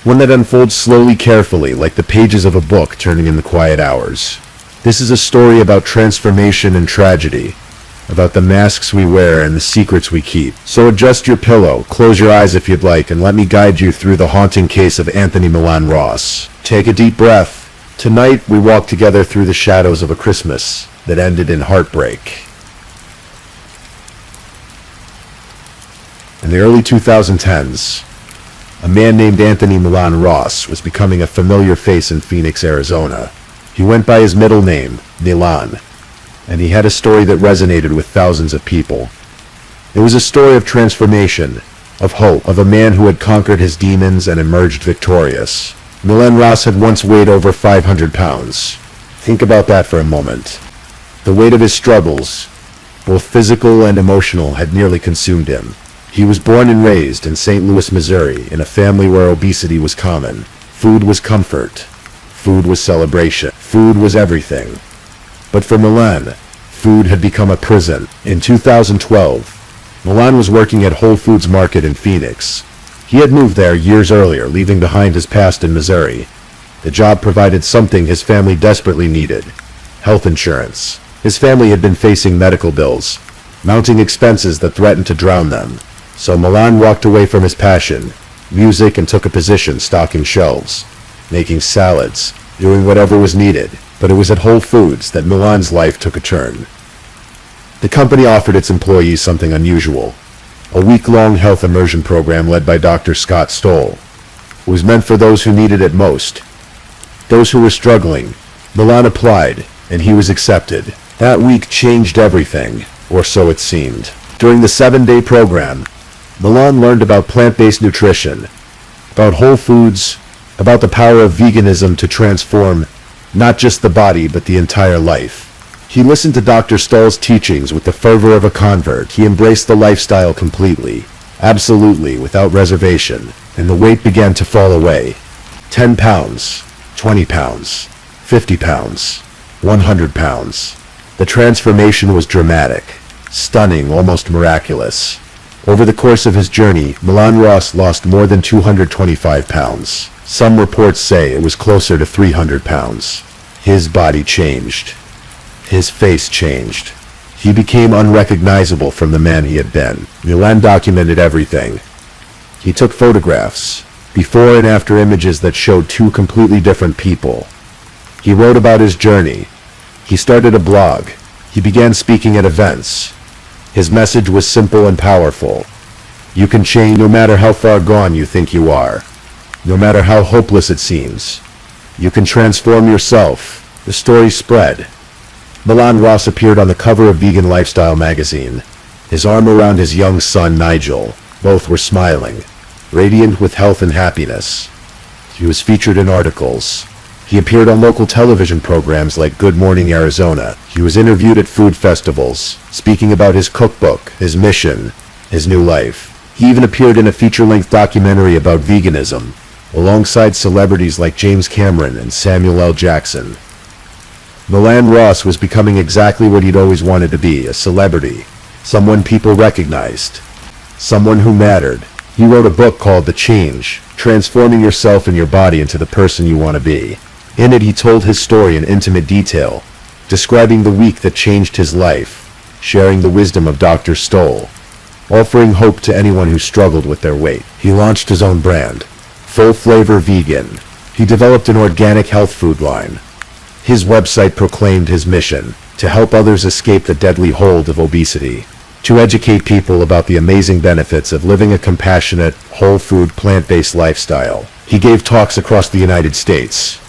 one that unfolds slowly, carefully, like the pages of a book turning in the quiet hours. This is a story about transformation and tragedy, about the masks we wear and the secrets we keep. So adjust your pillow, close your eyes if you'd like, and let me guide you through the haunting case of Anthony Milan Ross. Take a deep breath. Tonight we walk together through the shadows of a Christmas that ended in heartbreak. In the early 2010s, a man named Anthony Milan Ross was becoming a familiar face in Phoenix, Arizona. He went by his middle name, Milan, and he had a story that resonated with thousands of people. It was a story of transformation, of hope, of a man who had conquered his demons and emerged victorious. Milan Ross had once weighed over 500 pounds. Think about that for a moment. The weight of his struggles, both physical and emotional, had nearly consumed him. He was born and raised in St. Louis, Missouri, in a family where obesity was common. Food was comfort. Food was celebration. Food was everything. But for Milan, food had become a prison. In 2012, Milan was working at Whole Foods Market in Phoenix. He had moved there years earlier, leaving behind his past in Missouri. The job provided something his family desperately needed: health insurance. His family had been facing medical bills, mounting expenses that threatened to drown them. So Milan walked away from his passion, music, and took a position stocking shelves, making salads, doing whatever was needed. But it was at Whole Foods that Milan's life took a turn. The company offered its employees something unusual: a week-long health immersion program led by Dr. Scott Stoll. It was meant for those who needed it most. Those who were struggling. Milan applied, and he was accepted. That week changed everything, or so it seemed. During the 7-day program, Milan learned about plant-based nutrition, about whole foods, about the power of veganism to transform not just the body but the entire life. He listened to Dr. Stoll's teachings with the fervor of a convert. He embraced the lifestyle completely, absolutely, without reservation, and the weight began to fall away. 10 pounds, 20 pounds, 50 pounds, 100 pounds. The transformation was dramatic, stunning, almost miraculous. Over the course of his journey, Milan Ross lost more than 225 pounds. Some reports say it was closer to 300 pounds. His body changed. His face changed. He became unrecognizable from the man he had been. Milan documented everything. He took photographs, before and after images that showed two completely different people. He wrote about his journey. He started a blog. He began speaking at events. His message was simple and powerful. You can change no matter how far gone you think you are. No matter how hopeless it seems. You can transform yourself. The story spread. Milan Ross appeared on the cover of Vegan Lifestyle magazine, his arm around his young son Nigel. Both were smiling, radiant with health and happiness. He was featured in articles. He appeared on local television programs like Good Morning Arizona. He was interviewed at food festivals, speaking about his cookbook, his mission, his new life. He even appeared in a feature-length documentary about veganism, alongside celebrities like James Cameron and Samuel L. Jackson. Milan Ross was becoming exactly what he'd always wanted to be, a celebrity, someone people recognized, someone who mattered. He wrote a book called The Change, Transforming Yourself and Your Body into the Person You Want to Be. In it he told his story in intimate detail, describing the week that changed his life, sharing the wisdom of Dr. Stoll, offering hope to anyone who struggled with their weight. He launched his own brand, Full Flavor Vegan. He developed an organic health food line. His website proclaimed his mission, to help others escape the deadly hold of obesity, to educate people about the amazing benefits of living a compassionate, whole food, plant-based lifestyle. He gave talks across the United States.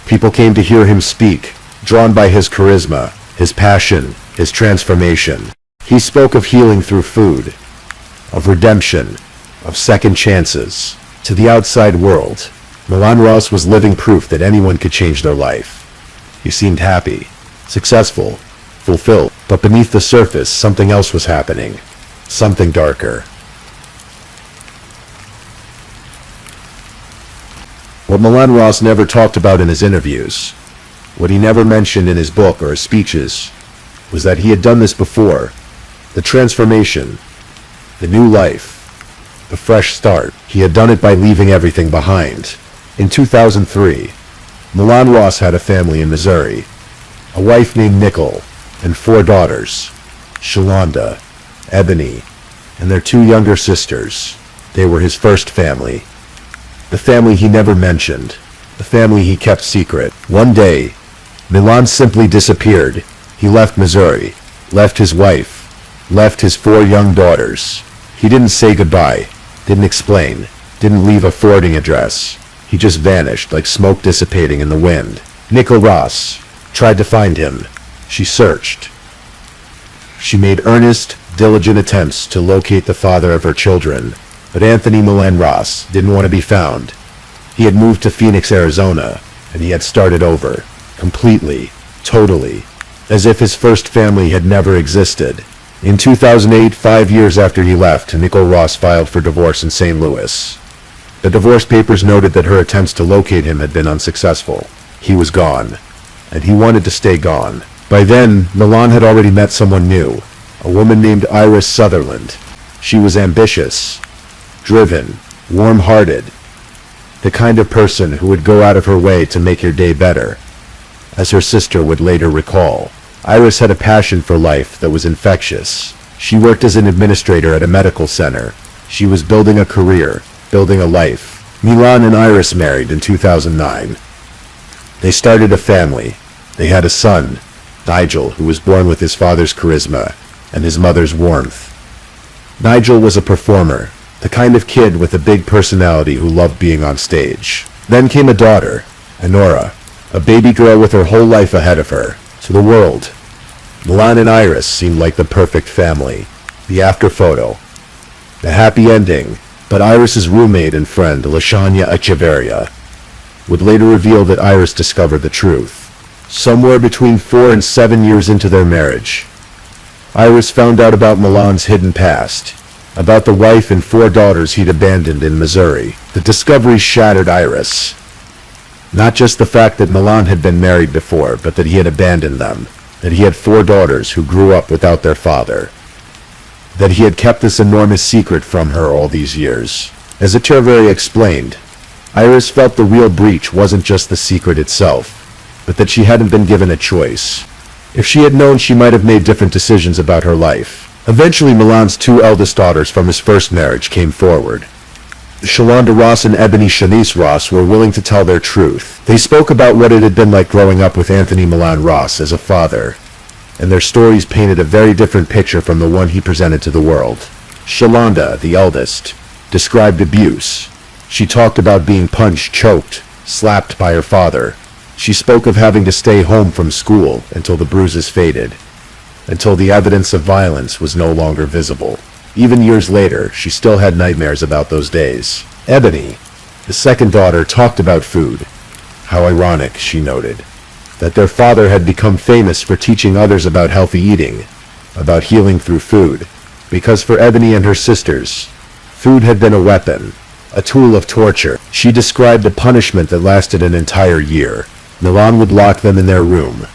People came to hear him speak, drawn by his charisma, his passion, his transformation. He spoke of healing through food, of redemption, of second chances. To the outside world, Milan Ross was living proof that anyone could change their life. He seemed happy, successful, fulfilled, but beneath the surface something else was happening, something darker. What Milan Ross never talked about in his interviews, what he never mentioned in his book or his speeches, was that he had done this before. The transformation, the new life, the fresh start. He had done it by leaving everything behind. In 2003, Milan Ross had a family in Missouri, a wife named Nicole, and 4 daughters, Shalonda, Ebony, and their 2 younger sisters. They were his first family. The family he never mentioned, the family he kept secret. One day, Milan simply disappeared. He left Missouri, left his wife, left his 4 young daughters. He didn't say goodbye, didn't explain, didn't leave a forwarding address. He just vanished like smoke dissipating in the wind. Nicole Ross tried to find him. She searched. She made earnest, diligent attempts to locate the father of her children, but Anthony Milan Ross didn't want to be found. He had moved to Phoenix, Arizona, and he had started over, completely, totally, as if his first family had never existed. In 2008, 5 years after he left, Nicole Ross filed for divorce in St. Louis. The divorce papers noted that her attempts to locate him had been unsuccessful. He was gone, and he wanted to stay gone. By then, Milan had already met someone new, a woman named Iris Sutherland. She was ambitious, driven, warm-hearted, the kind of person who would go out of her way to make your day better. As her sister would later recall, Iris had a passion for life that was infectious. She worked as an administrator at a medical center. She was building a career, building a life. Milan and Iris married in 2009. They started a family. They had a son, Nigel, who was born with his father's charisma and his mother's warmth. Nigel was a performer, The kind of kid with a big personality who loved being on stage. Then came a daughter, Honora, a baby girl with her whole life ahead of her. To the world, Milan and Iris seemed like the perfect family. The after photo. The happy ending, but Iris's roommate and friend, Lashanya Echeverria, would later reveal that Iris discovered the truth. Somewhere between 4 and 7 years into their marriage, Iris found out about Milan's hidden past, about the wife and 4 daughters he'd abandoned in Missouri. The discovery shattered Iris. Not just the fact that Milan had been married before, but that he had abandoned them, that he had 4 daughters who grew up without their father, that he had kept this enormous secret from her all these years. As Echeverria explained, Iris felt the real breach wasn't just the secret itself, but that she hadn't been given a choice. If she had known, she might have made different decisions about her life. Eventually, Milan's 2 eldest daughters from his first marriage came forward. Shalonda Ross and Ebony Shanice Ross were willing to tell their truth. They spoke about what it had been like growing up with Anthony Milan Ross as a father, and their stories painted a very different picture from the one he presented to the world. Shalonda, the eldest, described abuse. She talked about being punched, choked, slapped by her father. She spoke of having to stay home from school until the bruises faded, until the evidence of violence was no longer visible. Even years later, she still had nightmares about those days. Ebony, the second daughter, talked about food. How ironic, she noted, that their father had become famous for teaching others about healthy eating, about healing through food, because for Ebony and her sisters, food had been a weapon, a tool of torture. She described a punishment that lasted an entire year. Milan would lock them in their room.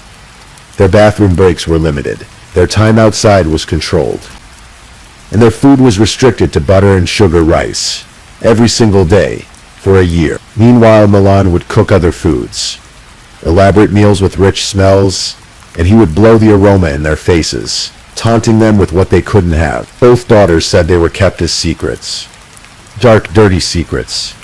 Their bathroom breaks were limited. Their time outside was controlled. And their food was restricted to butter and sugar rice, every single day, for a year. Meanwhile, Milan would cook other foods, elaborate meals with rich smells, and he would blow the aroma in their faces, taunting them with what they couldn't have. Both daughters said they were kept as secrets. Dark, dirty secrets,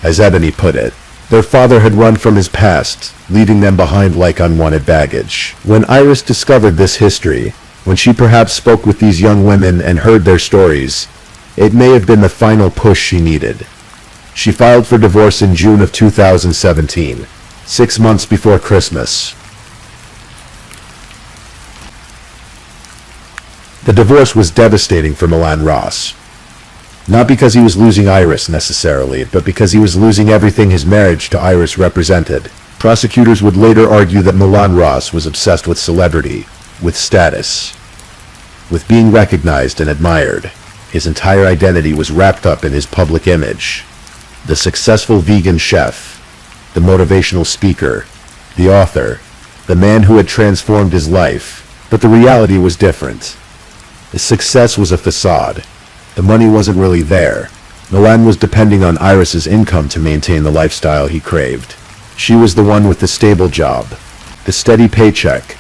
as Ebony put it. Their father had run from his past, leaving them behind like unwanted baggage. When Iris discovered this history, when she perhaps spoke with these young women and heard their stories, it may have been the final push she needed. She filed for divorce in June of 2017, 6 months before Christmas. The divorce was devastating for Milan Ross. Not because he was losing Iris necessarily, but because he was losing everything his marriage to Iris represented. Prosecutors would later argue that Milan Ross was obsessed with celebrity, with status, with being recognized and admired. His entire identity was wrapped up in his public image. The successful vegan chef, the motivational speaker, the author, the man who had transformed his life. But the reality was different. His success was a facade. The money wasn't really there. Milan was depending on Iris's income to maintain the lifestyle he craved. She was the one with the stable job, the steady paycheck.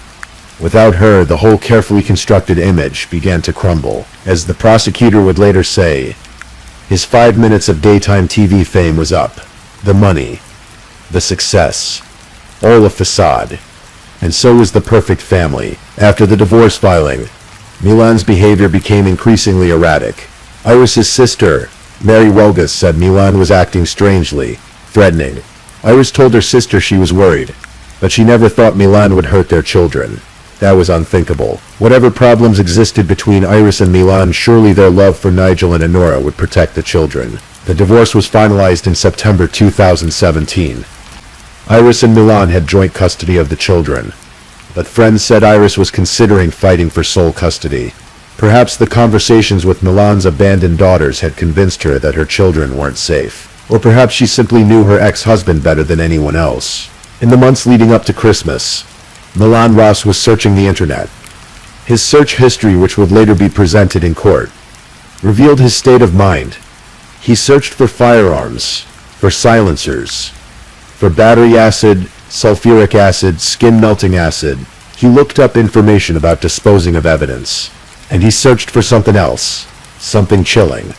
Without her, the whole carefully constructed image began to crumble. As the prosecutor would later say, his 5 minutes of daytime TV fame was up. The money, the success, all a facade. And so was the perfect family. After the divorce filing, Milan's behavior became increasingly erratic. Iris's sister, Mary Wogas, said Milan was acting strangely, threatening. Iris told her sister she was worried, but she never thought Milan would hurt their children. That was unthinkable. Whatever problems existed between Iris and Milan, surely their love for Nigel and Honora would protect the children. The divorce was finalized in September 2017. Iris and Milan had joint custody of the children, but friends said Iris was considering fighting for sole custody. Perhaps the conversations with Milan's abandoned daughters had convinced her that her children weren't safe. Or perhaps she simply knew her ex-husband better than anyone else. In the months leading up to Christmas, Milan Ross was searching the internet. His search history, which would later be presented in court, revealed his state of mind. He searched for firearms, for silencers, for battery acid, sulfuric acid, skin-melting acid. He looked up information about disposing of evidence. And he searched for something else, something chilling.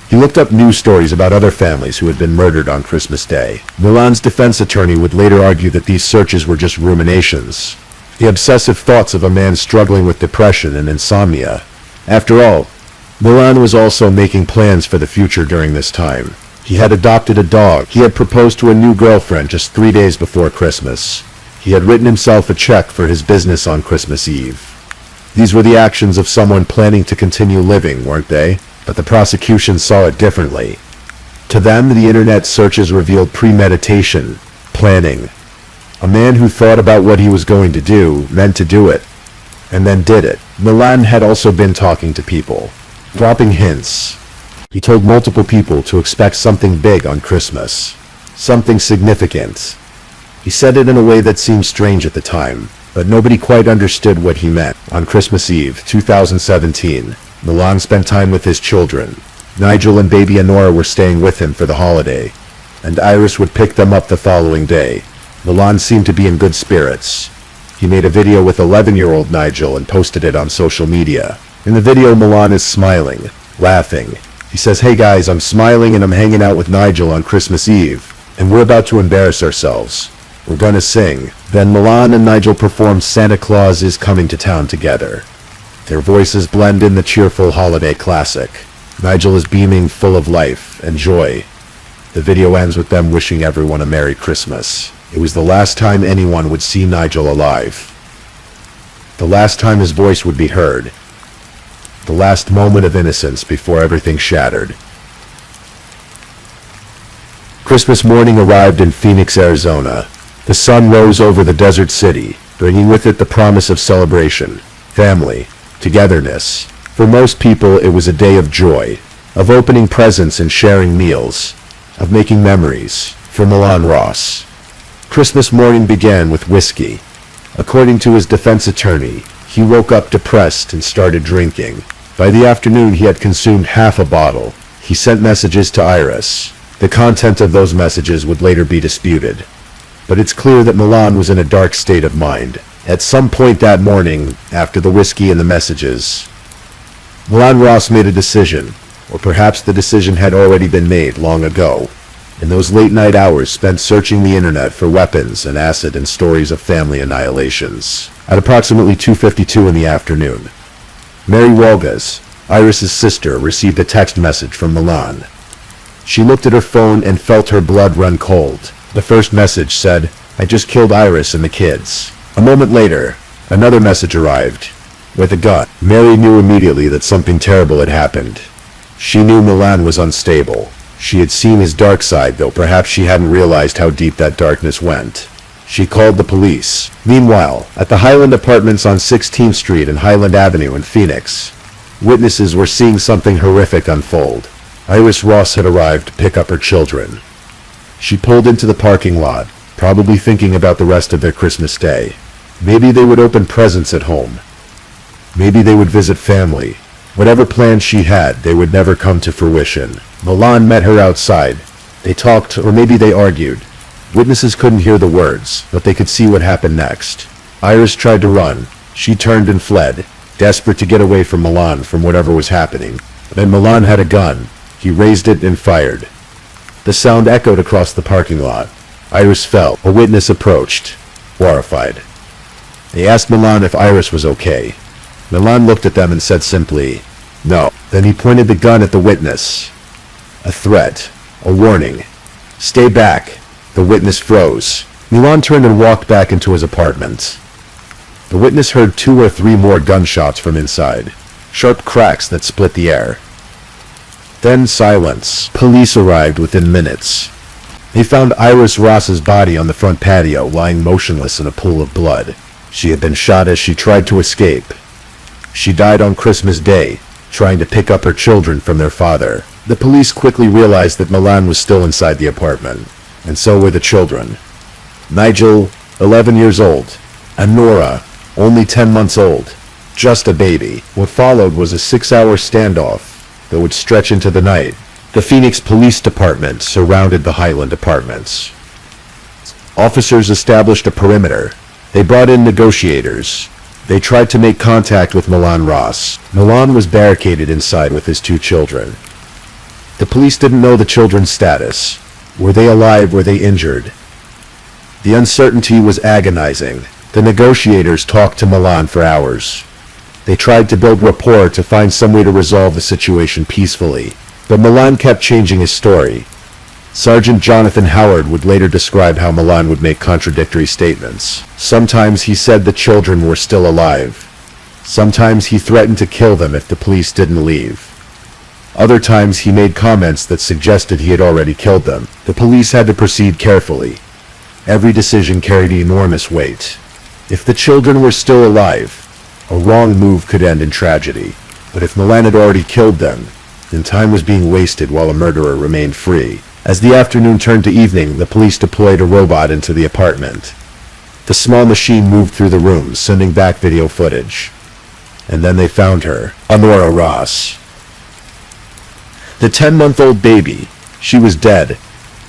He looked up news stories about other families who had been murdered on Christmas Day. Milan's defense attorney would later argue that these searches were just ruminations, the obsessive thoughts of a man struggling with depression and insomnia. After all, Milan was also making plans for the future during this time. He had adopted a dog. He had proposed to a new girlfriend just 3 days before Christmas. He had written himself a check for his business on Christmas Eve. These were the actions of someone planning to continue living, weren't they? But the prosecution saw it differently. To them, the internet searches revealed premeditation, planning. A man who thought about what he was going to do, meant to do it, and then did it. Milan had also been talking to people, dropping hints. He told multiple people to expect something big on Christmas, something significant. He said it in a way that seemed strange at the time, but nobody quite understood what he meant. On Christmas Eve, 2017, Milan spent time with his children. Nigel and baby Anora were staying with him for the holiday, and Iris would pick them up the following day. Milan seemed to be in good spirits. He made a video with 11-year-old Nigel and posted it on social media. In the video, Milan is smiling, laughing. He says, "Hey guys, I'm smiling and I'm hanging out with Nigel on Christmas Eve, and we're about to embarrass ourselves. We're gonna sing." Then Milan and Nigel perform Santa Claus is Coming to Town together. Their voices blend in the cheerful holiday classic. Nigel is beaming, full of life and joy. The video ends with them wishing everyone a Merry Christmas. It was the last time anyone would see Nigel alive. The last time his voice would be heard. The last moment of innocence before everything shattered. Christmas morning arrived in Phoenix, Arizona. The sun rose over the desert city, bringing with it the promise of celebration, family, togetherness. For most people, it was a day of joy, of opening presents and sharing meals, of making memories. For Milan Ross, Christmas morning began with whiskey. According to his defense attorney, he woke up depressed and started drinking. By the afternoon, he had consumed half a bottle. He sent messages to Iris. The content of those messages would later be disputed. But it's clear that Milan was in a dark state of mind. At some point that morning, after the whiskey and the messages, Milan Ross made a decision, or perhaps the decision had already been made long ago. In those late-night hours spent searching the internet for weapons and acid and stories of family annihilations. At approximately 2:52 in the afternoon, Mary Walgas, Iris's sister, received a text message from Milan. She looked at her phone and felt her blood run cold. The first message said, "I just killed Iris and the kids." A moment later, another message arrived, with a gun. Mary knew immediately that something terrible had happened. She knew Milan was unstable. She had seen his dark side, though perhaps she hadn't realized how deep that darkness went. She called the police. Meanwhile, at the Highland Apartments on 16th Street and Highland Avenue in Phoenix, witnesses were seeing something horrific unfold. Iris Ross had arrived to pick up her children. She pulled into the parking lot, probably thinking about the rest of their Christmas day. Maybe they would open presents at home. Maybe they would visit family. Whatever plans she had, they would never come to fruition. Milan met her outside. They talked, or maybe they argued. Witnesses couldn't hear the words, but they could see what happened next. Iris tried to run. She turned and fled, desperate to get away from Milan, from whatever was happening. Then Milan had a gun. He raised it and fired. The sound echoed across the parking lot. Iris fell. A witness approached, horrified. They asked Milan if Iris was okay. Milan looked at them and said simply, "No." Then he pointed the gun at the witness. A threat. A warning. "Stay back." The witness froze. Milan turned and walked back into his apartment. The witness heard 2 or 3 more gunshots from inside. Sharp cracks that split the air. Then silence. Police arrived within minutes. They found Iris Ross's body on the front patio, lying motionless in a pool of blood. She had been shot as she tried to escape. She died on Christmas Day, trying to pick up her children from their father. The police quickly realized that Milan was still inside the apartment, and so were the children. Nigel, 11 years old, and Nora, only 10 months old, just a baby. What followed was a 6-hour standoff that would stretch into the night. The Phoenix Police Department surrounded the Highland Apartments. Officers established a perimeter. They brought in negotiators. They tried to make contact with Milan Ross. Milan was barricaded inside with his 2 children. The police didn't know the children's status. Were they alive? Were they injured? The uncertainty was agonizing. The negotiators talked to Milan for hours. They tried to build rapport to find some way to resolve the situation peacefully, but Milan kept changing his story. Sergeant Jonathan Howard would later describe how Milan would make contradictory statements. Sometimes he said the children were still alive. Sometimes he threatened to kill them if the police didn't leave. Other times he made comments that suggested he had already killed them. The police had to proceed carefully. Every decision carried enormous weight. If the children were still alive, a wrong move could end in tragedy. But if Milan had already killed them, then time was being wasted while a murderer remained free. As the afternoon turned to evening, the police deployed a robot into the apartment. The small machine moved through the rooms, sending back video footage. And then they found her, Honora Ross. The 10-month-old baby. She was dead,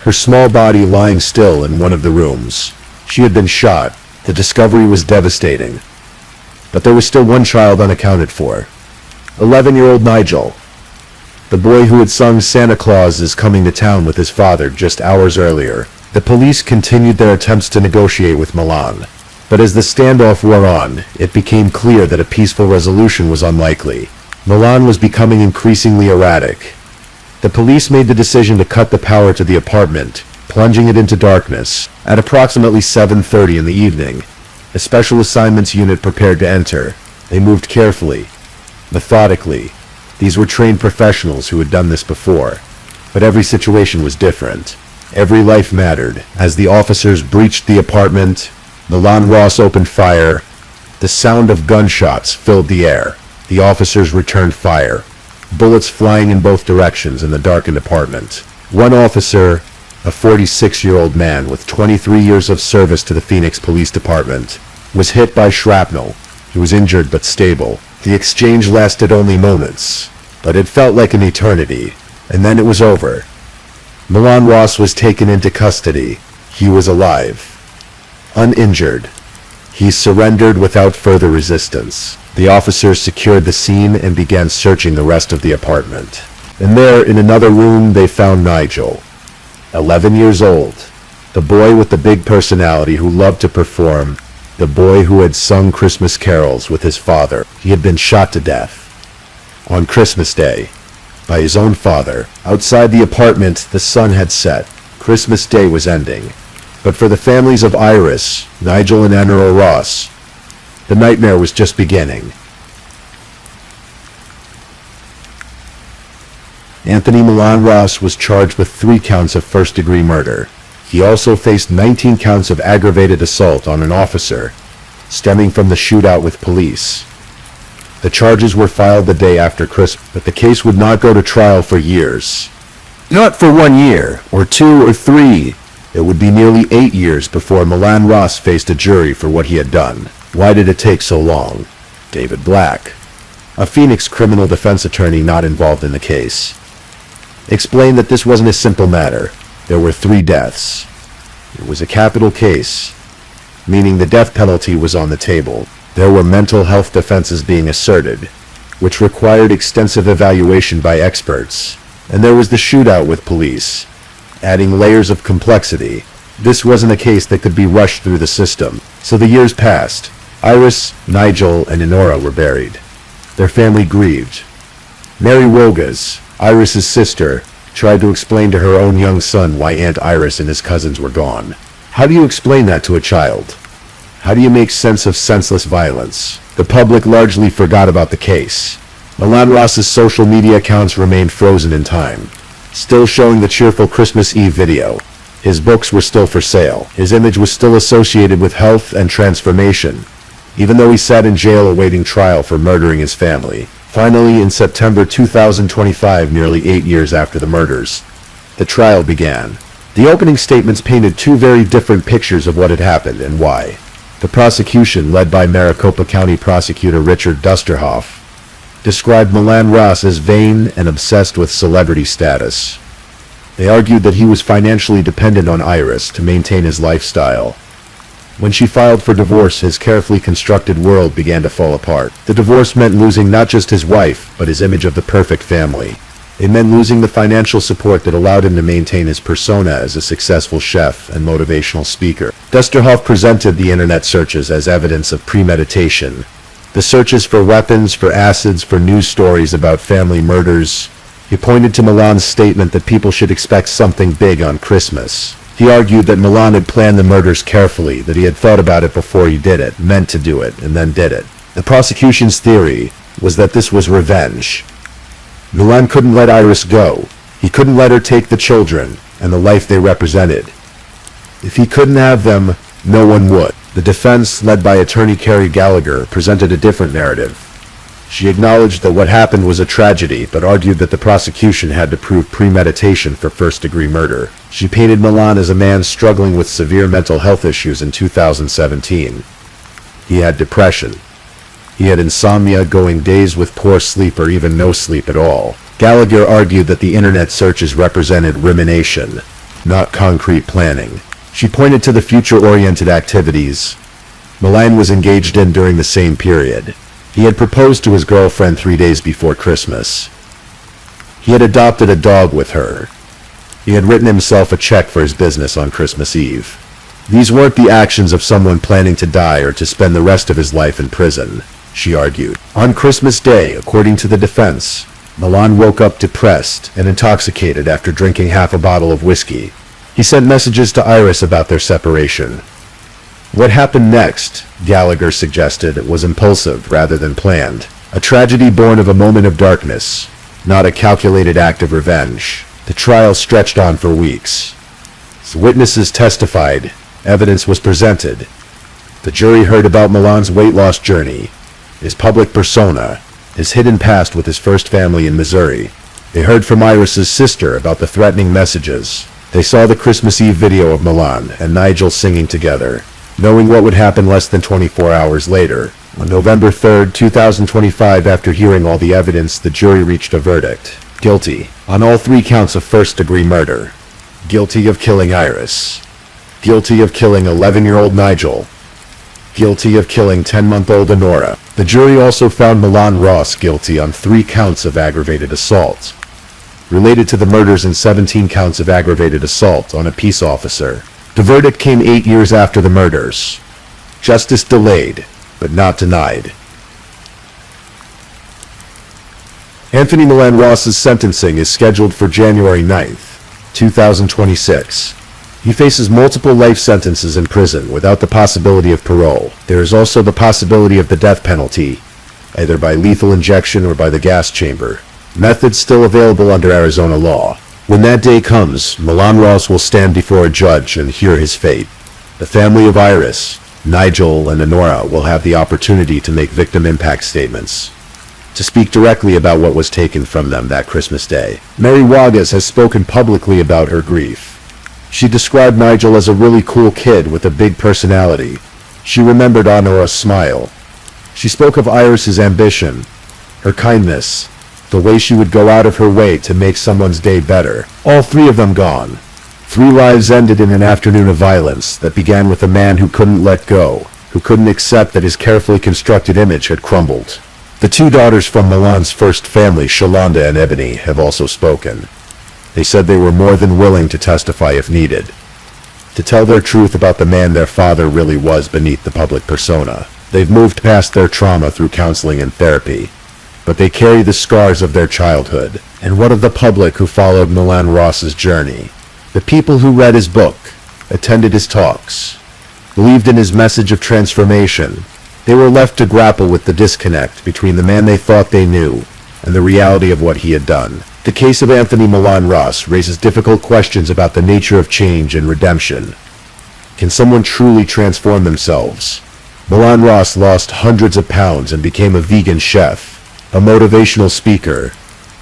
her small body lying still in one of the rooms. She had been shot. The discovery was devastating. But there was still one child unaccounted for. 11-year-old Nigel. The boy who had sung Santa Claus is Coming to Town with his father just hours earlier. The police continued their attempts to negotiate with Milan. But as the standoff wore on, it became clear that a peaceful resolution was unlikely. Milan was becoming increasingly erratic. The police made the decision to cut the power to the apartment, plunging it into darkness. At approximately 7:30 in the evening, a special assignments unit prepared to enter. They moved carefully, methodically. These were trained professionals who had done this before. But every situation was different. Every life mattered. As the officers breached the apartment, Milan Ross opened fire. The sound of gunshots filled the air. The officers returned fire, bullets flying in both directions in the darkened apartment. One officer, a 46-year-old man with 23 years of service to the Phoenix Police Department, was hit by shrapnel. He was injured but stable. The exchange lasted only moments, but it felt like an eternity, and then it was over. Milan Ross was taken into custody. He was alive, uninjured. He surrendered without further resistance. The officers secured the scene and began searching the rest of the apartment. And there, in another room, they found Nigel, 11 years old, the boy with the big personality who loved to perform, the boy who had sung Christmas carols with his father. He had been shot to death on Christmas Day by his own father. Outside the apartment, the sun had set. Christmas Day was ending. But for the families of Iris, Nigel and Honora Ross, the nightmare was just beginning. Anthony Milan Ross was charged with 3 counts of first-degree murder. He also faced 19 counts of aggravated assault on an officer, stemming from the shootout with police. The charges were filed the day after Christmas, but the case would not go to trial for years. Not for 1 year, or 2 or 3. It would be nearly 8 years before Milan Ross faced a jury for what he had done. Why did it take so long? David Black, a Phoenix criminal defense attorney not involved in the case, explained that this wasn't a simple matter. There were 3 deaths. It was a capital case, meaning the death penalty was on the table. There were mental health defenses being asserted, which required extensive evaluation by experts. And there was the shootout with police, adding layers of complexity. This wasn't a case that could be rushed through the system. So the years passed. Iris, Nigel, and Honora were buried. Their family grieved. Mary Wogas, Iris's sister, tried to explain to her own young son why Aunt Iris and his cousins were gone. How do you explain that to a child? How do you make sense of senseless violence? The public largely forgot about the case. Milan Ross's social media accounts remained frozen in time, still showing the cheerful Christmas Eve video. His books were still for sale. His image was still associated with health and transformation, even though he sat in jail awaiting trial for murdering his family. Finally, in September 2025, nearly 8 years after the murders, the trial began. The opening statements painted 2 very different pictures of what had happened and why. The prosecution, led by Maricopa County Prosecutor Richard Dusterhoff, described Milan Ross as vain and obsessed with celebrity status. They argued that he was financially dependent on Iris to maintain his lifestyle. When she filed for divorce, his carefully constructed world began to fall apart. The divorce meant losing not just his wife, but his image of the perfect family. It meant losing the financial support that allowed him to maintain his persona as a successful chef and motivational speaker. Dusterhoff presented the internet searches as evidence of premeditation, The searches for weapons, for acids, for news stories about family murders. He pointed to Milan's statement that people should expect something big on Christmas. He argued that Milan had planned the murders carefully, that he had thought about it before he did it, meant to do it, and then did it. The prosecution's theory was that this was revenge. Milan couldn't let Iris go. He couldn't let her take the children and the life they represented. If he couldn't have them, no one would. The defense, led by attorney Carrie Gallagher, presented a different narrative. She acknowledged that what happened was a tragedy, but argued that the prosecution had to prove premeditation for first-degree murder. She painted Milan as a man struggling with severe mental health issues in 2017. He had depression. He had insomnia, going days with poor sleep or even no sleep at all. Gallagher argued that the internet searches represented rumination, not concrete planning. She pointed to the future-oriented activities Milan was engaged in during the same period. He had proposed to his girlfriend 3 days before Christmas. He had adopted a dog with her. He had written himself a check for his business on Christmas Eve. These weren't the actions of someone planning to die or to spend the rest of his life in prison, she argued. On Christmas Day, according to the defense, Milan woke up depressed and intoxicated after drinking half a bottle of whiskey. He sent messages to Iris about their separation. What happened next, Gallagher suggested, was impulsive rather than planned. A tragedy born of a moment of darkness, not a calculated act of revenge. The trial stretched on for weeks. As witnesses testified, evidence was presented. The jury heard about Milan's weight loss journey, his public persona, his hidden past with his first family in Missouri. They heard from Iris's sister about the threatening messages. They saw the Christmas Eve video of Milan and Nigel singing together. Knowing what would happen less than 24 hours later, on November 3, 2025, after hearing all the evidence, the jury reached a verdict. Guilty on all 3 counts of first-degree murder. Guilty of killing Iris. Guilty of killing 11-year-old Nigel. Guilty of killing 10-month-old Honora. The jury also found Milan Ross guilty on 3 counts of aggravated assault, related to the murders, and 17 counts of aggravated assault on a peace officer. The verdict came 8 years after the murders. Justice delayed, but not denied. Anthony Milan Ross's sentencing is scheduled for January 9th, 2026. He faces multiple life sentences in prison without the possibility of parole. There is also the possibility of the death penalty, either by lethal injection or by the gas chamber. Methods still available under Arizona law. When that day comes, Milan Ross will stand before a judge and hear his fate. The family of Iris, Nigel, and Honora will have the opportunity to make victim impact statements, to speak directly about what was taken from them that Christmas Day. Mary Wagas has spoken publicly about her grief. She described Nigel as a really cool kid with a big personality. She remembered Honora's smile. She spoke of Iris's ambition, her kindness, the way she would go out of her way to make someone's day better. All 3 of them gone. 3 lives ended in an afternoon of violence that began with a man who couldn't let go, who couldn't accept that his carefully constructed image had crumbled. The 2 daughters from Milan's first family, Shalonda and Ebony, have also spoken. They said they were more than willing to testify if needed, to tell their truth about the man their father really was beneath the public persona. They've moved past their trauma through counseling and therapy, but they carry the scars of their childhood. And what of the public who followed Milan Ross's journey? The people who read his book, attended his talks, believed in his message of transformation. They were left to grapple with the disconnect between the man they thought they knew and the reality of what he had done. The case of Anthony Milan Ross raises difficult questions about the nature of change and redemption. Can someone truly transform themselves? Milan Ross lost hundreds of pounds and became a vegan chef, a motivational speaker,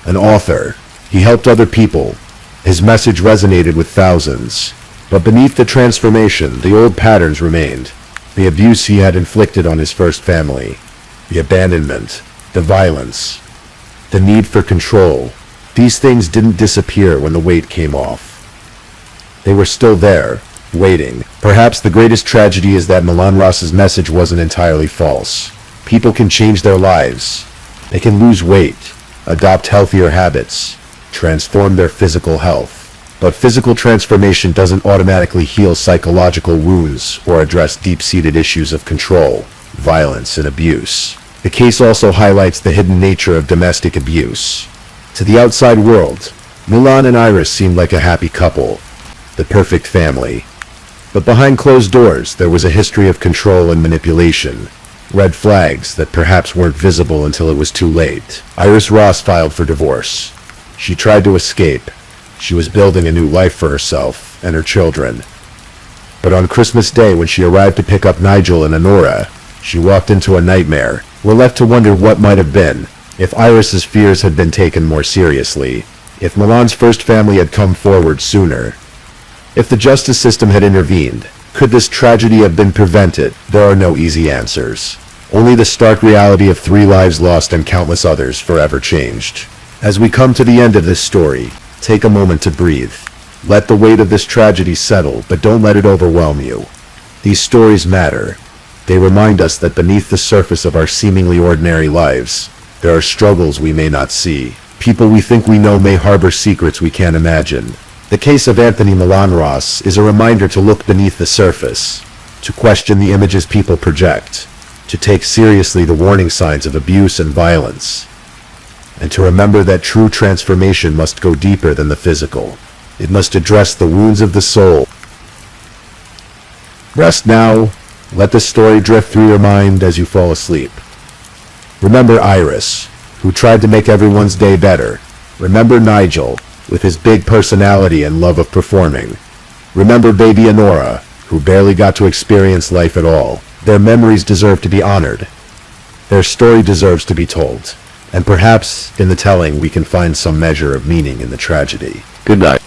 an author. He helped other people. His message resonated with thousands. But beneath the transformation, the old patterns remained. The abuse he had inflicted on his first family, the abandonment, the violence, the need for control. These things didn't disappear when the weight came off. They were still there, waiting. Perhaps the greatest tragedy is that Milan Ross's message wasn't entirely false. People can change their lives. They can lose weight, adopt healthier habits, transform their physical health. But physical transformation doesn't automatically heal psychological wounds or address deep-seated issues of control, violence, and abuse. The case also highlights the hidden nature of domestic abuse. To the outside world, Milan and Iris seemed like a happy couple, the perfect family. But behind closed doors, there was a history of control and manipulation, red flags that perhaps weren't visible until it was too late. Iris Ross filed for divorce. She tried to escape. She was building a new life for herself and her children. But on Christmas Day, when she arrived to pick up Nigel and Honora, she walked into a nightmare. We're left to wonder what might have been, if Iris's fears had been taken more seriously, if Milan's first family had come forward sooner, if the justice system had intervened. Could this tragedy have been prevented? There are no easy answers. Only the stark reality of 3 lives lost and countless others forever changed. As we come to the end of this story, take a moment to breathe. Let the weight of this tragedy settle, but don't let it overwhelm you. These stories matter. They remind us that beneath the surface of our seemingly ordinary lives, there are struggles we may not see. People we think we know may harbor secrets we can't imagine. The case of Anthony Milan Ross is a reminder to look beneath the surface, to question the images people project, to take seriously the warning signs of abuse and violence, and to remember that true transformation must go deeper than the physical. It must address the wounds of the soul. Rest now. Let the story drift through your mind as you fall asleep. Remember Iris, who tried to make everyone's day better. Remember Nigel, with his big personality and love of performing. Remember baby Honora, who barely got to experience life at all. Their memories deserve to be honored. Their story deserves to be told. And perhaps, in the telling, we can find some measure of meaning in the tragedy. Good night.